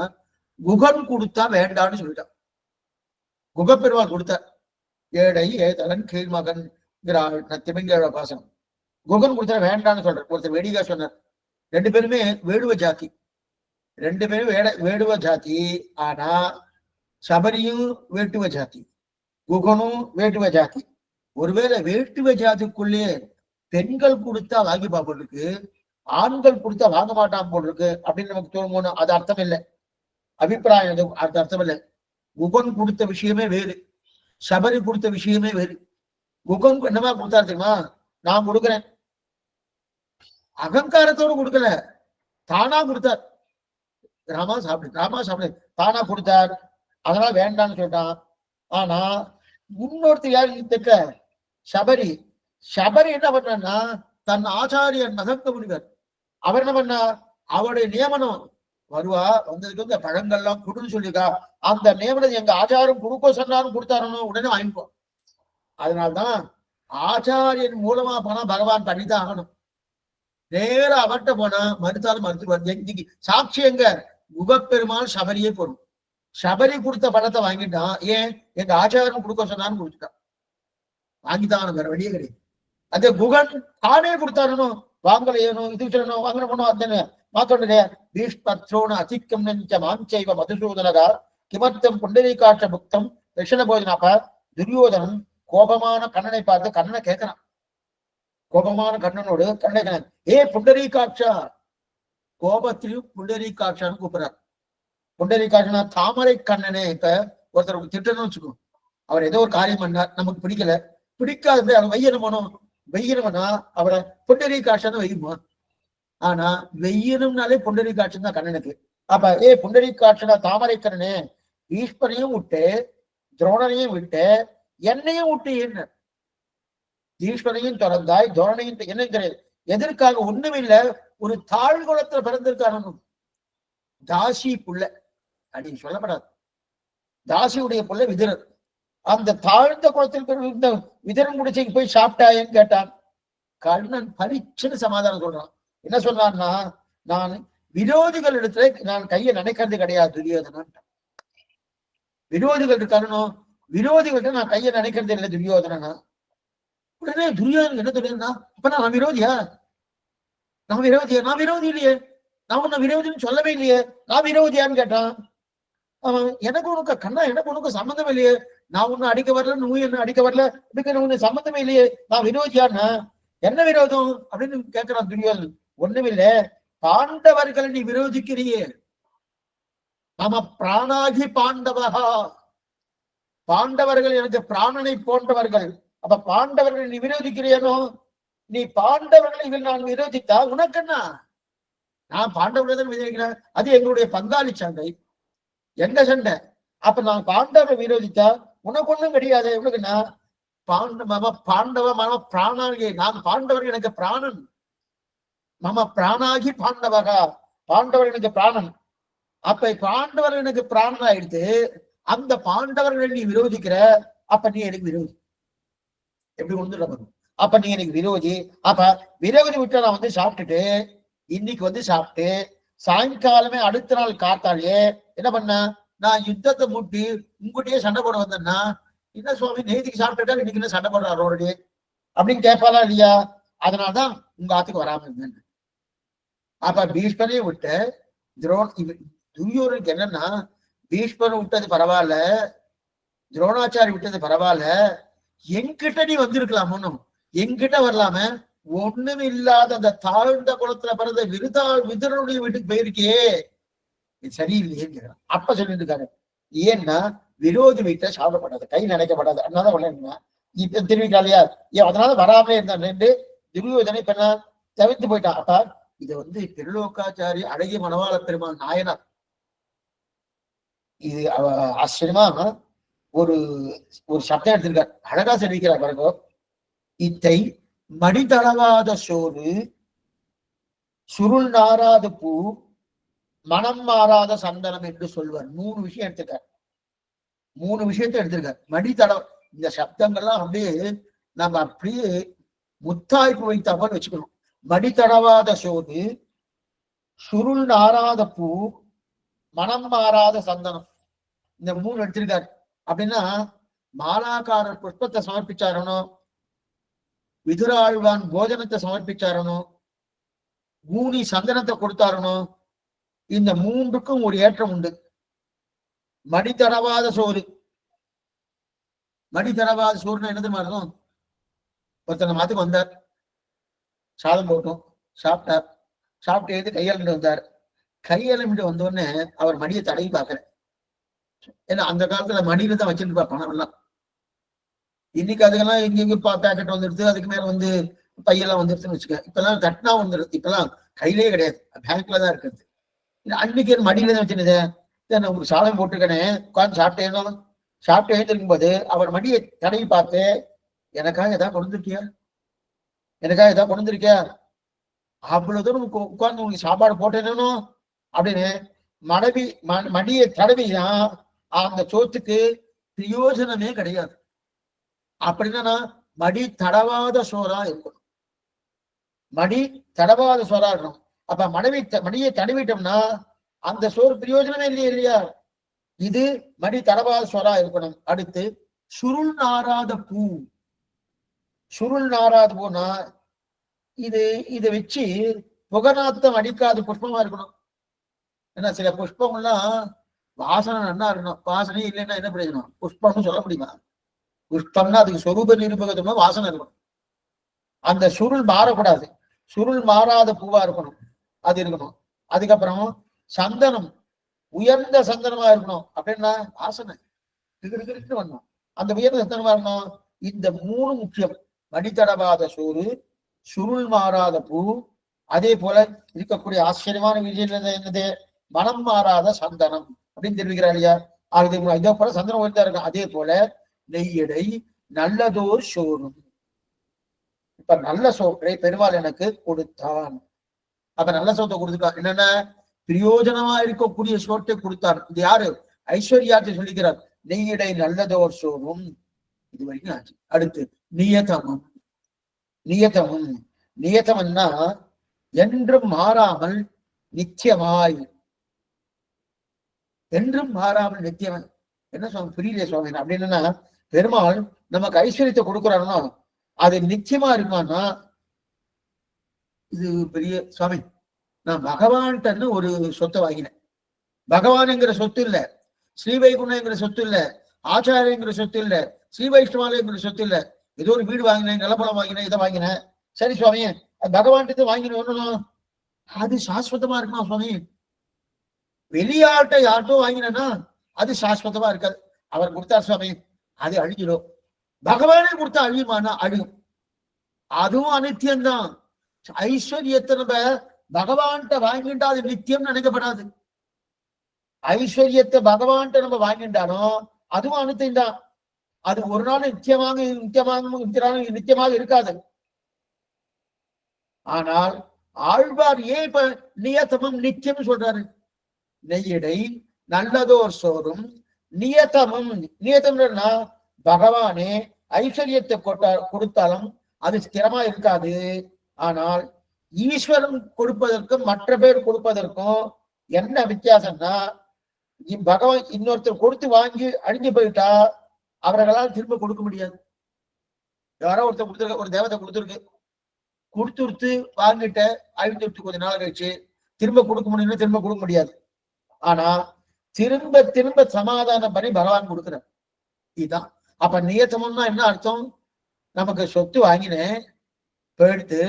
[SPEAKER 1] குகன் கொடுத்தா வேண்டான்னு சொல்லிட்டான். குகப்பெருமாள் கொடுத்தார். ஏடை ஏதலன் கீழ்மகன் திமிங்கல பாசனம். குகன் கொடுத்தா வேண்டான்னு சொல்றார். ஒருத்தர் வெடிகா சொன்னார். ரெண்டு பேருமே வேடுவ ஜாதி, ரெண்டு பேரும் வேடுவ ஜாதி. ஆனா சபரியும் வேட்டுவ ஜாதி, குகனும் வேட்டுவ ஜாதி. ஒருவேளை வேட்டுவ ஜாதிக்குள்ளே பெண்கள் கொடுத்தா வாங்கி பார்ப்பதற்கு, ஆண்கள் கொடுத்தா வாங்க மாட்டான் போல் இருக்கு அப்படின்னு நமக்கு தோணுமோன்னு அது அர்த்தம் இல்லை. அபிப்பிராயம் அது அர்த்தம் இல்லை. குகன் கொடுத்த விஷயமே வேறு, சபரி கொடுத்த விஷயமே வேறு. குகன் என்னமா கொடுத்தாரு தெரியுமா? நான் கொடுக்குறேன், அகங்காரத்தோடு கொடுக்கல, தானா கொடுத்தார். ராமா சாப்பிடு தானா கொடுத்தார். அதனால வேண்டான்னு சொல்லிட்டான். ஆனா இன்னொருத்தர் யாரு திட்ட? சபரி. சபரி என்ன பண்ணா, தன் ஆச்சாரியன் நகர்த்த முடிவார். அவர் என்ன பண்ணா, அவருடைய நியமனம் வருவா வந்ததுக்கு இந்த பழங்கள்லாம் கொடுன்னு சொல்லியிருக்கா. அந்த நியமனத்தை எங்க ஆச்சாரம் கொடுக்க சொன்னாலும் கொடுத்தாரணும், உடனே வாங்கிப்போம். அதனால்தான் ஆச்சாரியன் மூலமா போனா பகவான் பண்ணித்தான் ஆகணும். நேர அவர்கிட்ட போனா மறுத்தாலும் மறுத்து சாட்சி எங்க? குகப்பெருமாள் சபரியே போடும். சபரி கொடுத்த பணத்தை வாங்கிட்டான். ஏன்? எங்க ஆச்சாரம் கொடுக்க சொன்னான்னு கொடுத்துட்டான், வாங்கித்தான், வேற வழியே கிடையாது. அதே குகன் தானே கொடுத்தாரணும், வாங்கலையனும் இது சொல்லணும் வாங்கணும் அந்த மாத்தோட பீஷ்மத்ரோண அதிக்கம் மாஞ்சைவ மதுசூதனகா கிமர்த்தம் புண்டரீகாட்ச புக்தம் தட்சிண போஜனாப்ப. துரியோதனன் கோபமான கண்ணனை பார்த்து கண்ணனை கேட்கிறான். கோபமான கண்ணனோடு கண்ணனை, ஏ புண்டரீகாட்சா, கோபத்திலையும் புண்டரீகாட்சான்னு கூப்பிடுறார். புண்டரீகாட்சனா தாமரை கண்ணனே. இப்ப ஒருத்தர் திட்டணும்னு வச்சுக்கோ, அவர் ஏதோ ஒரு காரியம் பண்ணார், நமக்கு பிடிக்காது, அவன் வெய்யணும் போனோம். வெய்யணும்னா அவரை புண்டரீகாட்சன்னு வெய்யுமா? ஆனா வெய்யணும்னாலே புண்டரீகாட்சன் தான் கண்ணனுக்கு. அப்ப ஏ புண்டரீகாட்சனா தாமரை கண்ணனே, ஈஸ்வரையும் விட்டு துரோணனையும் விட்டு என்னையும் விட்டு என்ன? ஈஸ்வரையும் திறந்தாய், துரோணையும் என்ன கிடையாது. எதற்காக? ஒண்ணுமில்ல, ஒரு தாழ்குளத்துல பிறந்திருக்காரு, தாசி புள்ள அப்படின்னு சொல்லப்படாது. தாசியுடைய புள்ள விதுரர். அந்த தாழ்ந்த குளத்தில் இருந்த விதுரன் முடிச்சுக்கு போய் சாப்பிட்டாயன்னு கேட்டான். கண்ணன் பரிச்சுன்னு சமாதானம் சொல்றான். என்ன சொல்றான்னா, நான் விரோதிகள் இடத்துல நான் கையை நினைக்கிறது கிடையாது துரியோதனன். விரோதிகள் இருக்காரணும், விரோதிகள்கிட்ட நான் கையை நினைக்கிறது இல்லை துரியோதனா. உடனே துரியோதனன் என்ன சொல்லியிருந்தா, அப்ப நான் விரோதியா? நான் விரோதி இல்லையே, நான் உன்னை விரோதின்னு சொல்லவே இல்லையே, நான் விரோதியான்னு கேட்டான். அவன் எனக்கு உனக்கு கண்ணா, எனக்கு உனக்கு சம்மந்தம் இல்லையே, நான் உன்னை அடிக்க வரல, நீ என்ன அடிக்க வரல, இதுக்கு உனக்கு சம்மந்தமே இல்லையே, நான் விரோதியான்னா என்ன விரோதம் அப்படின்னு கேட்கிறான் துரியோதனன். ஒண்ணுமில்ல, பாண்டவர்களை நீ விரோதிக்கிறியே, நாம பிராணாகி பாண்டவகா, பாண்டவர்கள் எனக்கு பிராணனை போன்றவர்கள். அப்ப பாண்டவர்களை நீ விரோதிக்கிறியனோ? நீ பாண்டவர்களை நான் விரோதித்தா உனக்கு என்ன? நான் பாண்டவர்களை தான் விரோதிக்கிறேன், அது எங்களுடைய பங்காளி சண்டை, எங்க சண்டை. அப்ப நான் பாண்டவரை விரோதித்தா உனக்கு ஒண்ணும் கிடையாது. உனக்குன்னா பாண்டவ மம பிராணாகி, நான் பாண்டவர்கள் எனக்கு பிராணன், மம பிராணாகி பாண்டவகா, பாண்டவர் எனக்கு பிராணன். அப்ப பாண்டவர் எனக்கு பிராணன் ஆயிடுத்து. அந்த பாண்டவர்களை நீ விரோதிக்கிற, அப்ப நீ எனக்கு விரோதி. எப்படி கொண்டு அப்ப நீ எனக்கு விரோதி. அப்ப விரோதி விட்டு நான் வந்து சாப்பிட்டுட்டு, இன்னைக்கு வந்து சாப்பிட்டு சாயங்காலமே அடுத்த நாள் காத்தாலே என்ன பண்ண, நான் யுத்தத்தை மூட்டி உங்ககிட்டயே சண்டை போட வந்தேன்னா, என்ன சுவாமி நேதிக்கு சாப்பிட்டுட்டா இன்னைக்கு என்ன சண்டை போடுறாரு அவருடைய அப்படின்னு கேட்பாளா இல்லையா? அதனால்தான் உங்க ஆத்துக்கு வராம இருந்தேன். அப்ப பீஷ்மரையும் விட்டு துரியோதனுக்கு என்னன்னா, பீஷ்மர் விட்டது பரவாயில்ல, துரோணாச்சாரி விட்டது பரவாயில்ல, என்கிட்ட நீ வந்திருக்கலாமோ, என்கிட்ட வரலாம, ஒண்ணும் இல்லாத அந்த தாழ்ந்த குளத்துல பிறந்த விதுரனுடைய வீட்டுக்கு போயிருக்கே, இது சரியில்லையேன்னு கேட்கிறான். அப்ப சொல்லிட்டு இருக்காரு, ஏன்னா விரோதி வீட்டை சாப்பிடப்படாது, கை நினைக்கப்படாது, அதனால வரலன்னா இப்ப தெரிவிக்கலையா, அதனால வராமலே இருந்தான் துரியோதனை இப்ப தவிர்த்து போயிட்டான். அப்ப இதை வந்து திருலோகாச்சாரி அழகிய மணவாள பெருமாள் நாயனார் இது ஆச்சரியமா ஒரு ஒரு சப்தம் எடுத்திருக்கார், அழகா தெரிவிக்கிறார் பாருங்க. இத்தை மடிதளவாத சோறு, சுருள் நாராத பூ, மனம் மாறாத சந்தனம் என்று சொல்வார். 3 விஷயம் எடுத்திருக்கார், 3 விஷயத்தை எடுத்திருக்கார். இந்த சப்தங்கள்லாம் அப்படியே நம்ம அப்படியே முத்தாய்ப்பு வைத்தாமல் வச்சுக்கணும். மடி தடவாத சோறு, சுருள் நாராத பூ, மனம் மாறாத சந்தனம், இந்த 3 எடுத்திருக்காரு. அப்படின்னா மாலாக்காரர் புஷ்பத்தை சமர்ப்பிச்சாரனோ, விதுராழ்வான் போஜனத்தை சமர்ப்பிச்சாரனோ, கூனி சந்தனத்தை கொடுத்தாரனோ, இந்த 3க்கும் ஒரு ஏற்றம் உண்டு. மடி தடவாத சோறு, மடி தடவாத சோறுனா என்னது மாதிரி ஒருத்தங்க மாத்துக்கு வந்தார், சாதம் போட்டோம், சாப்பிட்டார், சாப்பிட்டு எழுந்து கையெழுந்து வந்தார். கையெழுந்து வந்தோடனே அவர் மடியை தடவி பார்க்கல. ஏன்னா அந்த காலத்துல மடியில தான் வச்சிருப்பா பணம் எல்லாம். இன்னைக்கு அதுக்கெல்லாம் எங்க பேக்கெட் வந்துடுது, அதுக்கு மேல பையெல்லாம் வந்துருச்சுன்னு வச்சுக்க. இப்பெல்லாம் தட்டினா வந்துடுது, இப்பெல்லாம் கையிலேயே கிடையாது, பேங்க்ல தான் இருக்கிறது. அன்னைக்கு மடியில தான் வச்சிருந்தது. உங்களுக்கு சாதம் போட்டுருக்கேன், உட்காந்து சாப்பிட்டேன். சாப்பிட்டு எழுந்திருக்கும் போது அவர் மடியை தடவி பார்த்து, எனக்காக ஏதாவது கொண்டுருக்கியா, எனக்காக ஏதாவது கொண்டுருக்கியா, அவ்வளவு தூரம் உட்கார்ந்து உங்களுக்கு சாப்பாடு போட்டேனோ அப்படின்னு மடியை தடவிதான் அந்த சோத்துக்கு பிரயோஜனமே கிடையாது. அப்படின்னா மடி தடவாத சோறா இருக்கணும், மடி தடவாத சோறா இருக்கணும். அப்ப மடியை தடவிட்டோம்னா அந்த சோறு பிரயோஜனமே இல்லையா. இது மடி தடவாத சோறா இருக்கணும். அடுத்து சுருள் நாராத பூ, சுருள் நாராத பூனா இதை வச்சு புகநாத்தம் அடிக்காத புஷ்பமா இருக்கணும். ஏன்னா சில புஷ்பம்லாம் வாசனை நல்லா இருக்கணும், வாசனை இல்லைன்னா என்ன பிரயோஜனம்? புஷ்பம்னு சொல்ல முடியுமா? புஷ்பம்னா அதுக்கு சொரூப நிரூபகத்தோட வாசனை இருக்கணும். அந்த சுருள் மாறக்கூடாது, சுருள் மாறாத பூவா இருக்கணும், அது இருக்கணும். அதுக்கப்புறம் சந்தனம் உயர்ந்த சந்தனமா இருக்கணும். அப்படின்னா வாசனை வரணும், அந்த உயர்ந்த சந்தனமா இருக்கணும். இந்த 3 முக்கியம். மடித்தடவாத சோறு, சுருள் மாறாத பூ, அதே போல இருக்கக்கூடிய ஆச்சரியமான விஷயம் என்னது? மனம் மாறாத சந்தனம் அப்படின்னு தெரிவிக்கிறார் இல்லையா. இதே போல சந்தனம் உயர்ந்தா இருக்கும். அதே போல நெய்யடை நல்லதோர் சோறும். இப்ப நல்ல சோற்றை பெருமாள் எனக்கு கொடுத்தான். அப்ப நல்ல சோத்தை கொடுத்துட்டான். என்னென்ன பிரயோஜனமா இருக்கக்கூடிய சோற்றை கொடுத்தார். இது யாரு? ஐஸ்வர்யாத்தை சொல்லிக்கிறார். நெய்யடை நல்லதோர் சோறும். இது வரைக்கும் ஆச்சு. அடுத்து நியதமும். நியதமும், நியதம்னா என்றும் மாறாமல் நித்தியமாய், என்றும் மாறாமல் நித்தியமாய். என்ன சுவாமி புரியல சுவாமி அப்படின்னா, பெருமாள் நமக்கு ஐஸ்வர்யத்தை கொடுக்குறாருன்னா அது நிச்சயமா இருக்குமான்னா, இது பெரிய சுவாமி, நான் பகவான்கிட்ட ஒரு சொத்தை வாங்கினேன். பகவான்ங்கிற சொத்து இல்ல, ஸ்ரீவைகுண்டங்கிற சொத்து இல்ல, ஆச்சாரியங்கிற சொத்து இல்ல, ஸ்ரீ வைஷ்ணவாலயங்கிற சொத்து இல்ல. ஏதோ ஒரு வீடு வாங்கினேன், நிலப்படம் வாங்கினேன், இதை வாங்கினேன். சரி சுவாமி, பகவான்கிட்ட வாங்கினோம், அது சாஸ்வதமா இருக்குமா சுவாமி? வெளியாட்ட யார்ட்டோ வாங்கினா அது சாஸ்வதமா இருக்காது. அவர் கொடுத்தார் சுவாமி, அது அழிஞ்சிடும். பகவானே கொடுத்தா அழியுமானா அழியும், அதுவும் அனித்தியம்தான். ஐஸ்வர்யத்தை நம்ம பகவான்கிட்ட வாங்கிட்டா அது நித்தியம் நினைக்கப்படாது. ஐஸ்வர்யத்தை பகவான்கிட்ட நம்ம வாங்கிட்டாலும் அதுவும் அனித்தியம் தான். அது ஒரு நாள் நித்தியமாக இருக்காது. ஆனால் ஆழ்வார் ஏன் இப்ப நியதமும் நித்தியம் சொல்றாரு? நெய்யடை நல்லதோர் சோறும் நியதமும். நியதம்னா பகவானே ஐஸ்வர்யத்தை கொடுத்தாலும் அது ஸ்திரமா இருக்காது. ஆனால் ஈஸ்வரன் கொடுப்பதற்கும் மற்ற பேர் கொடுப்பதற்கும் என்ன வித்தியாசம்னா, பகவான் இன்னொருத்தர் கொடுத்து வாங்கி அழிஞ்சு போயிட்டா அவர்களால் திரும்ப கொடுக்க முடியாது. யாரோ ஒருத்தர் கொடுத்துருக்க, ஒரு தேவதை கொடுத்துருத்து வாங்கிட்ட அழிஞ்சுட்டு கொஞ்ச நாள் கழிச்சு திரும்ப கொடுக்க முடியும்னா திரும்ப கொடுக்க முடியாது. ஆனா திரும்ப திரும்ப சமாதானம் பண்ணி பகவான் கொடுக்குறார். இதுதான். அப்ப நியத்தம்னா என்ன அர்த்தம்? நமக்கு சொத்து வாங்கினேன், போயிடுத்து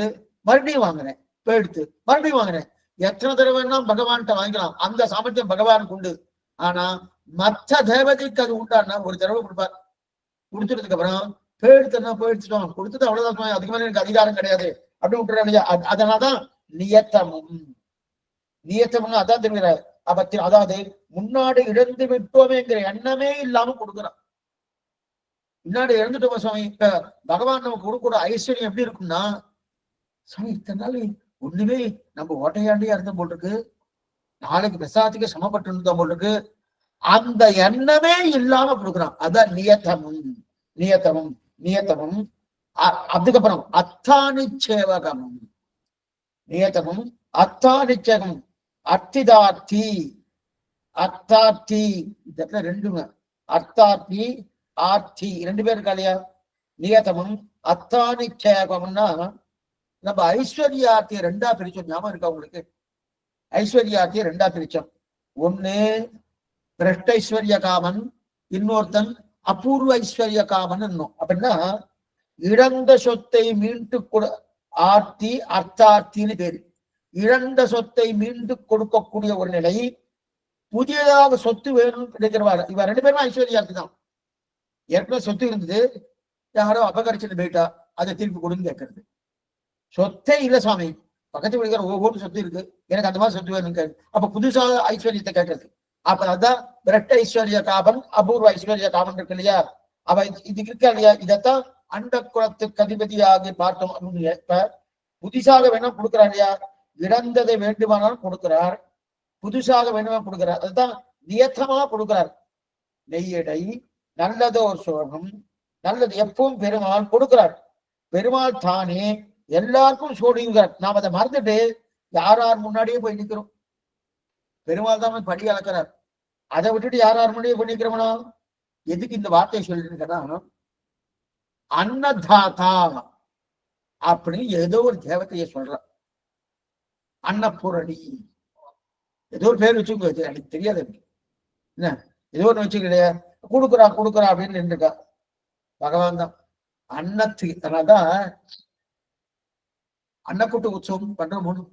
[SPEAKER 1] மறுபடியும் வாங்கினேன், போயிடுத்து மறுபடியும் வாங்கினேன். எத்தனை தடவைன்னா பகவான்கிட்ட வாங்கிக்கலாம், அந்த சாமர்த்தியம் பகவானுக்கு உண்டு. ஆனா மற்ற தேவதைக்கு அது உண்டானா ஒரு தடவை கொடுப்பார். கொடுத்துட்டதுக்கு அப்புறம் போயிடுத்துனா போயிடுச்சிட்டோம், கொடுத்தது அவ்வளவுதான், அதுக்கு மேல எனக்கு அதிகாரம் கிடையாது அப்படின்னு விட்டுறாங்க. அதனாலதான் நியத்தமும். நியத்தம்னு அதான் தெரிகிறார். அதாவது முன்னாடி இழந்து விட்டோமேங்கிற எண்ணமே இல்லாம கொடுக்குறான். முன்னாடி இழந்துட்டோம் சுவாமி. இப்ப பகவான் நமக்கு கொடுக்கூட ஐஸ்வர்யம் எப்படி இருக்கும்னா, சுவாமி இத்தனை நாள் ஒண்ணுமே நம்ம ஓட்டையாண்டியா இருந்த போல் இருக்கு, நாளைக்கு பிரசாத்துக்கு சமப்பட்டு இருந்த போல் இருக்கு, அந்த எண்ணமே இல்லாம கொடுக்குறான். அதான் நியத்தமும். நியத்தமும் நியத்தமும் அதுக்கப்புறம் அத்தானிச்சேவகமும் நியத்தமும் அத்தானிச்சேகமும் அர்த்திதார்த்தி அர்த்தார்த்தி இந்த ரெண்டுங்க அர்த்தார்த்தி ஆர்த்தி ரெண்டு பேர் இருக்கா இல்லையா நியத்தமும் அத்தானிச்சேகம்னா நம்ம ஐஸ்வர்யார்த்தியை ரெண்டா பிரிச்சோம் ஞாபகம் இருக்கா உங்களுக்கு ஐஸ்வர்யார்த்தியை ரெண்டா பிரிச்சோம் ஒண்ணு பிரஷ்ட ஐஸ்வர்ய காமன் இன்னொருத்தன் அபூர்வ ஐஸ்வர்ய காமன் அப்படின்னா இழந்த சொத்தை மீண்டு ஆர்த்தி அர்த்தார்த்தின்னு பேரு இழந்த சொத்தை மீண்டு கொடுக்கக்கூடிய ஒரு நிலை புதியதாக சொத்து வேணும்னு கிடைக்கிறவாரு இவ ரெண்டு பேருமே ஐஸ்வர்யார்த்தி தான் ஏற்கனவே சொத்து இருந்தது யாரோ அபகரிச்சுட்டு போயிட்டா அதை திருப்பி கொடுன்னு கேட்கறது சொத்தே இல்ல சுவாமி பக்கத்து வீடுகிற ஒவ்வொரு சொத்து இருக்கு எனக்கு அந்த மாதிரி சொத்து வேணும் அப்ப புதுசாக ஐஸ்வர்யத்தை கேட்கறது அப்ப அதான் பிரட்ட ஐஸ்வர்ய காபன் அபூர்வ ஐஸ்வர்ய காபன் இருக்கு இல்லையா அவ இதுக்கு இருக்கா இல்லையா இதைத்தான் அண்ட குலத்துக்கு அதிபதியாக பார்த்தோம் அப்படின்னு இப்ப புதுசாக வேணும் கொடுக்குறார் இல்லையா இறந்ததை வேண்டுமானாலும் கொடுக்கிறார் புதுசாக வேணுமா கொடுக்கிறார் அதுதான் நியத்தமா கொடுக்கிறார் நெய்யடை நல்லதோர் சோகம் நல்லது எப்பவும் பெருமாள் கொடுக்கிறார் பெருமாள் தானே எல்லாருக்கும் சோடிங்கிறார் நாம் அதை மறந்துட்டு யார் முன்னாடியே போய் நிற்கிறோம் பெருமாள் தான் படி அளக்கிறார் அதை விட்டுட்டு யார் முன்னாடியே போய் நிற்கிறோம்னா எதுக்கு இந்த வார்த்தையை சொல்லிட்டு கேட்டா அன்னதாதா அப்படின்னு ஏதோ ஒரு தேவத்தைய சொல்ற அன்னபூரணி ஏதோ ஒரு பேர் வச்சுக்கோ எனக்கு தெரியாது என்ன ஏதோ ஒண்ணு வச்சுக்கிட்டே கொடுக்குறா அப்படின்னு நின்றுக்கா பகவான் தான் அன்னத்துக்கு அதனால்தான் அன்னக்கூட்டு உற்சவம் பண்றோம்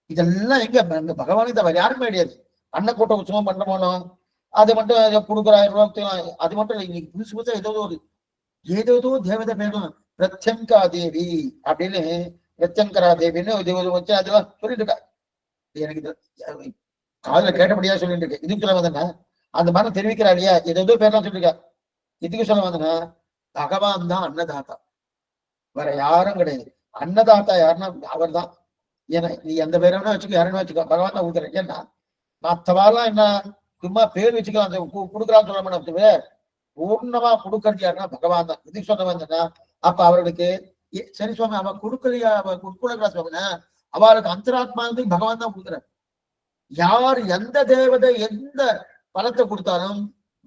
[SPEAKER 1] இதெல்லாம் எங்க பகவானுக்கு தான் யாருமே கிடையாது அன்னக்கூட்ட உற்சவம் பண்றோமோ அது மட்டும் கொடுக்குற 1000 ரூபாய் அது மட்டும் இல்லை இன்னைக்கு புதுசு புதுசா ஏதோ தேவதை பேரும் பிரத்யங்கா தேவி அப்படின்னு பிரத்யங்கரா தேவின்னு வச்சு அதெல்லாம் சொல்லிட்டு இருக்கா எனக்கு காதுல கேட்டபடியா சொல்லிட்டு இருக்கு இதுக்கு சொல்ல வந்தேன்னா அந்த மாதிரி தெரிவிக்கிறா இல்லையா ஏதோ பேர்லாம் சொல்லிருக்கா இதுக்கு சொல்ல வந்தேன்னா பகவான் தான் அன்னதாத்தா வேற யாரும் கிடையாது அன்னதாத்தா யாருன்னா அவர் தான் ஏன்னா நீ எந்த பேரும் வச்சுக்கோ யாருன்னு வச்சுக்கோ பகவான் தான் ஊத்துறேன் ஏன்னா மற்றவாலாம் என்ன சும்மா பேர் வச்சுக்கலாம் அந்த கொடுக்குறான்னு சொல்ல மாட்டேன் பூர்ணமா கொடுக்கறது யாருன்னா பகவான் தான் இதுக்கு சொல்ல வந்தேன்னா அப்ப அவர்களுக்கு சரி சுவாமி அவ கொடுக்கலையா அவ கொடுக்கலா சுவாமினா அவளுக்கு அந்தராத்மா பகவான் தான் கொடுக்குறார் யார் எந்த தேவதை எந்த பலத்தை கொடுத்தாலும்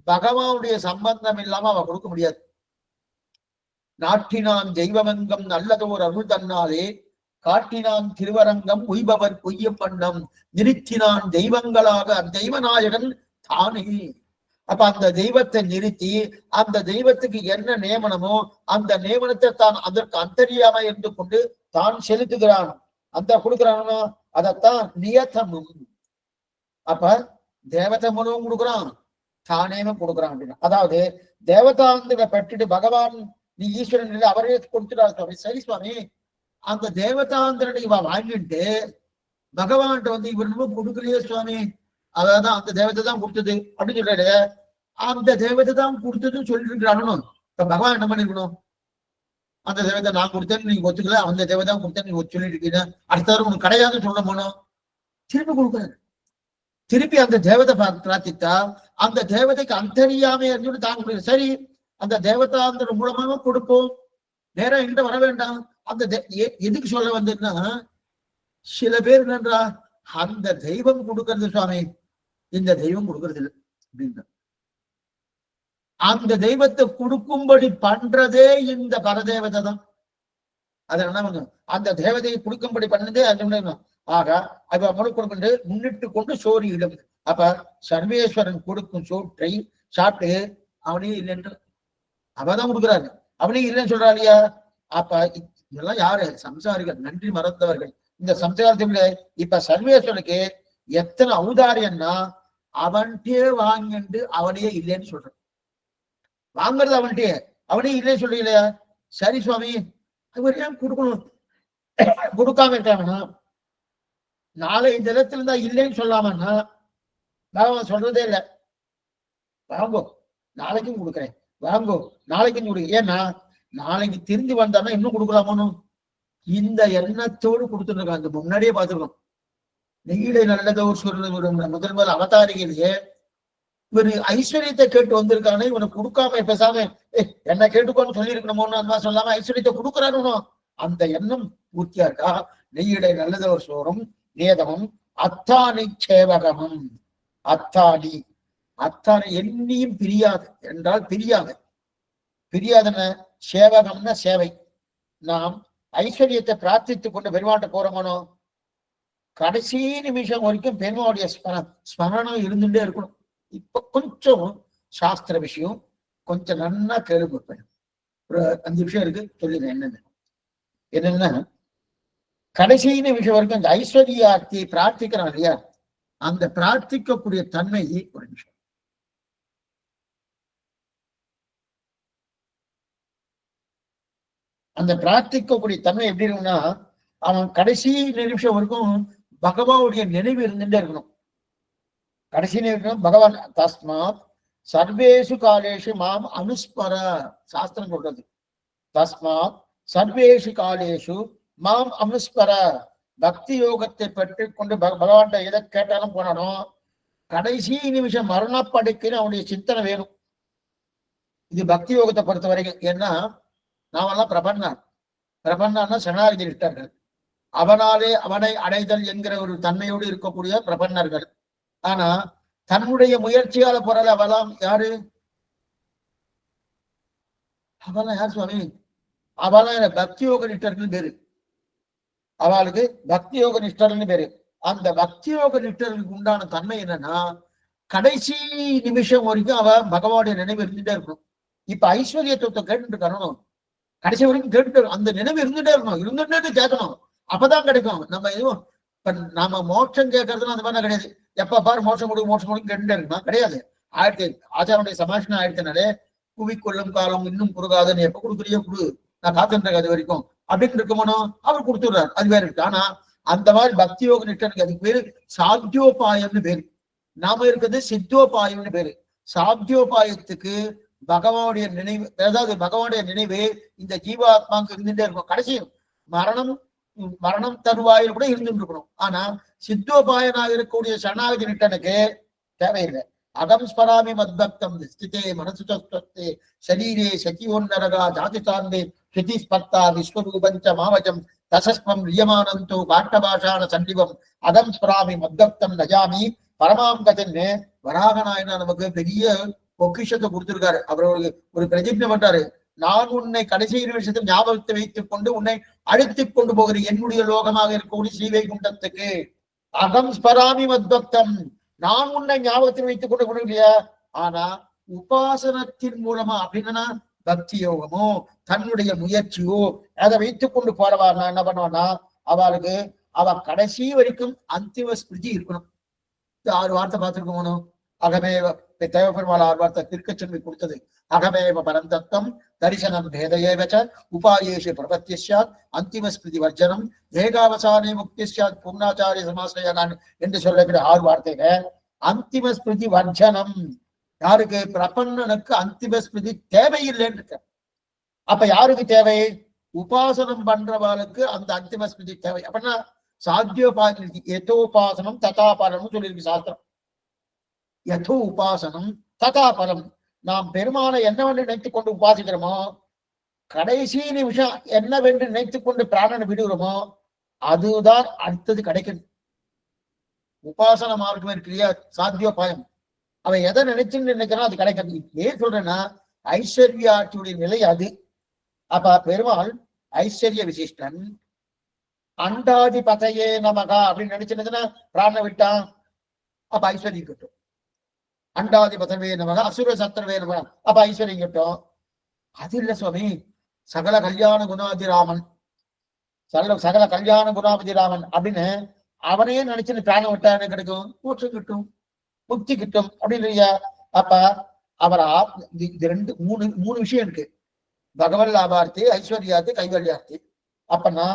[SPEAKER 1] பகவானுடைய சம்பந்தம் இல்லாம அவ கொடுக்க முடியாது நாட்டினான் தெய்வமங்கம் நல்லதோர் அருள் தன்னாலே காட்டினான் திருவரங்கம் உய்பவர் பொய்ய பண்ணம் நிறுத்தினான் தெய்வங்களாக தெய்வநாயகன் தானே அப்ப அந்த தெய்வத்தை நிறுத்தி அந்த தெய்வத்துக்கு என்ன நியமனமோ அந்த நியமனத்தை தான் அதற்கு அந்தரியாம இருந்து கொண்டு தான் செலுத்துகிறான் அந்த கொடுக்குறானோ அதத்தான் நியத்தமும் அப்ப தேவதை மூலமும் கொடுக்குறான் தானேனும் கொடுக்குறான் அப்படின்னா அதாவது தேவதாந்திர பெற்றுட்டு பகவான் நீ ஈஸ்வரன் இல்லை அவரே கொடுத்துட்டாரு சுவாமி சரி சுவாமி அந்த தேவதாந்திரனை இவ வாங்கிட்டு பகவான்கிட்ட இவர் ரொம்ப கொடுக்கலையே சுவாமி அதான் அந்த தேவதை தான் கொடுத்தது அப்படின்னு சொல்றாரு அந்த தேவதை தான் கொடுத்ததுன்னு சொல்லிட்டு இருக்கிறானு இப்ப பகவான் என்ன பண்ணிருக்கணும் அந்த தேவதை நான் கொடுத்தேன்னு நீங்க ஒத்துக்கல அந்த தேவதை கொடுத்தேன்னு நீங்க சொல்லிட்டு இருக்கீங்க அடுத்தவரை உனக்கு கிடையாதுன்னு சொல்ல போனோம் திருப்பி கொடுக்குறாரு திருப்பி அந்த தேவதை பிரார்த்தித்தா அந்த தேவதைக்கு அந்தரியாமே சொல்லி தாங்க முடியும் சரி அந்த தேவதாந்திர மூலமாக கொடுப்போம் நேரம் என்கிட்ட வர வேண்டாம் அந்த எதுக்கு சொல்ல வந்ததுன்னா சில பேர் என்னன்றா அந்த தெய்வம் கொடுக்கறது சுவாமி இந்த தெய்வம் கொடுக்கறது இல்லை அப்படின்ற அந்த தெய்வத்தை கொடுக்கும்படி பண்றதே இந்த பரதேவதை தான் அது என்ன பண்ணும் அந்த தேவதையை கொடுக்கும்படி பண்ணதே அது ஆக அவ கொடுக்கின்ற முன்னிட்டு கொண்டு சோறு இடும் அப்ப சர்வேஸ்வரன் கொடுக்கும் சோற்றை சாப்பிட்டு அவனே இல்லைன்னு அவதான் கொடுக்குறாரு அவனே இல்லைன்னு சொல்றா இல்லையா அப்ப இதெல்லாம் யாரு சம்சாரிகள் நன்றி மறந்தவர்கள் இந்த சம்சாரத்துல இப்ப சர்வேஸ்வரனுக்கு எத்தனை ஔதாரியம்னா அவன்கிட்டயே வாங்கிட்டு அவனையே இல்லைன்னு சொல்றான் வாங்குறது அவன்கிட்டயே அவனே இல்லைன்னு சொல்ற இல்லையா சரி சுவாமி அவர் ஏன் கொடுக்கணும் கொடுக்காம இருக்காங்கன்னா நாளை இந்த இடத்துல இருந்தா இல்லைன்னு சொல்லாமன்னா பகவான் சொல்றதே இல்லை வாங்கோ நாளைக்கும் கொடுக்குறேன் வாங்கோ நாளைக்கும் கொடுக்க ஏன்னா நாளைக்கு திரும்பி வந்தான்னா இன்னும் கொடுக்கலாமோன்னு இந்த எண்ணத்தோடு கொடுத்துருக்காங்க அந்த முன்னாடியே பார்த்துருக்கோம் நெய்யிலை நல்லதோ சொல்றது முதல் அவதாரிகையிலேயே இவரு ஐஸ்வர்யத்தை கேட்டு வந்திருக்கானே, இவனுக்கு கொடுக்காம பேசாம என்ன கேட்டுக்கோன்னு சொல்லி இருக்கணுமோன்னு அந்த மாதிரி சொல்லாம ஐஸ்வர்யத்தை கொடுக்குறானோ அந்த எண்ணம் பூர்த்தியா இருக்கா. நெய்யிடை நல்லதோர் சோறும் நேதமும் அத்தானி சேவகமும். அத்தானி அத்தானி எண்ணியும் பிரியாது என்றால் பிரியாது. பிரியாதன சேவகம்னா சேவை. நாம் ஐஸ்வர்யத்தை பிரார்த்தித்துக் கொண்டு பெருமாட்ட போறோமோ கடைசி நிமிஷம் வரைக்கும் பெருமாவுடைய ஸ்மரணம் இருந்துட்டே இருக்கணும். இப்ப கொஞ்சம் சாஸ்திர விஷயம் கொஞ்சம் நன்னா கேள்விப்பேன். ஒரு 5 விஷயம் இருக்கு, சொல்லிடுறேன். என்னன்னா கடைசி நிமிஷம் வரைக்கும் அந்த ஐஸ்வர்யார்த்தி பிரார்த்திக்கிறான் இல்லையா, அந்த பிரார்த்திக்கக்கூடிய தன்மை ஒரு நிமிஷம். அந்த பிரார்த்திக்கக்கூடிய தன்மை எப்படி இருக்கும்னா, அவன் கடைசி நிமிஷம் வரைக்கும் பகவானுடைய நினைவு இருந்துட்டே இருக்கணும். கடைசி நிமிஷம் பகவான் தஸ்மாத் சர்வேஷு காலேஷு மாம் அனுஸ்மர. சாஸ்திரம் சொல்றது தஸ்மாத் சர்வேஷு காலேஷு மாம் அனுஸ்மர. பக்தி யோகத்தை பெற்று கொண்டு பகவான் எதை கேட்டாலும் போனாலும் கடைசி நிமிஷம் மரணப்படுக்கிற அவனுடைய சிந்தனை வேணும். இது பக்தி யோகத்தை பொறுத்த வரைக்கும். ஏன்னா நாமெல்லாம் பிரபன்னான்னா சரணாகதி நிஷ்டர்கள். அவனாலே அவனை அடைதல் என்கிற ஒரு தன்மையோடு இருக்கக்கூடிய பிரபன்னர்கள். ஆனா தன்னுடைய முயற்சியால பொருள் அவலாம் யாரு? அவெல்லாம் யார் சுவாமி? அவெல்லாம் பக்தி யோக நிஷ்டர்கள் பேரு. அவளுக்கு பக்தி யோக நிஷ்டர்னு பேரு. அந்த பக்தி யோக நிஷ்டர்களுக்கு உண்டான தன்மை என்னன்னா கடைசி நிமிஷம் வரைக்கும் அவ பகவானுடைய நினைவு இருந்துட்டே இருக்கணும். இப்ப ஐஸ்வர்யத்துவத்தை கேட்டுட்டு இருக்கணும், கடைசி வரைக்கும் கேட்டுட்டு அந்த நினைவு இருந்துட்டே இருக்கணும், இருந்துட்டே கேட்கணும், அப்பதான் கிடைக்கும். நம்ம எதுவும் இப்ப நாம மோட்சம் கேட்கறதுலாம் அந்த மாதிரிலாம் கிடையாது. எப்ப பாரு மோட்சம் கொடுக்கும் கேட்டுட்டே இருக்கணும் கிடையாது. ஆச்சாரனுடைய சமாஷனம் ஆயிடுத்தினாலே குவிக்கொள்ளும் காலம் இன்னும் குறுகாதுன்னு எப்ப கொடுக்குறியோ குடு, நான் காத்துட்டு அது வரைக்கும் அப்படின்னு இருக்குமோனோ அவர் கொடுத்துடுறாரு, அது வேற இருக்கு. ஆனா அந்த மாதிரி பக்தி யோக நிஷ்டனுக்கு அதுக்கு பேரு சாத்தியோபாயம்னு பேரு. நாம இருக்கிறது சித்தோபாயம்னு பேரு. சாத்தியோபாயத்துக்கு பகவானுடைய நினைவு, அதாவது பகவானுடைய நினைவு இந்த ஜீவாத்மாவுக்கு இருந்துட்டே இருக்கும். கடைசி மரணம் தருவாயில் கூட இருந்துட்டு இருக்கணும். ஆனா சித்தோபாயனாக இருக்கக்கூடிய சரணாகதி நிட்டனுக்கு தேவையில்லை. அகம் ஸ்மராமி மத்பக்தம் ஸ்திதே மனசு சரீரே சகியோன்னரகா ஜாதி சார்ந்தே ஸ்ருதி ஸ்பர்த்தா விஸ்வரூபஞ்ச மாவஜம் தசஸ்மம் ரியமானந்தோ காட்டபாஷான சண்டிவம் அகம் ஸ்மராமி மத்பக்தம் நஜாமி பரமாம் கஜன்னு வராகநாயனா நமக்கு பெரிய பொக்கிஷத்தை கொடுத்திருக்காரு. அவர் ஒரு பிரதிஜ்ஞை பண்றாரு, நான் உன்னை கடைசி நிமிஷத்தில் ஞாபகத்தை வைத்துக் கொண்டு உன்னை அழைத்துக் கொண்டு போகிறேன் என்னுடைய லோகமாக இருக்கக்கூடிய ஸ்ரீவைகுண்டத்துக்கு. அகம் ஸ்மராமி மத்பக்தம், நான் உன்னை ஞாபகத்தில் வைத்துக் கொண்டு இல்லையா. ஆனா உபாசனத்தின் மூலமா அப்படின்னா பக்தி யோகமோ தன்னுடைய முயற்சியோ அதை வைத்துக் கொண்டு போறவா நான் என்ன பண்ணுவான்னா அவளுக்கு அவ கடைசி வரைக்கும் அந்திம ஸ்மிருதி இருக்கணும். 6 வார்த்தை பார்த்துருக்கணும். அகமேவ தேவபெருமாள் 6 வார்த்தை திருக்கச்செல்வி கொடுத்தது. அகமேவ பரந்தத்தம் தரிசனம் பேதையேவச்ச உபாயேஷு பிரபத்திய சாத் அந்திம ஸ்மிருதி வர்ஜனம் ஏகாவசானே முக்தி சாத் பூர்ணாச்சாரிய சமாசிரயான் என்று சொல்லக்கூடிய 6 வார்த்தைக அந்திம ஸ்மிருதி வர்ஜனம். யாருக்கு? பிரபன்னனுக்கு அந்திம ஸ்மிருதி தேவையில்லைன்னு இருக்க. அப்ப யாருக்கு தேவை? உபாசனம் பண்றவாளுக்கு அந்த அந்திம ஸ்மிருதி தேவை. அப்படின்னா சாத்தியோபாசனம் எதோபாசனம் ததாபலம் சொல்லியிருக்கு சாஸ்திரம். யதோ உபாசனம் ததாபலம். நாம் பெருமானை என்னவென்று நினைத்துக் கொண்டு உபாசிக்கிறோமோ கடைசி நிமிஷம் என்னவென்று நினைத்துக் கொண்டு பிராணனை விடுகிறோமோ அதுதான் அடுத்தது கிடைக்கும். உபாசன மார்க்கம் இருக்கு இல்லையா, சாத்தியோபாயம், அவன் எதை நினைச்சுன்னு நினைக்கிறான் அது கிடைக்கிறது. ஏன் சொல்றேன்னா ஐஸ்வர்யாட்சியுடைய நிலை அது. அப்ப பெருமாள் ஐஸ்வர்ய விசிஷ்டன் அண்டாதிபதையே நமகா அப்படின்னு நினைச்சுன்னா பிராண விட்டான், அப்ப ஐஸ்வர்யம் கிட்டும். அண்டாதிபதவே நமகா அசுர சத்திரவே நமகா, அப்ப ஐஸ்வர்யம் கிட்டும். அது இல்ல சுவாமி, சகல கல்யாண குணாதிராமன் சகல கல்யாண குணாதிராமன் அப்படின்னு அவனையே நினைச்சுன்னு பிராணம் விட்டா என்ன கிடைக்கும்? மோட்சம் கிட்டும், முக்தி கிட்டும் அப்படின்னு இல்லையா. அப்ப அவர் மூணு விஷயம் இருக்கு. பகவன் லாபார்த்தி, ஐஸ்வர்யார்த்தி, கைவல்யார்த்தி. அப்பனா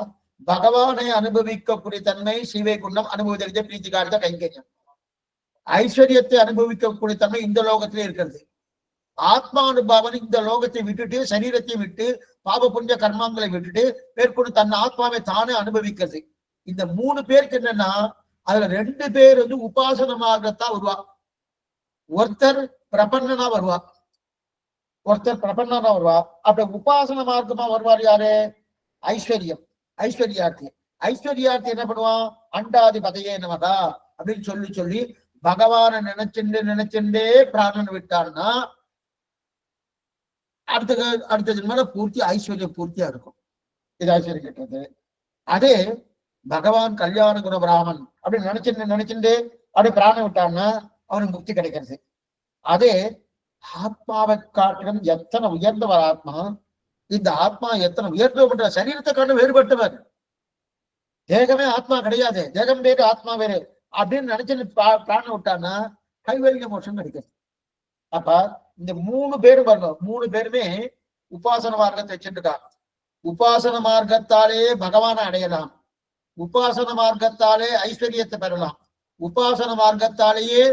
[SPEAKER 1] பகவானை அனுபவிக்கக்கூடிய தன்மை ஸ்ரீவைகுண்டம், அனுபவித்த பிரீத்திகார்த்த கைங்கரியம். ஐஸ்வர்யத்தை அனுபவிக்கக்கூடிய தன்மை இந்த லோகத்திலே இருக்கிறது. ஆத்மானுபாவன் இந்த லோகத்தை விட்டுட்டு சரீரத்தை விட்டு பாப புண்ணிய கர்மங்களை விட்டுட்டு மேற்கொண்டு தன் ஆத்மாவை தானே அனுபவிக்கிறது. இந்த 3 பேருக்கு என்னன்னா அதுல 2 பேர் உபாசனமாகத்தான் வருவா. ஒருத்தர் பிரபன்னனா வருவா, ஒருத்தர் பிரபன்னனா வருவா. அப்படி உபாசன மார்க்கமா வருவார் யாரு? ஐஸ்வர்யம், ஐஸ்வர்யார்த்தி. ஐஸ்வர்யார்த்தி என்ன பண்ணுவான்? அண்டாதி பதையே நமதா அப்படின்னு சொல்லி சொல்லி பகவான நினைச்சுட்டே பிராணன் விட்டான்னா அடுத்த ஜென்மல பூர்த்தி ஐஸ்வர்யம் பூர்த்தியா இருக்கும். இது ஐஸ்வர்யம் கேட்டது. அதே பகவான் கல்யாண குண பிராமன் அப்படின்னு நினைச்சுட்டு அப்படி பிராணம் விட்டான்னா அவனுக்கு முக்தி கிடைக்கிறது. அதே ஆத்மாவை காட்டிலும் எத்தனை உயர்ந்தவர் ஆத்மா, இந்த ஆத்மா எத்தனை உயர்ந்தவன்ற சரீரத்தை காட்டிலும் வேறுபட்டவர். தேகமே ஆத்மா கிடையாது, தேகம் வேறு ஆத்மா வேறு அப்படின்னு நினைச்சு பிராணம் விட்டான்னா கைவல்ய மோட்சம் கிடைக்கிறது. அப்ப இந்த 3 பேரும் வரணும். 3 பேருமே உபாசன மார்க்கத்தை சென்றுட்டாங்க. உபாசன மார்க்கத்தாலே பகவானை அடையலாம், உபாசன மார்க்கத்தாலே ஐஸ்வர்யத்தை பெறலாம், உபாசன மார்க்கத்தாலேயே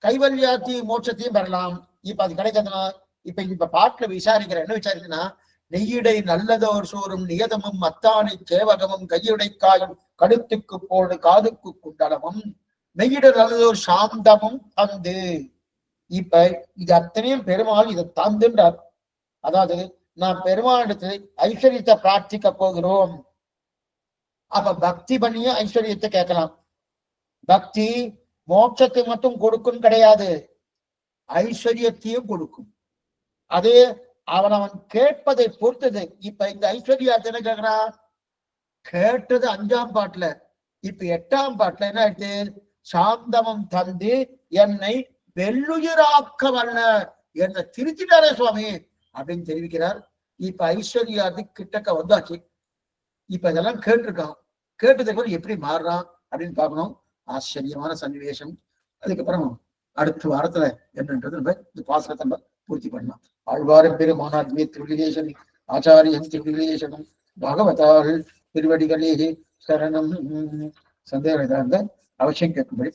[SPEAKER 1] கைவல்யாத்தி மோட்சத்தையும் பெறலாம். இப்ப அது கிடைக்கிறதுனா இப்ப பாட்டுல விசாரிக்கிறேன். என்ன விசாரிக்கிறேன்னா, நெய்யிடை நல்லதோர் சோறும் நியதமும் அத்தானி சேவகமும் கையுடை காயும் கழுத்துக்கு போடு காதுக்கு குண்டலமும் மெய்யிட நல்லதோர் சாந்தமும் தந்து. இப்ப இது அத்தனையும் பெருமாள் இதை தந்துன்றார். அதாவது நாம் பெருமாளிடத்தில் ஐஸ்வர்யத்தை பிரார்த்திக்க போகிறோம். அப்ப பக்தி பண்ணிய ஐஸ்வர்யத்தை கேட்கலாம். பக்தி மோட்சத்தை மட்டும் கொடுக்கும் கிடையாது, ஐஸ்வர்யத்தையும் கொடுக்கும். அதே அவன் கேட்பதை பொறுத்தது. இப்ப இந்த ஐஸ்வர்யாத்தை என்ன கேட்கிறான்? கேட்டது 5ஆம் பாட்டுல, இப்ப 8ஆம் பாட்டுல என்ன ஆயிடுச்சு? சாந்தமம் தந்து என்னை வெள்ளுயிராக்க வல்ல, என்னை திருத்திட்டாரே சுவாமி அப்படின்னு தெரிவிக்கிறார். இப்ப ஐஸ்வர்யாதி கிட்டக்க வந்தாச்சு. இப்ப இதெல்லாம் கேட்டிருக்கான். கேட்டதுக்கு எப்படி மாறுறான் அப்படின்னு பார்க்கணும். ஆச்சரியமான சன்னிவேசம். அதுக்கப்புறம் அடுத்த வாரத்துல என்னன்றது நம்ம இந்த பாசனத்தை நம்ம பூர்த்தி பண்ணலாம். ஆழ்வார பெருமானாத்மிய திருவிலேசன் ஆச்சாரியன் திருவிலேசனம் பகவதால் திருவடிகளே சரணம். சந்தேகம் அவசியம் கேட்கும்படி